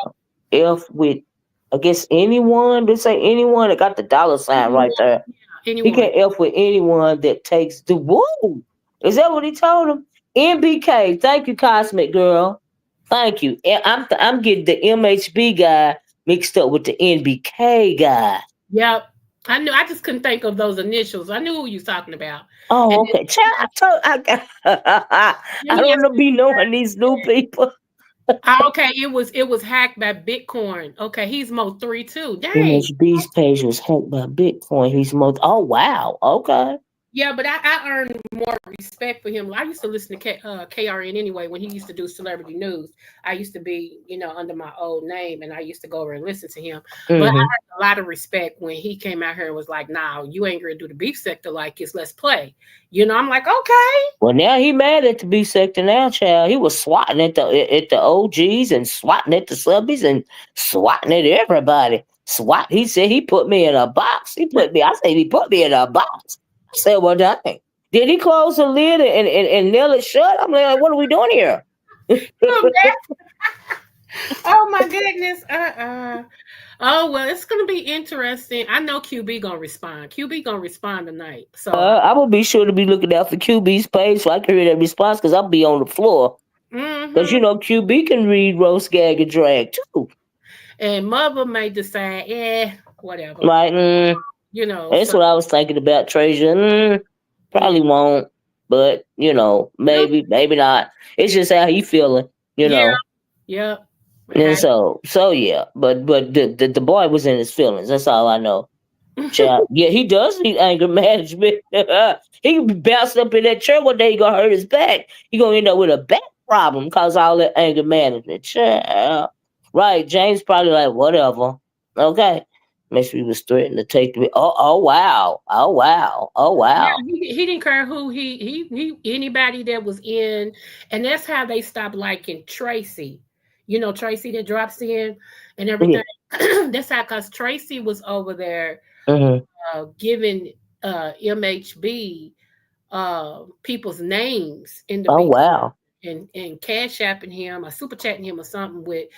F with I guess anyone. They say anyone that got the dollar sign right anyone, there. He anyone. can't F with anyone that takes the woo. Is that what he told him? NBK. Thank you, Cosmic Girl. Thank you. I'm getting the MHB guy mixed up with the NBK guy. Yep. I knew. I just couldn't think of those initials. I knew who you was talking about. And Oh, then okay. Child, I Gemini don't know be knowing these new people. okay, it was hacked by Bitcoin. Okay, he's Mo 3 too. Dang. MHB's page was hacked by Bitcoin. He's most. Oh wow. Okay. Yeah, but I earned more respect for him. I used to listen to KRN anyway when he used to do celebrity news. I used to be, under my old name, and I used to go over and listen to him. But I Hmm. had a lot of respect when he came out here and was like, "Nah, you ain't gonna do the beef sector like this. Let's play." I'm like, "Okay." Well, now he mad at the B sector now, child. He was swatting at the OGs and swatting at the subbies and swatting at everybody. SWAT. He said he put me in a box. I said he put me in a box. I said, well, dang. Did he close the lid and nail it shut? I'm like, what are we doing here? Oh my goodness. Oh well, it's gonna be interesting. I know QB gonna respond. QB gonna respond tonight. So I will be sure to be looking out for QB's page so I can hear that response because I'll be on the floor. Because hmm QB can read roast, gag, and drag too. and mother may decide, whatever. Like, that's So what I was thinking about Trajan. yeah. Probably won't, but No, maybe, maybe not. It's just how he feeling, you yeah, know. yeah. And Hey. so yeah, but the boy was in his feelings. That's all I know. Child, yeah, he does need anger management. He could be bounced up in that chair one day. He gonna hurt his back. He gonna end up with a back problem cause all that anger management. Child. Right? James probably like whatever. Okay. Maybe he was threatening to take me. Oh wow. Oh wow. Oh Yeah, wow. he didn't care who he anybody that was in, and that's how they stopped liking Tracy. Tracy that drops in and Yeah. everything. That's how, cause Tracy was over there Hmm. giving MHB people's names in the Oh beat wow. and cash apping him or super chatting him or something with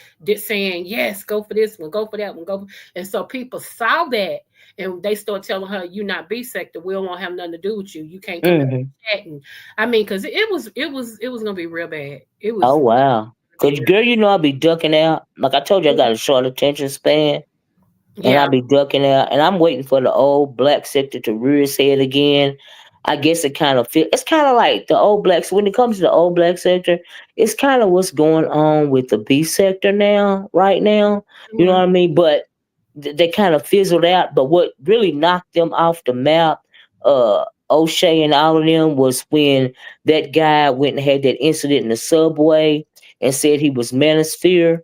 saying yes, go for this one, go for that one, and so people saw that and they start telling her, "You not B sector, we don't want to have nothing to do with you. You can't come back Hmm. chatting." I mean, because it was gonna be real bad. It Oh was wow. gonna be Cause real girl, I'll be ducking out. Like I told you, I got a short attention span. And yeah. I be ducking out, and I'm waiting for the old black sector to rear its head again. I guess it's kind of like the old blacks when it comes to the old black sector. It's kind of what's going on with the B sector now, right now. You know Mhm. what I mean? But they kind of fizzled out. But what really knocked them off the map, O'Shea and all of them, was when that guy went and had that incident in the subway and said he was Manosphere,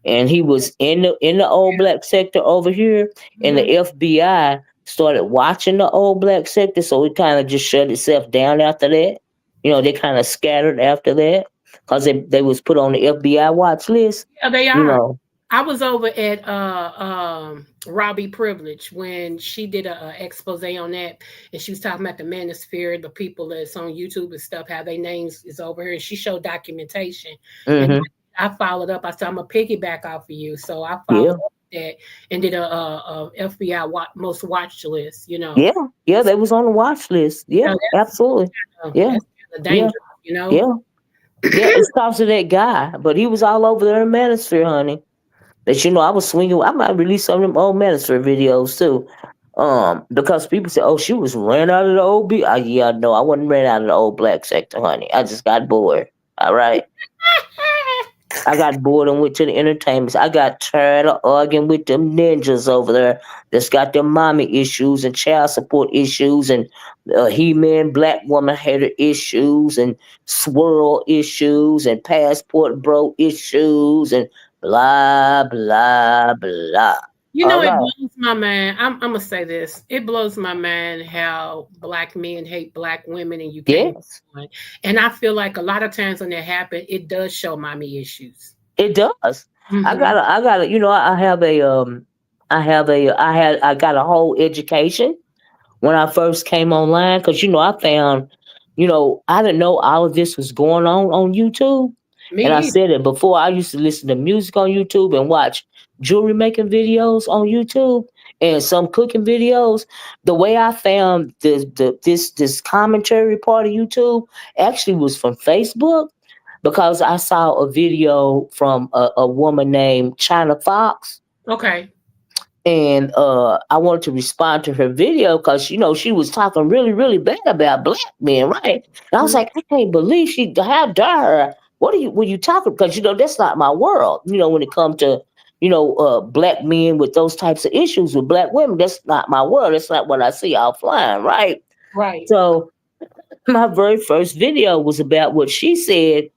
and he was in the old black sector over here, and Mhm. the FBI started watching the old black sector, so it kind of just shut itself down after that. They kind of scattered after that because they was put on the FBI watch list. Yeah, they You are. know. I was over at Robbie Privilege when she did a expose on that, and she was talking about the manosphere, the people that's on YouTube and stuff, how their names is over here, and she showed documentation, and Hmm. I followed up. I said I'm gonna piggyback off of you, so I followed Yeah, up with that and did a FBI most watched list. yeah, yeah. So, They was on the watch list. Yeah, absolutely. Yeah, that's kind of yeah, dangerous. yeah, yeah. It's because of that guy, but he was all over there in Manosphere, honey. That I was swinging. I might release some of them old Minister videos too. Because people say, "Oh, she was ran out of the old B." Yeah, no, I wasn't ran out of the old black sector, honey. I just got bored. All right, I got bored and went to the entertainments. I got tired of arguing with them ninjas over there that's got them mommy issues and child support issues and he-man black woman hater issues and swirl issues and passport bro issues and blah blah blah. All It right. blows my mind. I'm gonna say this. It blows my mind how black men hate black women, and you can't. Yes, And I feel like a lot of times when that happens, it does show mommy issues. it does. Hmm I gotta. I have a I got a whole education when I first came online because I found, I didn't know all of this was going on YouTube. Me And I either. said it before. I used to listen to music on YouTube and watch jewelry making videos on YouTube and some cooking videos. The way I found this commentary part of YouTube actually was from Facebook because I saw a video from a woman named China Fox, Okay. and I wanted to respond to her video because she was talking really really bad about black men, right? And I was Mhm. like, I can't believe she how dare her. What are you when you talking? Because that's not my world. When it comes to black men with those types of issues with black women, that's not my world. That's not what I see offline, right? Right. So my very first video was about what she said.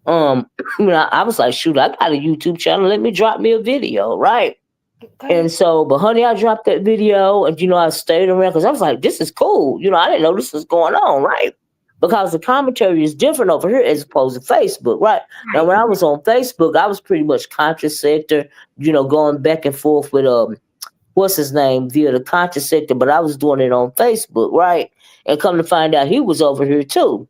Um, I was like, shoot, I got a YouTube channel. Let me drop me a video, right? Okay. And so, but honey, I dropped that video, and I stayed around because I was like, this is cool. I didn't know this was going on, right? Because the commentary is different over here as opposed to Facebook, right? Now, Right. when I was on Facebook, I was pretty much conscious sector, going back and forth with what's his name via the conscious sector, but I was doing it on Facebook, right? And come to find out, he was over here too.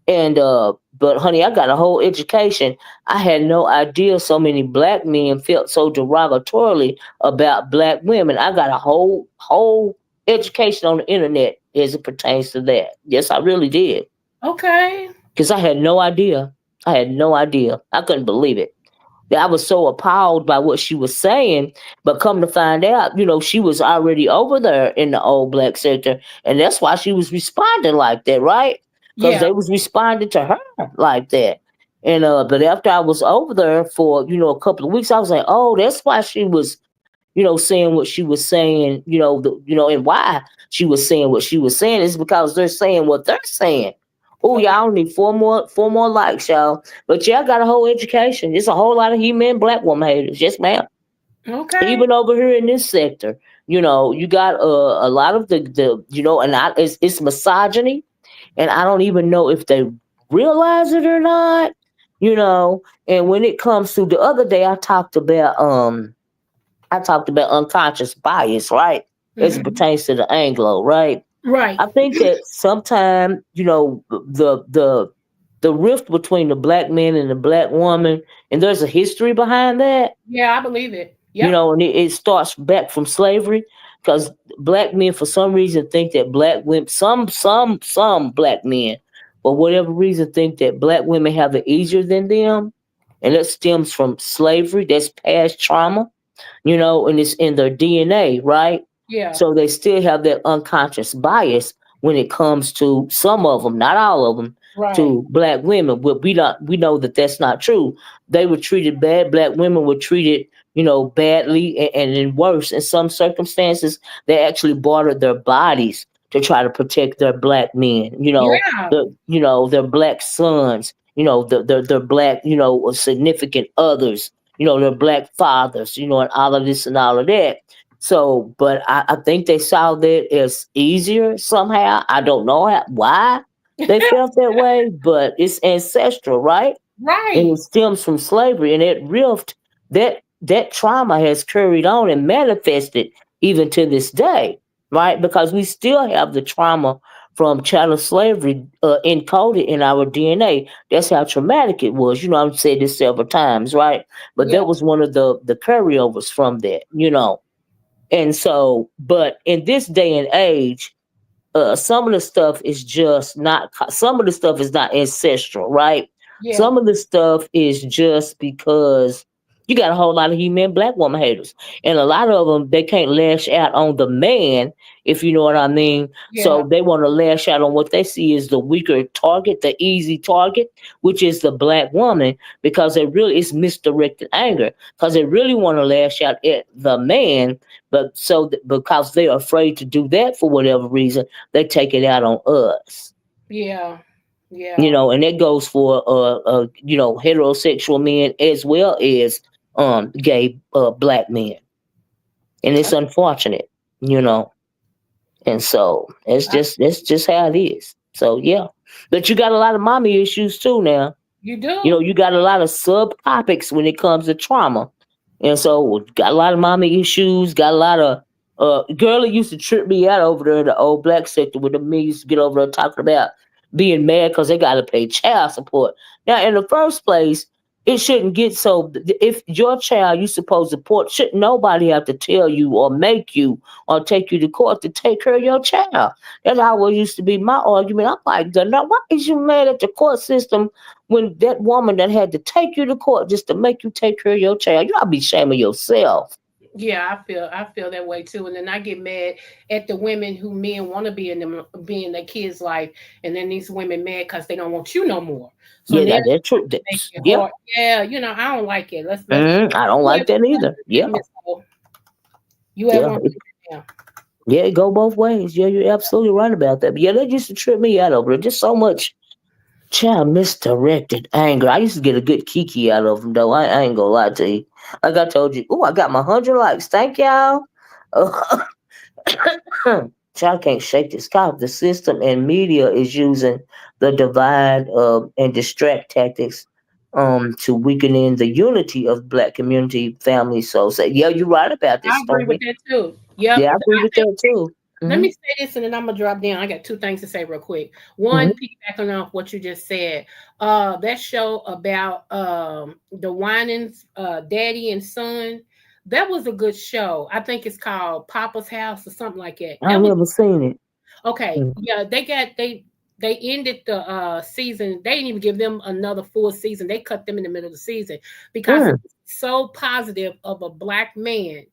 And but honey, I got a whole education. I had no idea so many black men felt so derogatorily about black women. I got a whole education on the internet as it pertains to that. Yes, I really did. Okay. Because I had no idea. I had no idea. I couldn't believe it. I was so appalled by what she was saying, but come to find out, she was already over there in the old black sector, and that's why she was responding like that, right? Because Yeah. they was responding to her like that. And but after I was over there for a couple of weeks, I was like, oh, that's why she was saying what she was saying, and why she was saying what she was saying is because they're saying what they're saying. Oh, Okay. y'all need four more likes, y'all. But y'all got a whole education. It's a whole lot of he-men black woman haters. Yes, ma'am. Okay. Even over here in this sector, you got a lot of and it's misogyny, and I don't even know if they realize it or not. And when it comes to the other day, I talked about unconscious bias, right? As it Hmm. pertains to the Anglo, right? Right. I think that sometimes, the rift between the black man and the black woman, and there's a history behind that, Yeah, I believe it. Yep. and it starts back from slavery, because black men, for some reason, think that black women, some black men, for whatever reason, think that black women have it easier than them, and that stems from slavery. That's past trauma, and it's in their DNA, right? Yeah. So they still have that unconscious bias when it comes to some of them, not all of them, Right. to black women. But we know that that's not true. They were treated bad. Black women were treated, badly, and then worse. In some circumstances, they actually bartered their bodies to try to protect their black men. Yeah. Their black sons. Their black, significant others, their black fathers, and all of this and all of that. So, but I think they saw that as easier somehow. I don't know why they felt that way, but it's ancestral, right? And Right. it stems from slavery, and that rift, that trauma has carried on and manifested even to this day, right? Because we still have the trauma from chattel slavery encoded in our DNA. That's how traumatic it was. I've said this several times, right? But Yeah. that was one of the carryovers from that. And so, but in this day and age, some of the stuff is just not, some of the stuff is not ancestral, right? Yeah. Some of the stuff is just because you got a whole lot of human black woman haters, and a lot of them, they can't lash out on the man, if you know what I mean. Yeah. So they want to lash out on what they see as the weaker target, the easy target, which is the black woman, because it really is misdirected anger, because they really want to lash out at the man, but because they're afraid to do that for whatever reason, they take it out on us. Yeah. Yeah. And that goes for heterosexual men as well as gay black men, and it's unfortunate, you know. And so I, that's just how it is. So yeah, but you got a lot of mommy issues too now. you do. You got a lot of subtopics when it comes to trauma. And so got a lot of mommy issues, got a lot of girl that used to trip me out over there in the old black sector with the men used to get over there talking about being mad because they gotta pay child support. Now in the first place, it shouldn't get so if your child you supposed to support, shouldn't nobody have to tell you or make you or take you to court to take care of your child. That's always used to be my argument. I'm like, now why is you mad at the court system when that woman that had to take you to court just to make you take care of your child? You ought to be ashamed of yourself. Yeah, I feel that way too. And then I get mad at the women who men want to be in their kids' life, and then these women mad because they don't want you no more. So Yeah, now that's true. they make it Yeah, hard. Yeah, I don't like it. Let's I don't you like have that either. Yeah, Miss Ho, you have yeah. one now. Yeah, it go both ways. Yeah, you're absolutely right about that. But yeah, that used to trip me out over it. Just so much child misdirected anger. I used to get a good kiki out of them though. I ain't gonna lie to you. Like I told you, oh, I got my 100 likes. Thank y'all. Child can't shake this cough. The system and media is using the divide and distract tactics to weakening the unity of black community families. So say, yeah, you're right about I this, agree with Stormy. that too. Yep. Yeah, I agree with that too. Let Mm-hmm. me say this and then I'm gonna drop down. I got two things to say real quick. One, Mm-hmm. piggybacking off what you just said. That show about the Winans, daddy and son, that was a good show. I think it's called Papa's House or something like that. I That ain't was never seen it. okay. Mm. Yeah, they ended the season. They didn't even give them another full season. They cut them in the middle of the season because it Mm. was so positive of a black man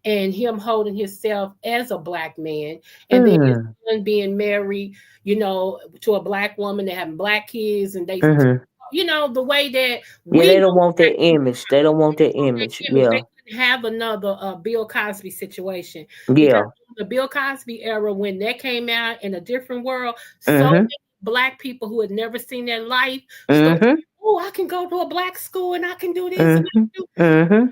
and him holding himself as a black man, and then his Mm. son being married, to a black woman, they having black kids, and they, Mm-hmm. the way that Yeah, we they know don't want black that people image. They don't want that on that image. image. They Yeah. couldn't have another Bill Cosby situation because Yeah. in the Bill Cosby era, when that came out in a different world, so Mm-hmm. many black people who had never seen their life started, Mm-hmm. oh, I can go to a black school and I can do this and I Mm-hmm. can do, Mm-hmm.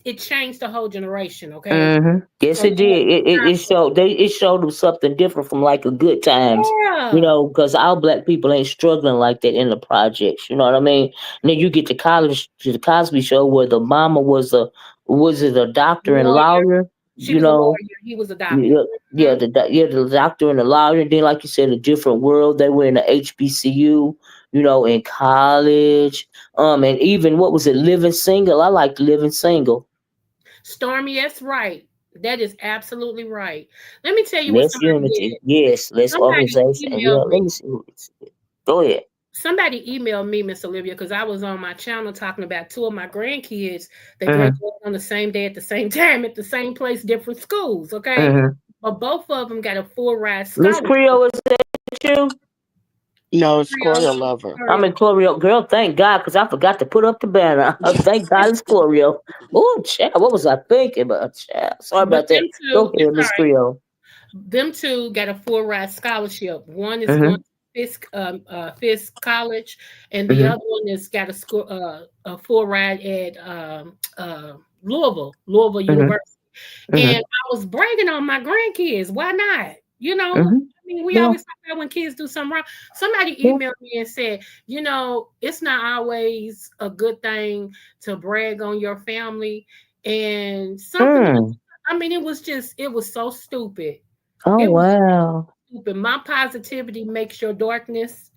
it changed the whole generation. Okay, Mm-hmm. Yes, so it did. It showed them something different from like a good times. yeah, Because our black people ain't struggling like that in the projects. You know what I mean? And then you get to the Cosby Show where the mama was it a doctor and lawyer. lawyer? She You was a know, lawyer. He was a doctor. yeah, Mhm. the doctor and the lawyer. And then, like you said, a different world. They were in the HBCU. In college. And even what was it, Living Single? I liked Living Single. Stormy, that's right. That is absolutely right. Let me tell you what Less somebody unity. did. Yes, less Somebody organization. And yeah, emailed let me. me see. Go ahead. Somebody emailed me, Miss Olivia, because I was on my channel talking about two of my grandkids that Mm-hmm. graduated on the same day at the same time at the same place, different schools. Okay, Mm-hmm. but both of them got a full ride Miss scholarship. Creole, is that you? No, it's Real, Choreo Lover. I'm in Chlorio. Girl, thank God, because I forgot to put up the banner. Thank God it's Chlorio. Oh, child, what was I thinking about, child? Sorry but about that. them Go two, it's ahead, all Miss right. Creole. Them two got a full ride scholarship. One is going Mm-hmm. to Fisk College, and the Mm-hmm. other one has got a full ride at Louisville Mm-hmm. University. And Mm-hmm. I was bragging on my grandkids. Why not? Mm-hmm. I mean, we Yeah. always talk about when kids do something wrong. Somebody Yeah. emailed me and said, it's not always a good thing to brag on your family. And something else, Mm. I mean, it was so stupid. Oh, It was wow. stupid. My positivity makes your darkness,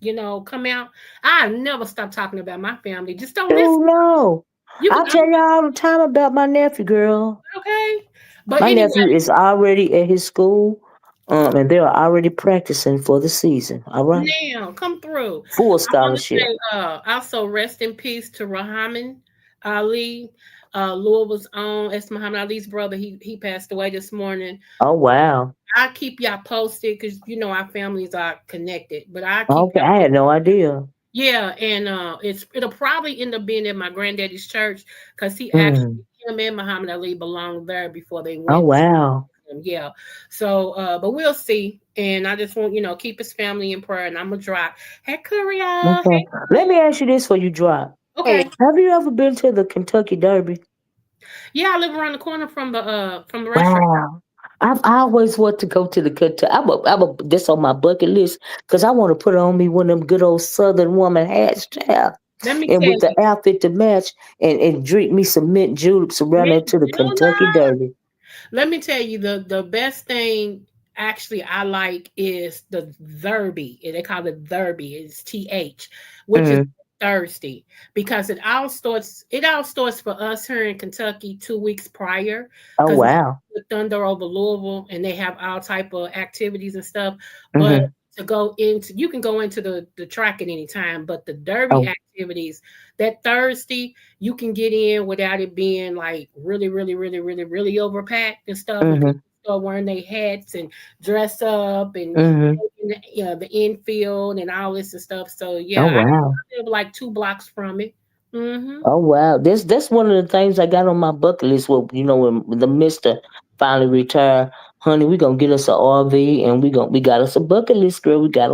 come out. I never stop talking about my family. Just don't listen. Dude, no. You can, I tell you all the time about my nephew, girl. okay. But My anyway, nephew is already at his school, and they are already practicing for the season. All right. now come through. Full I want to scholarship. say also rest in peace to Rahaman Ali, Louisville's own. It's Muhammad Ali's brother. He passed away this morning. Oh, wow. I keep y'all posted because our families are connected. But I keep Okay, y'all I had posted. no idea. Yeah, and it'll probably end up being in my granddaddy's church because Mm. him and Muhammad Ali belonged there before they Oh, went. wow. Yeah. So, but we'll see. And I just want, keep his family in prayer. And I'm gonna drop. Hey, Courier. Okay. Hey. Let me ask you this before you drop. Hey, Okay. Have you ever been to the Kentucky Derby? Yeah, I live around the corner from the restaurant. Wow. I always want to go to the Kentucky. This on my bucket list because I want to put on me one of them good old Southern woman hats, child. Let me And tell with the you, outfit to match and drink me some mint juleps around mint there to the Kentucky julep. Derby. Let me tell you the best thing actually I like is the Derby. They call it Derby. It's TH, which is Mm. Thursday because it all starts for us here in Kentucky 2 weeks prior Oh, because it's wow. the Thunder over Louisville and they have all type of activities and stuff. But Mm-hmm. you can go into the track at any time, but the Derby Oh. activities that Thursday you can get in without it being like really, really, really, really, really overpacked and stuff, and Mm-hmm. people start wearing their hats and dress up and Mm-hmm. the infield and all this and stuff. So Oh, yeah, wow. I live like 2 blocks from it. Hmm. Oh, wow. That's one of the things I got on my bucket list. When the Mister finally retired. honey, we gonna get us a RV and we got us a bucket list, girl. Got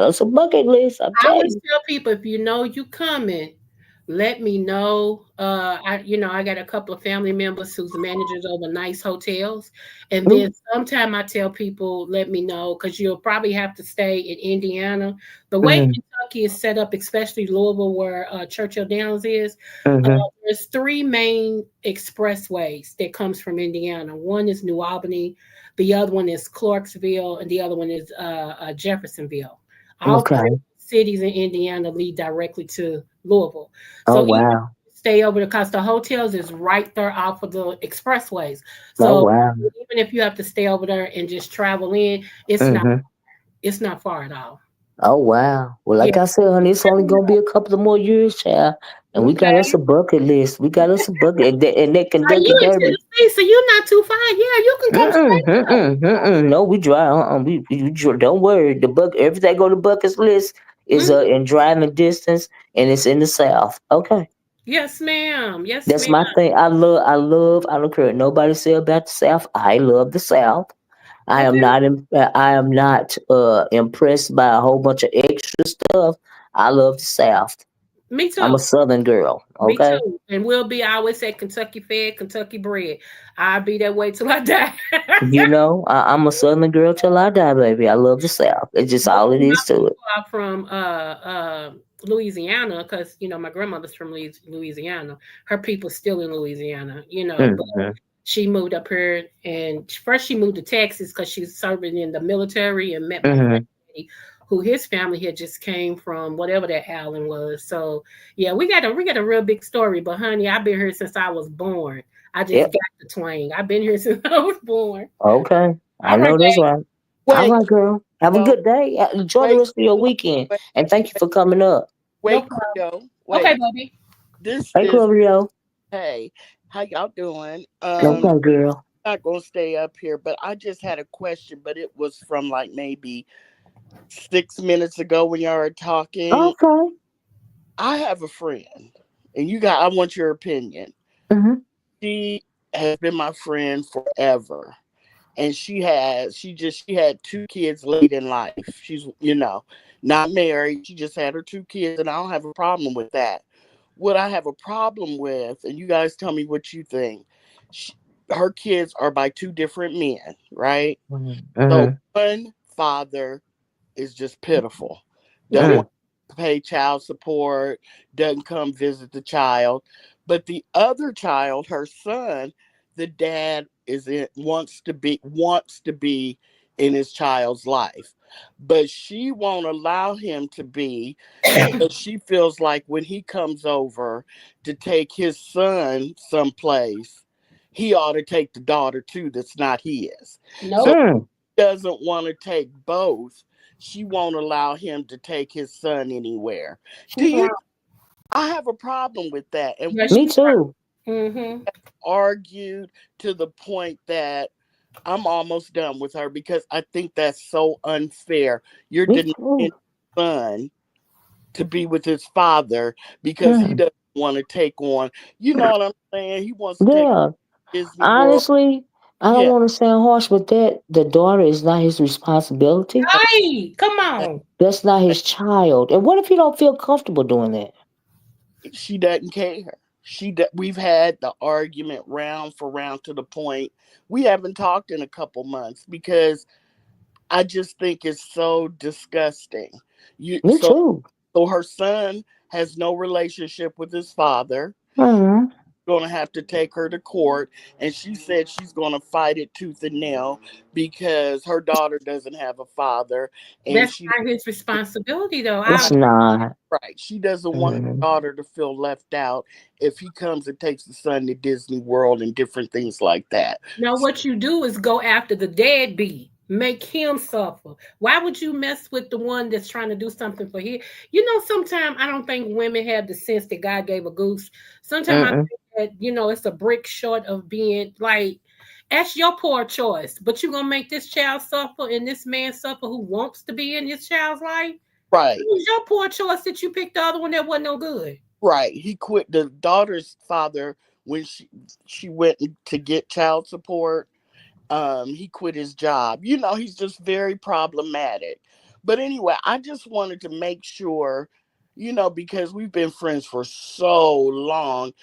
us a bucket list. I'm I telling always you. tell people if you know you coming, let me know. I got a couple of family members who's the managers over nice hotels, and then Mm, sometime I tell people let me know because you'll probably have to stay in Indiana. The way mm, Kentucky is set up, especially Louisville, where Churchill Downs is, uh, mm-hmm. there's three main expressways that comes from Indiana. One is New Albany, the other one is Clarksville, and the other one is Jeffersonville. All three Okay. cities in Indiana lead directly to Louisville. Oh So even if wow. you stay over the Costa hotels is right there off of the expressways. Oh So wow. even if you have to stay over there and just travel in, Mm-hmm. it's not far at all. Oh wow. Well, Yeah. like I said, honey, it's only gonna be a couple of more years, child. And we got us Okay. a bucket list. We got us a bucket and that You Kentucky in Derby. Tennessee, so you're not too far. Yeah, you can come Mm-mm, straight up. mm-mm, mm-mm. No, we drive. Don't worry. The buck, everything on the bucket list is Mhm. in driving distance, and it's in the south. Okay, Yes, ma'am. Yes, that's ma'am. my thing. I don't care what nobody say about the south. I love the south. Okay. I am not impressed by a whole bunch of extra stuff. I love the south. Me I'm a too. southern girl. Me Okay, too. And we'll be, I always say Kentucky fed, Kentucky bred. I'll be that way till I die. I'm a southern girl till I die, baby. I love the south. It's just all it My is to it. people are from Louisiana because my grandmother's from Louisiana. Her people's still in Louisiana, but Hmm. she moved up here and first she moved to Texas because she was serving in the military and met my Hmm. granddaddy, who his family had just came from whatever that island was. So yeah, we got a real big story. But honey, I've been here since I was born. I just Yep. got the twang. I've been here since I was born. Okay. I All right, know that's right. All Wait, right, girl. Have a Keto. good day. Enjoy the Wait, rest of your wait, weekend. wait, And thank you wait, for coming up. no wait, problem. Keto. Okay, Wait. baby. This Hey, is Glorio. hey. How y'all doing? Okay, girl. Not gonna stay up here, but I just had a question, but it was from like maybe 6 minutes ago when y'all were talking. Okay. I have a friend, and I want your opinion. Mm-hmm. She has been my friend forever. And she had two kids late in life. She's not married. She just had her two kids, and I don't have a problem with that. What I have a problem with, and you guys tell me what you think. She, her kids are by two different men, right? So Mm-hmm. one father is just pitiful. Doesn't Mm-hmm. want to pay child support, doesn't come visit the child. But the other child, her son, the dad wants to be in his child's life. But she won't allow him to be because she feels like when he comes over to take his son someplace, he ought to take the daughter too that's not his. So Nope. Mm. doesn't want to take both, she won't allow him to take his son anywhere. Do She's you? wrong. I have a problem with that, and Yeah, we Me she's too. wrong. Mm-hmm. argued to the point that I'm almost done with her because I think that's so unfair. You're Me denying too. your son to be with his father because he Mm. doesn't want to take on. You know what I'm saying? He wants to take Yeah. Disney World. Honestly, I don't Yeah, want to sound harsh, but the daughter is not his responsibility. Hey, come on. That's not his child. And what if he don't feel comfortable doing that? she doesn't care. We've had the argument round for round to the point we haven't talked in a couple months because I just think it's so disgusting. You Me too. so her son has no relationship with his father. Mm-hmm. Going to have to take her to court, and she said she's going to fight it tooth and nail because her daughter doesn't have a father, and That's she not his responsibility, though. It's not. right. She doesn't want her Mm-hmm. daughter to feel left out if he comes and takes the son to Disney World and different things like that. Now, what you do is go after the deadbeat, make him suffer. Why would you mess with the one that's trying to do something for him? Sometimes I don't think women have the sense that God gave a goose. Sometimes I Mm-mm. think that, it's a brick short of being like, that's your poor choice. But you're going to make this child suffer and this man suffer who wants to be in his child's life? Right. It was your poor choice that you picked the other one that wasn't no good. Right. He quit the daughter's father when she went to get child support, He quit his job. He's just very problematic. But anyway, I just wanted to make sure, because we've been friends for so long,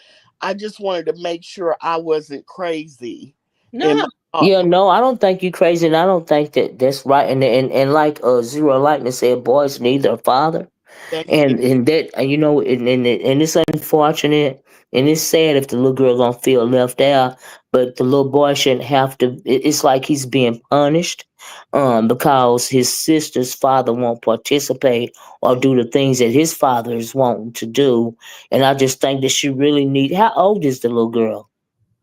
I just wanted to make sure I wasn't crazy in No, my thought. Yeah, no, I don't think you crazy, and I don't think that that's right. And like Zero Lightning said, boys need a father. They, And it's unfortunate and it's sad if the little girl gonna feel left out, but the little boy shouldn't have to. It's like he's being punished, because his sister's father won't participate or do the things that his father is wanting to do. And I just think that she really need. How old is the little girl?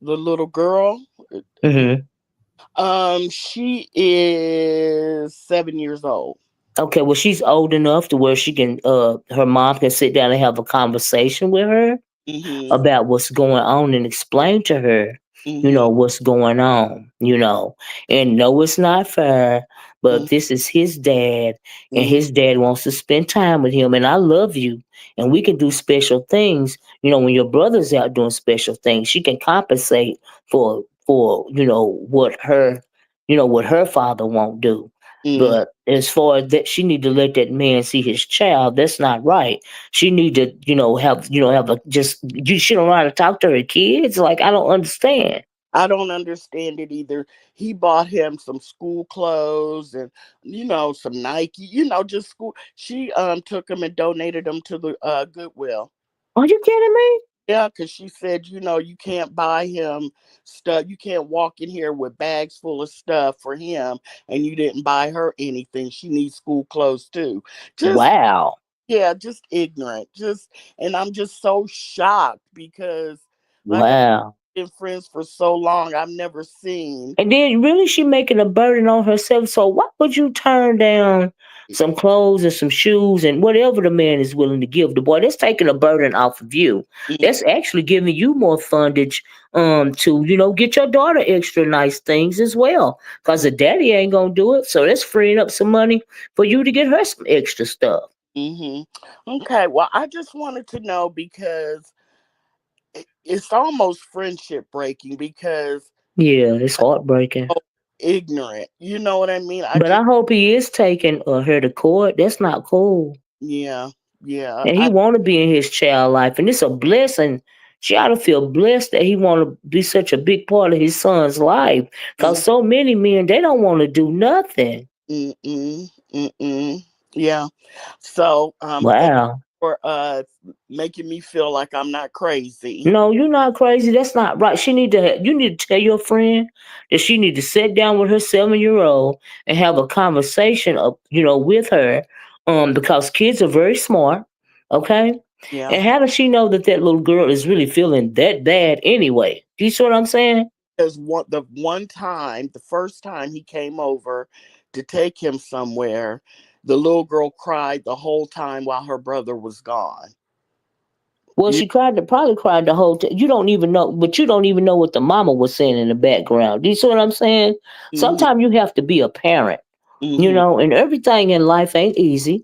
the little girl, Hmm. she is 7 years old. Okay, well she's old enough to where she can. Her mom can sit down and have a conversation with her Mhm. about what's going on and explain to her, Mhm. what's going on. And no, it's not fair, but Mhm. this is his dad, and Mhm. his dad wants to spend time with him. And I love you, and we can do special things. When your brother's out doing special things, she can compensate for what her father won't do. Mhm. But as far as that, she need to let that man see his child. That's not right. She need to, have a just she don't know how to talk to her kids. Like I don't understand. I don't understand it either. He bought him some school clothes and some Nike, just school. She took him and donated them to the Goodwill. Are you kidding me? Yeah, because she said, you can't buy him stuff. You can't walk in here with bags full of stuff for him, and you didn't buy her anything. She needs school clothes too. Just Wow. Yeah, just ignorant. And I'm just so shocked because, like, I've Wow. been friends for so long. I've never seen. And then really she making a burden on herself. So why would you turn down some clothes and some shoes and whatever the man is willing to give the boy? That's taking a burden off of you. Mhm. That's actually giving you more fundage to, get your daughter extra nice things as well. Cause the daddy ain't gonna do it. So that's freeing up some money for you to get her some extra stuff. Mhm. Okay, well, I just wanted to know because it's almost friendship breaking because Yeah, it's I'm heartbreaking. so ignorant. You know what I mean? I But just I hope he is taking her to court. That's not cool. Yeah, yeah. And he I want to be in his child life, and it's a blessing. She ought to feel blessed that he want to be such a big part of his son's life. Cause mm, so many men they don't want to do nothing. mm, mm, mm, mm. Yeah. So, thank you Wow. for making me feel like I'm not crazy. No, you're not crazy. That's not right. You need to tell your friend that she need to sit down with her 7-year old and have a conversation with her. Because kids are very smart. Okay. Yeah. And how does she know that that little girl is really feeling that bad anyway? Do you see what I'm saying? Because the first time he came over to take him somewhere, the little girl cried the whole time while her brother was gone. Well, Yeah. she probably cried the whole time. You don't even know, but you don't even know what the mama was saying in the background. Do you see what I'm saying? Mm-hmm. Sometimes you have to be a parent, Mm-hmm. and everything in life ain't easy.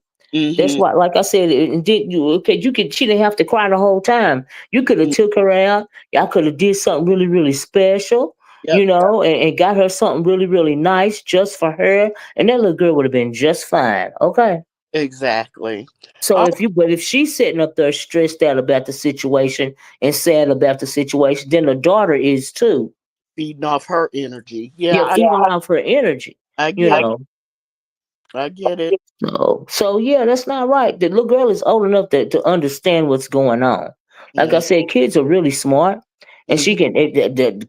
That's Mm-hmm. why, like I said, did you okay? You could. She didn't have to cry the whole time. You could have took her out. Y'all could have did something really, really special, Yep. and got her something really, really nice just for her, and that little girl would have been just fine. Okay. Exactly. So Oh, but if she's sitting up there stressed out about the situation and sad about the situation, then the daughter is too. feeding off her energy. Yeah, Yeah, feeding off her energy. I You get it. know. I get it. So yeah, that's not right. The little girl is old enough to understand what's going on. Like I Mm-hmm. said, kids are really smart, and she can.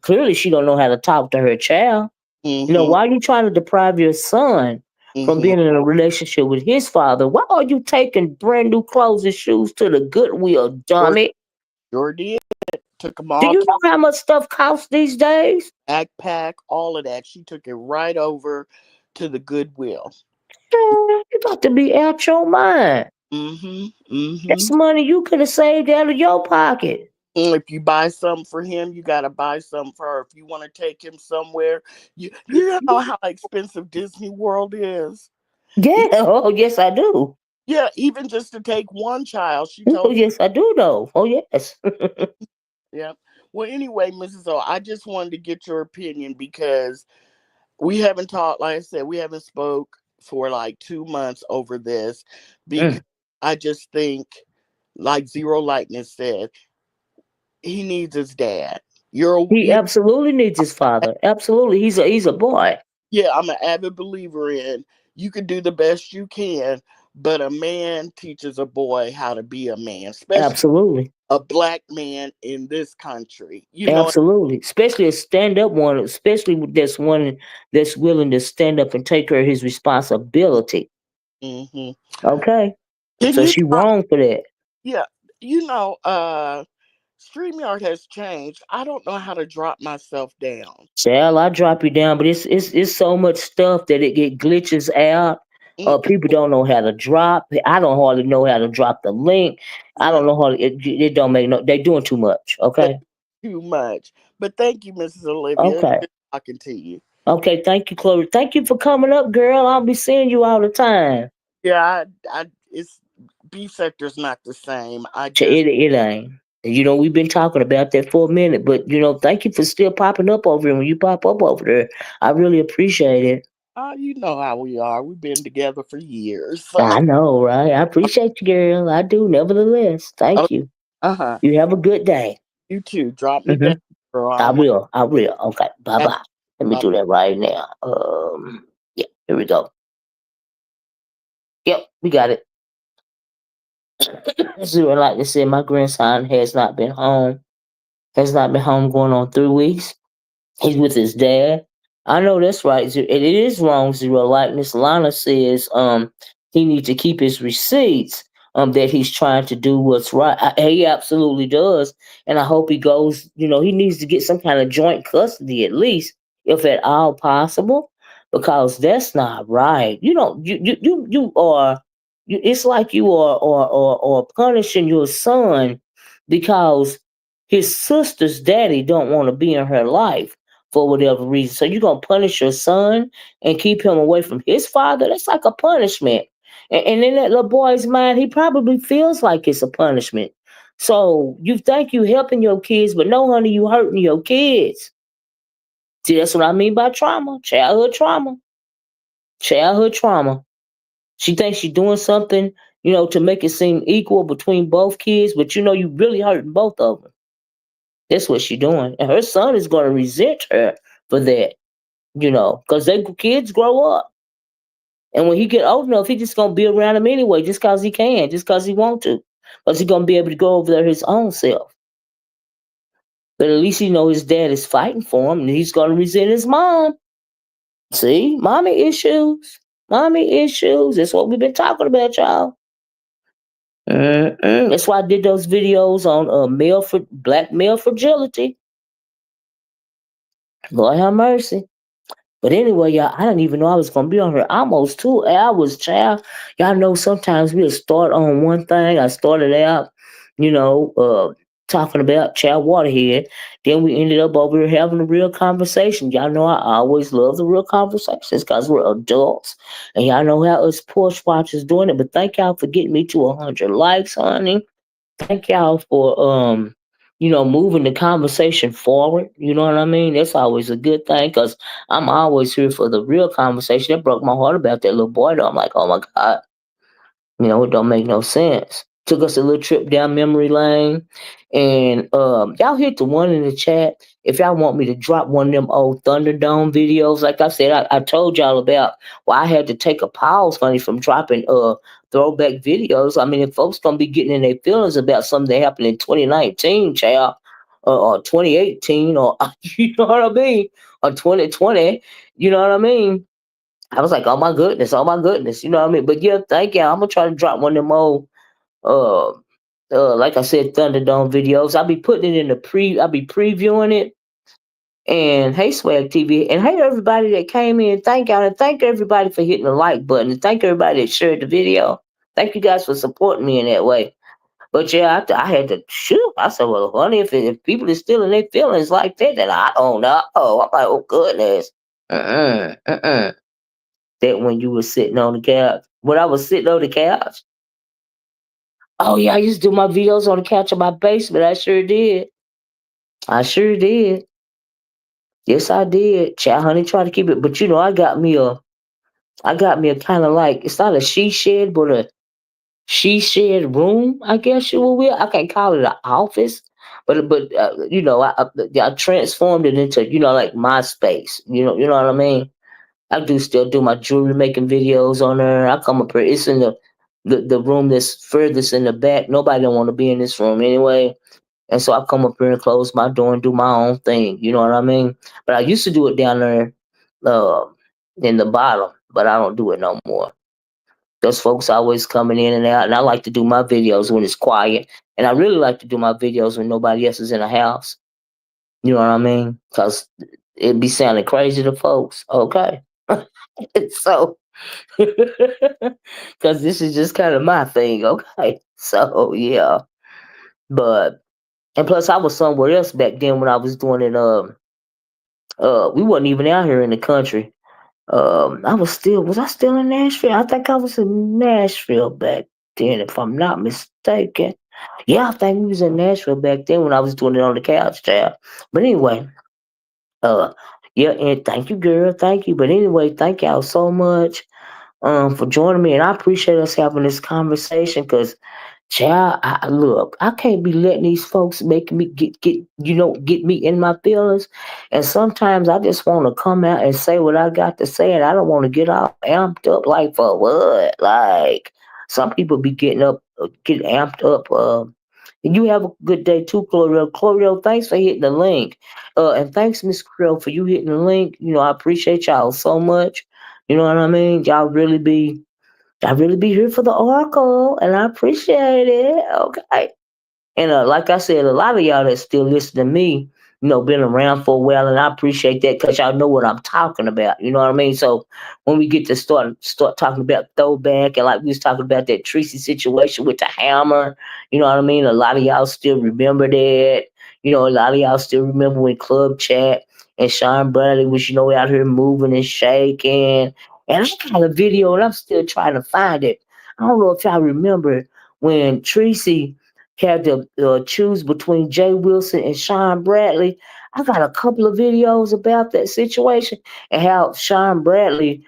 Clearly, she don't know how to talk to her child. Mm-hmm. Why are you trying to deprive your son from Mm-hmm. being in a relationship with his father? Why are you taking brand new clothes and shoes to the Goodwill, Sure, dummy? sure did. Took them Do all you to know how much stuff costs these days? backpack, all of that. She took it right over to the Goodwill. Man, you got to be out your mind. Mm-hmm. Mm-hmm. That's money you could have saved out of your pocket. If you buy something for him, you gotta buy something for her. If you want to take him somewhere, you know how expensive Disney World is. Yeah. Oh, yes, I do. Yeah, even just to take one child, she Oh, told me. yes, I do, though. Oh, yes. Yeah. Well, anyway, Mrs. O, I just wanted to get your opinion because, We haven't talked, like I said, we haven't spoke for like 2 months over this because Mm. I just think, like Zero Lightness said, he needs his dad. He You absolutely needs his father. Absolutely, he's a boy. Yeah, I'm an avid believer in you can do the best you can, but a man teaches a boy how to be a man, especially Absolutely, a black man in this country. You know. absolutely. Especially a stand up one. Especially with this one that's willing to stand up and take care of his responsibility. Hmm. Okay, Can so you she drop? wrong for that. Yeah, you know, StreamYard has changed. I don't know how to drop myself down. Shall I drop you down? But it's so much stuff that it get glitches out. Mm-mm, People don't know how to drop. I don't hardly know how to drop the link. I no, don't know how to, it don't make no. They doing too much. that's Okay. too much. But thank you, Mrs. Olivia. It's Okay. good talking to you. Okay. Thank you, Chloe. Thank you for coming up, girl. I'll be seeing you all the time. Yeah, it's B sector's not the same. I just, It ain't. You know, we've been talking about that for a minute, but you know, thank you for still popping up over here when you pop up over there. I really appreciate it. you know how we are. We've been together for years. I know, right? I appreciate you, girl. I do, nevertheless. Oh, Thank you. uh-huh. You have a good day. You too. Drop me Hmm. down, girl. I I don't mind. will. I will. Okay. Bye bye. Let me Bye. do that right now. Yeah, here we go. Yep, we got it. Zero, like I said, my grandson has not been home. Has not been home going on 3 weeks. He's with his dad. I know that's right. It is wrong, Zero. Like Miss Lana says, he needs to keep his receipts. That he's trying to do what's right. He absolutely does, and I hope he goes. You know, he needs to get some kind of joint custody at least, if at all possible, because that's not right. You know, you are. It's like you are punishing your son because his sister's daddy don't want to be in her life for whatever reason. So you're gonna punish your son and keep him away from his father? That's like a punishment. And in that little boy's mind, he probably feels like it's a punishment. So you think you helping your kids, but no, honey, you hurting your kids. See, that's what I mean by trauma, childhood trauma, childhood trauma. She thinks she's doing something, you know, to make it seem equal between both kids, but you know, you really hurting both of them. That's what she doing, and her son is going to resent her for that. You know, because they kids grow up, and when he get old enough, he just gonna be around him anyway, just cause he can, just cause he want to, cause he gonna be able to go over there his own self. But at least he know his dad is fighting for him, and he's gonna resent his mom. See, mommy issues, mommy issues. That's what we've been talking about, y'all. That's why I did those videos on black male fragility. Lord have mercy. But anyway, y'all, I didn't even know I was gonna be on here almost 2 hours, child. Y'all know sometimes we'll start on one thing. I started out, you know, talking about child Waterhead. Then we ended up over here having a real conversation. Y'all know I always love the real conversations because we're adults. And y'all know how us Porsche watchers doing it. But thank y'all for getting me to 100 likes, honey. Thank y'all for you know, moving the conversation forward. You know what I mean? That's always a good thing because I'm always here for the real conversation. It broke my heart about that little boy though. I'm like, oh my God, you know, it don't make no sense. Took us a little trip down memory lane. And y'all hit the one in the chat if y'all want me to drop one of them old Thunderdome videos. Like I said, I told y'all about why I had to take a pause, honey, from dropping throwback videos. I mean, if folks gonna be getting in their feelings about something that happened in 2019, child, or 2018, or you know what I mean, or 2020, you know what I mean? I was like, oh my goodness, you know what I mean? But yeah, thank you. I'm gonna try to drop one of them old, uh, like I said, Thunderdome videos. I'll be previewing it. And hey, Swag TV, and hey everybody that came in. Thank y'all, and thank everybody for hitting the like button, and thank everybody that shared the video. Thank you guys for supporting me in that way. But yeah, I had to shoot. I said, well, honey, if people are still in their feelings like that, then I don't know. I'm like, oh goodness. Uh-uh. That when you were sitting on the couch. When I was sitting on the couch. Oh yeah, I used to do my videos on the couch in my basement. I sure did. I sure did. Yes, I did. Child honey tried to keep it, but I got me a kind of like, it's not a she shed, but a she shed room, I guess you will. I can't call it an office, but I transformed it into like my space. You know what I mean. I do still do my jewelry making videos on there. I come up here. It's in the room that's furthest in the back. Nobody don't want to be in this room anyway. And so I come up here and close my door and do my own thing. You know what I mean? But I used to do it down there uh, in the bottom, but I don't do it no more. Those folks always coming in and out, and I like to do my videos when it's quiet. And I really like to do my videos when nobody else is in the house. You know what I mean? Because it be sounding crazy to folks. Okay. So, because this is just kind of my thing. Okay. So, yeah. But, and plus, I was somewhere else back then when I was doing it. We wasn't even out here in the country. Was I still in Nashville? I think I was in Nashville back then, if I'm not mistaken. Yeah, I think we was in Nashville back then when I was doing it on the couch, child. But anyway, uh, yeah, and thank you, girl, thank you. But anyway, thank y'all so much for joining me, and I appreciate us having this conversation because child, look, I can't be letting these folks make me get me in my feelings. And sometimes I just want to come out and say what I got to say, and I don't want to get all amped up like for what? Like some people be get amped up. And you have a good day too, Clorio. Clorio, thanks for hitting the link. And thanks, Miss Krill, for you hitting the link. I appreciate y'all so much. You know what I mean? Y'all really be here for the oracle, and I appreciate it. Okay. And like I said, a lot of y'all that still listen to me, been around for a while, and I appreciate that because y'all know what I'm talking about. You know what I mean? So when we get to start talking about throwback, and like we was talking about that Tracy situation with the hammer, you know what I mean? A lot of y'all still remember that. A lot of y'all still remember when Club Chat and Sean Bradley was, out here moving and shaking. And I got a video, and I'm still trying to find it. I don't know if y'all remember when Tracy had to choose between Jay Wilson and Sean Bradley. I got a couple of videos about that situation and how Sean Bradley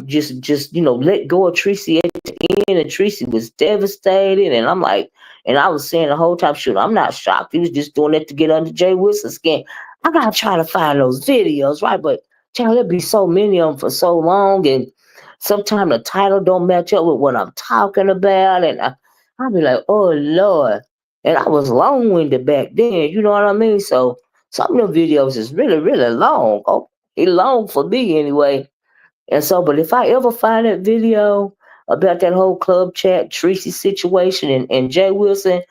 just let go of Tracy at the end, and Tracy was devastated. And I'm like, and I was saying the whole time, shoot, I'm not shocked. He was just doing that to get under Jay Wilson's skin. I gotta try to find those videos, right? But child, there'd be so many of them for so long, and sometimes the title don't match up with what I'm talking about, and I'll be like, oh Lord. And I was long winded back then, you know what I mean? So some of the videos is really, really long. Oh, it long for me anyway. And so, but if I ever find that video about that whole club chat Tracy situation and Jay Wilson,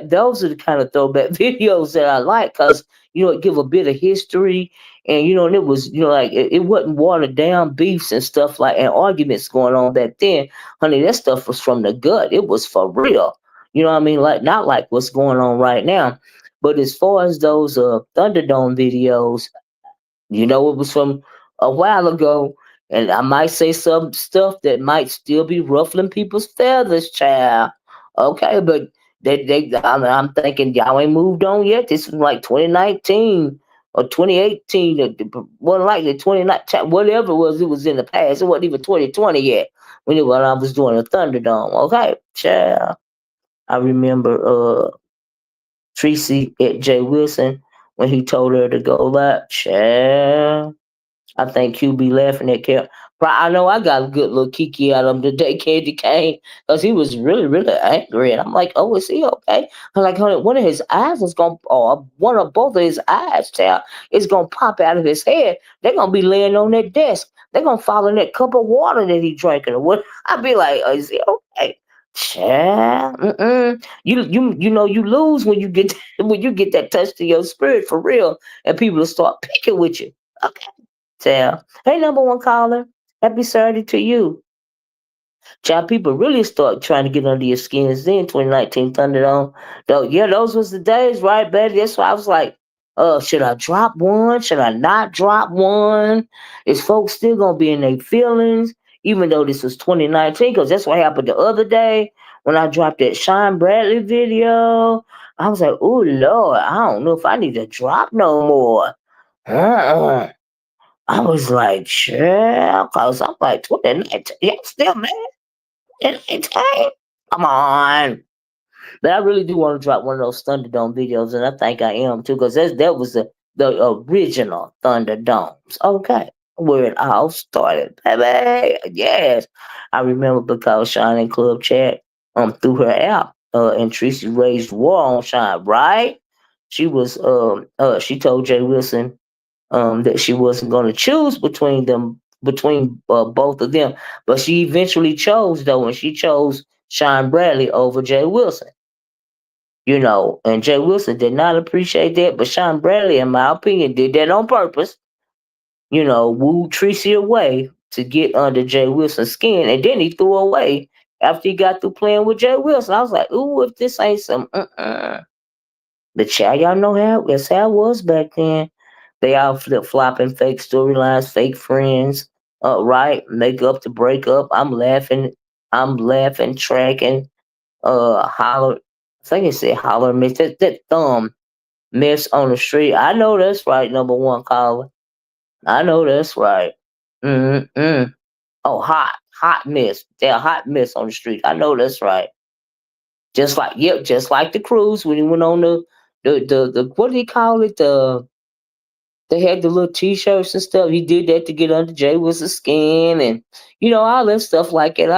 those are the kind of throwback videos that I like because it give a bit of history, and it was like it wasn't watered down beefs and stuff like and arguments going on back then. Honey, that stuff was from the gut. It was for real. You know what I mean? Like not like what's going on right now. But as far as those Thunderdome videos, it was from a while ago, and I might say some stuff that might still be ruffling people's feathers, child. Okay, but I'm thinking y'all ain't moved on yet. This was like 2019 or 2018, more like the 2019, whatever it was in the past. It wasn't even 2020 yet when I was doing a Thunderdome. Okay, child. I remember Tracy at Jay Wilson when he told her to go live, child. I think Q be laughing at Cal. But I know I got a good little kiki out of him today, Candy Cane, because he was really, really angry. And I'm like, oh, is he okay? I'm like, honey, one of his eyes is going to, or one of both of his eyes, child, is going to pop out of his head. They're going to be laying on that desk. They're going to fall in that cup of water that he drank. Or what? I'd be like, oh, is he okay? Child, you lose when you get when you get that touch to your spirit for real, and people will start picking with you. Okay. Tell. Hey, number one caller. Happy Saturday to you. Child, people really start trying to get under your skins then, 2019 Thunderdome. Though, yeah, those was the days, right, Betty? That's why I was like, should I drop one? Should I not drop one? Is folks still gonna be in their feelings, even though this was 2019? Because that's what happened the other day when I dropped that Sean Bradley video. I was like, oh Lord, I don't know if I need to drop no more. Uh-uh. I was like, "Chill," cause I'm like 2019. Y'all still mad? It ain't time. Come on. But I really do want to drop one of those Thunderdome videos, and I think I am too, because that was the original Thunderdomes. Okay, where it all started, baby. Yes, I remember because Shine in Club Chat through her app, and Tracy raised war on Shine. Right? She was she told Jay Wilson that she wasn't going to choose between them, between both of them, but she eventually chose though, and she chose Sean Bradley over Jay Wilson. And Jay Wilson did not appreciate that, but Sean Bradley, in my opinion, did that on purpose. Wooed Tracy away to get under Jay Wilson's skin, and then he threw away after he got through playing with Jay Wilson. I was like, ooh, if this ain't some, But child, y'all know that's how it was back then. They all flip flopping, fake storylines, fake friends, right? Make up to break up. I'm laughing, tracking, holler. I think it said holler miss. That thumb miss on the street. I know that's right, number one caller. I know that's right. Mm-mm. Oh, hot miss. They're hot miss on the street. I know that's right. Just like the cruise when he went on the what do you call it? They had the little t-shirts and stuff. He did that to get under Jay Wilson's skin and all that stuff like it.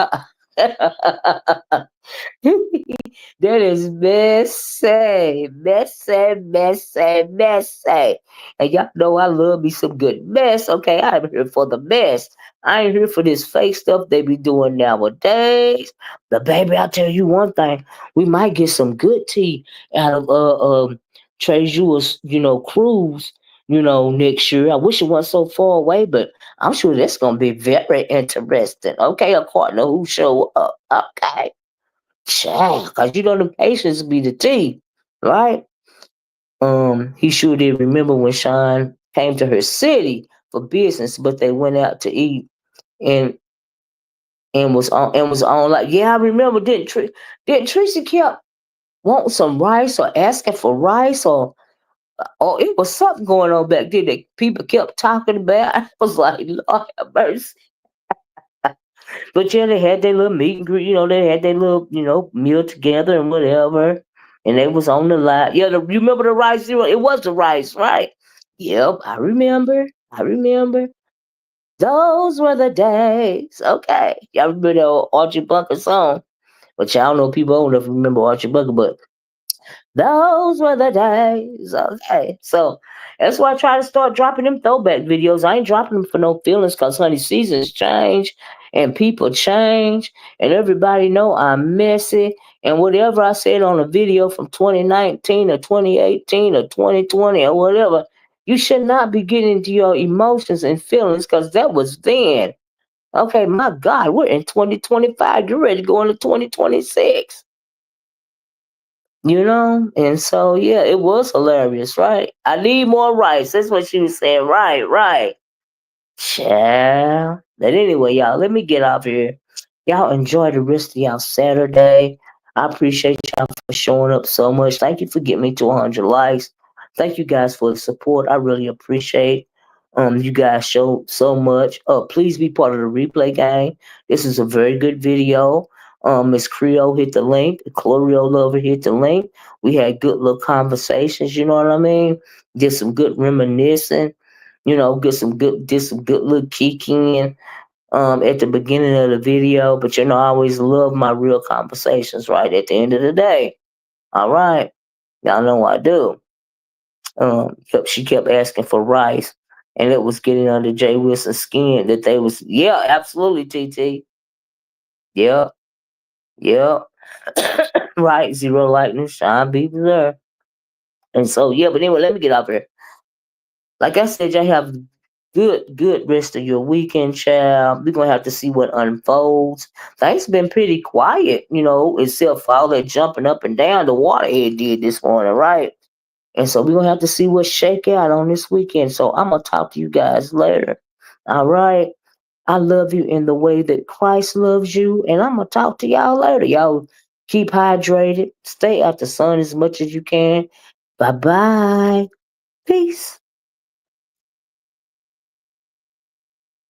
That is messy, messy, messy, messy. And y'all know I love me some good mess. Okay, I'm here for the mess. I ain't here for this fake stuff they be doing nowadays. But baby, I'll tell you one thing. We might get some good tea out of Trey Jewel's, cruise, next year. I wish it wasn't so far away, but I'm sure that's gonna be very interesting. Okay, according to who show up. Okay. Child, cause the patience be the tea, right? He sure did remember when Sean came to her city for business, but they went out to eat and was on like, yeah, I remember. Didn't Tracy kept wanting some rice or asking for rice or it was something going on back there that people kept talking about. I was like, Lord have mercy. But yeah, they had their little meet and greet. They had their little, meal together and whatever. And they was on the line. Yeah, you remember the rice zero? It was the rice, right? Yep, I remember. I remember. Those were the days. Okay. Y'all remember the old Archie Bunker song? But y'all know people don't know if you remember Archie Bunker, but those were the days. Okay. So that's why I try to start dropping them throwback videos. I ain't dropping them for no feelings because, honey, seasons change and people change and everybody know I'm messy. And whatever I said on a video from 2019 or 2018 or 2020 or whatever, you should not be getting into your emotions and feelings because that was then. Okay, my God, we're in 2025. You're ready to go into 2026. And so yeah, it was hilarious, right? I need more rice. That's what she was saying. Right, right. Child. But anyway, y'all, let me get off here. Y'all enjoy the rest of y'all Saturday. I appreciate y'all for showing up so much. Thank you for getting me to 100 likes. Thank you guys for the support. I really appreciate you guys show so much. Please be part of the replay gang. This is a very good video. Miss Creole hit the link. Chlorio Lover hit the link. We had good little conversations, you know what I mean? Did some good reminiscing, did some good little kicking at the beginning of the video. But I always love my real conversations, right? At the end of the day. All right. Y'all know I do. She kept asking for rice, and it was getting under Jay Wilson's skin that they was, yeah, absolutely, TT. Yeah, yeah. Right, zero lightning, shine be there. And so, yeah, but anyway, let me get off here. Like I said, y'all have good rest of your weekend, child. We're gonna have to see what unfolds. Things been pretty quiet, except for all that jumping up and down the Waterhead did this morning, right? And so we're gonna have to see what shake out on this weekend. So I'm gonna talk to you guys later. All right. I love you in the way that Christ loves you, and I'm gonna talk to y'all later. Y'all keep hydrated, stay out the sun as much as you can. Bye bye. Peace.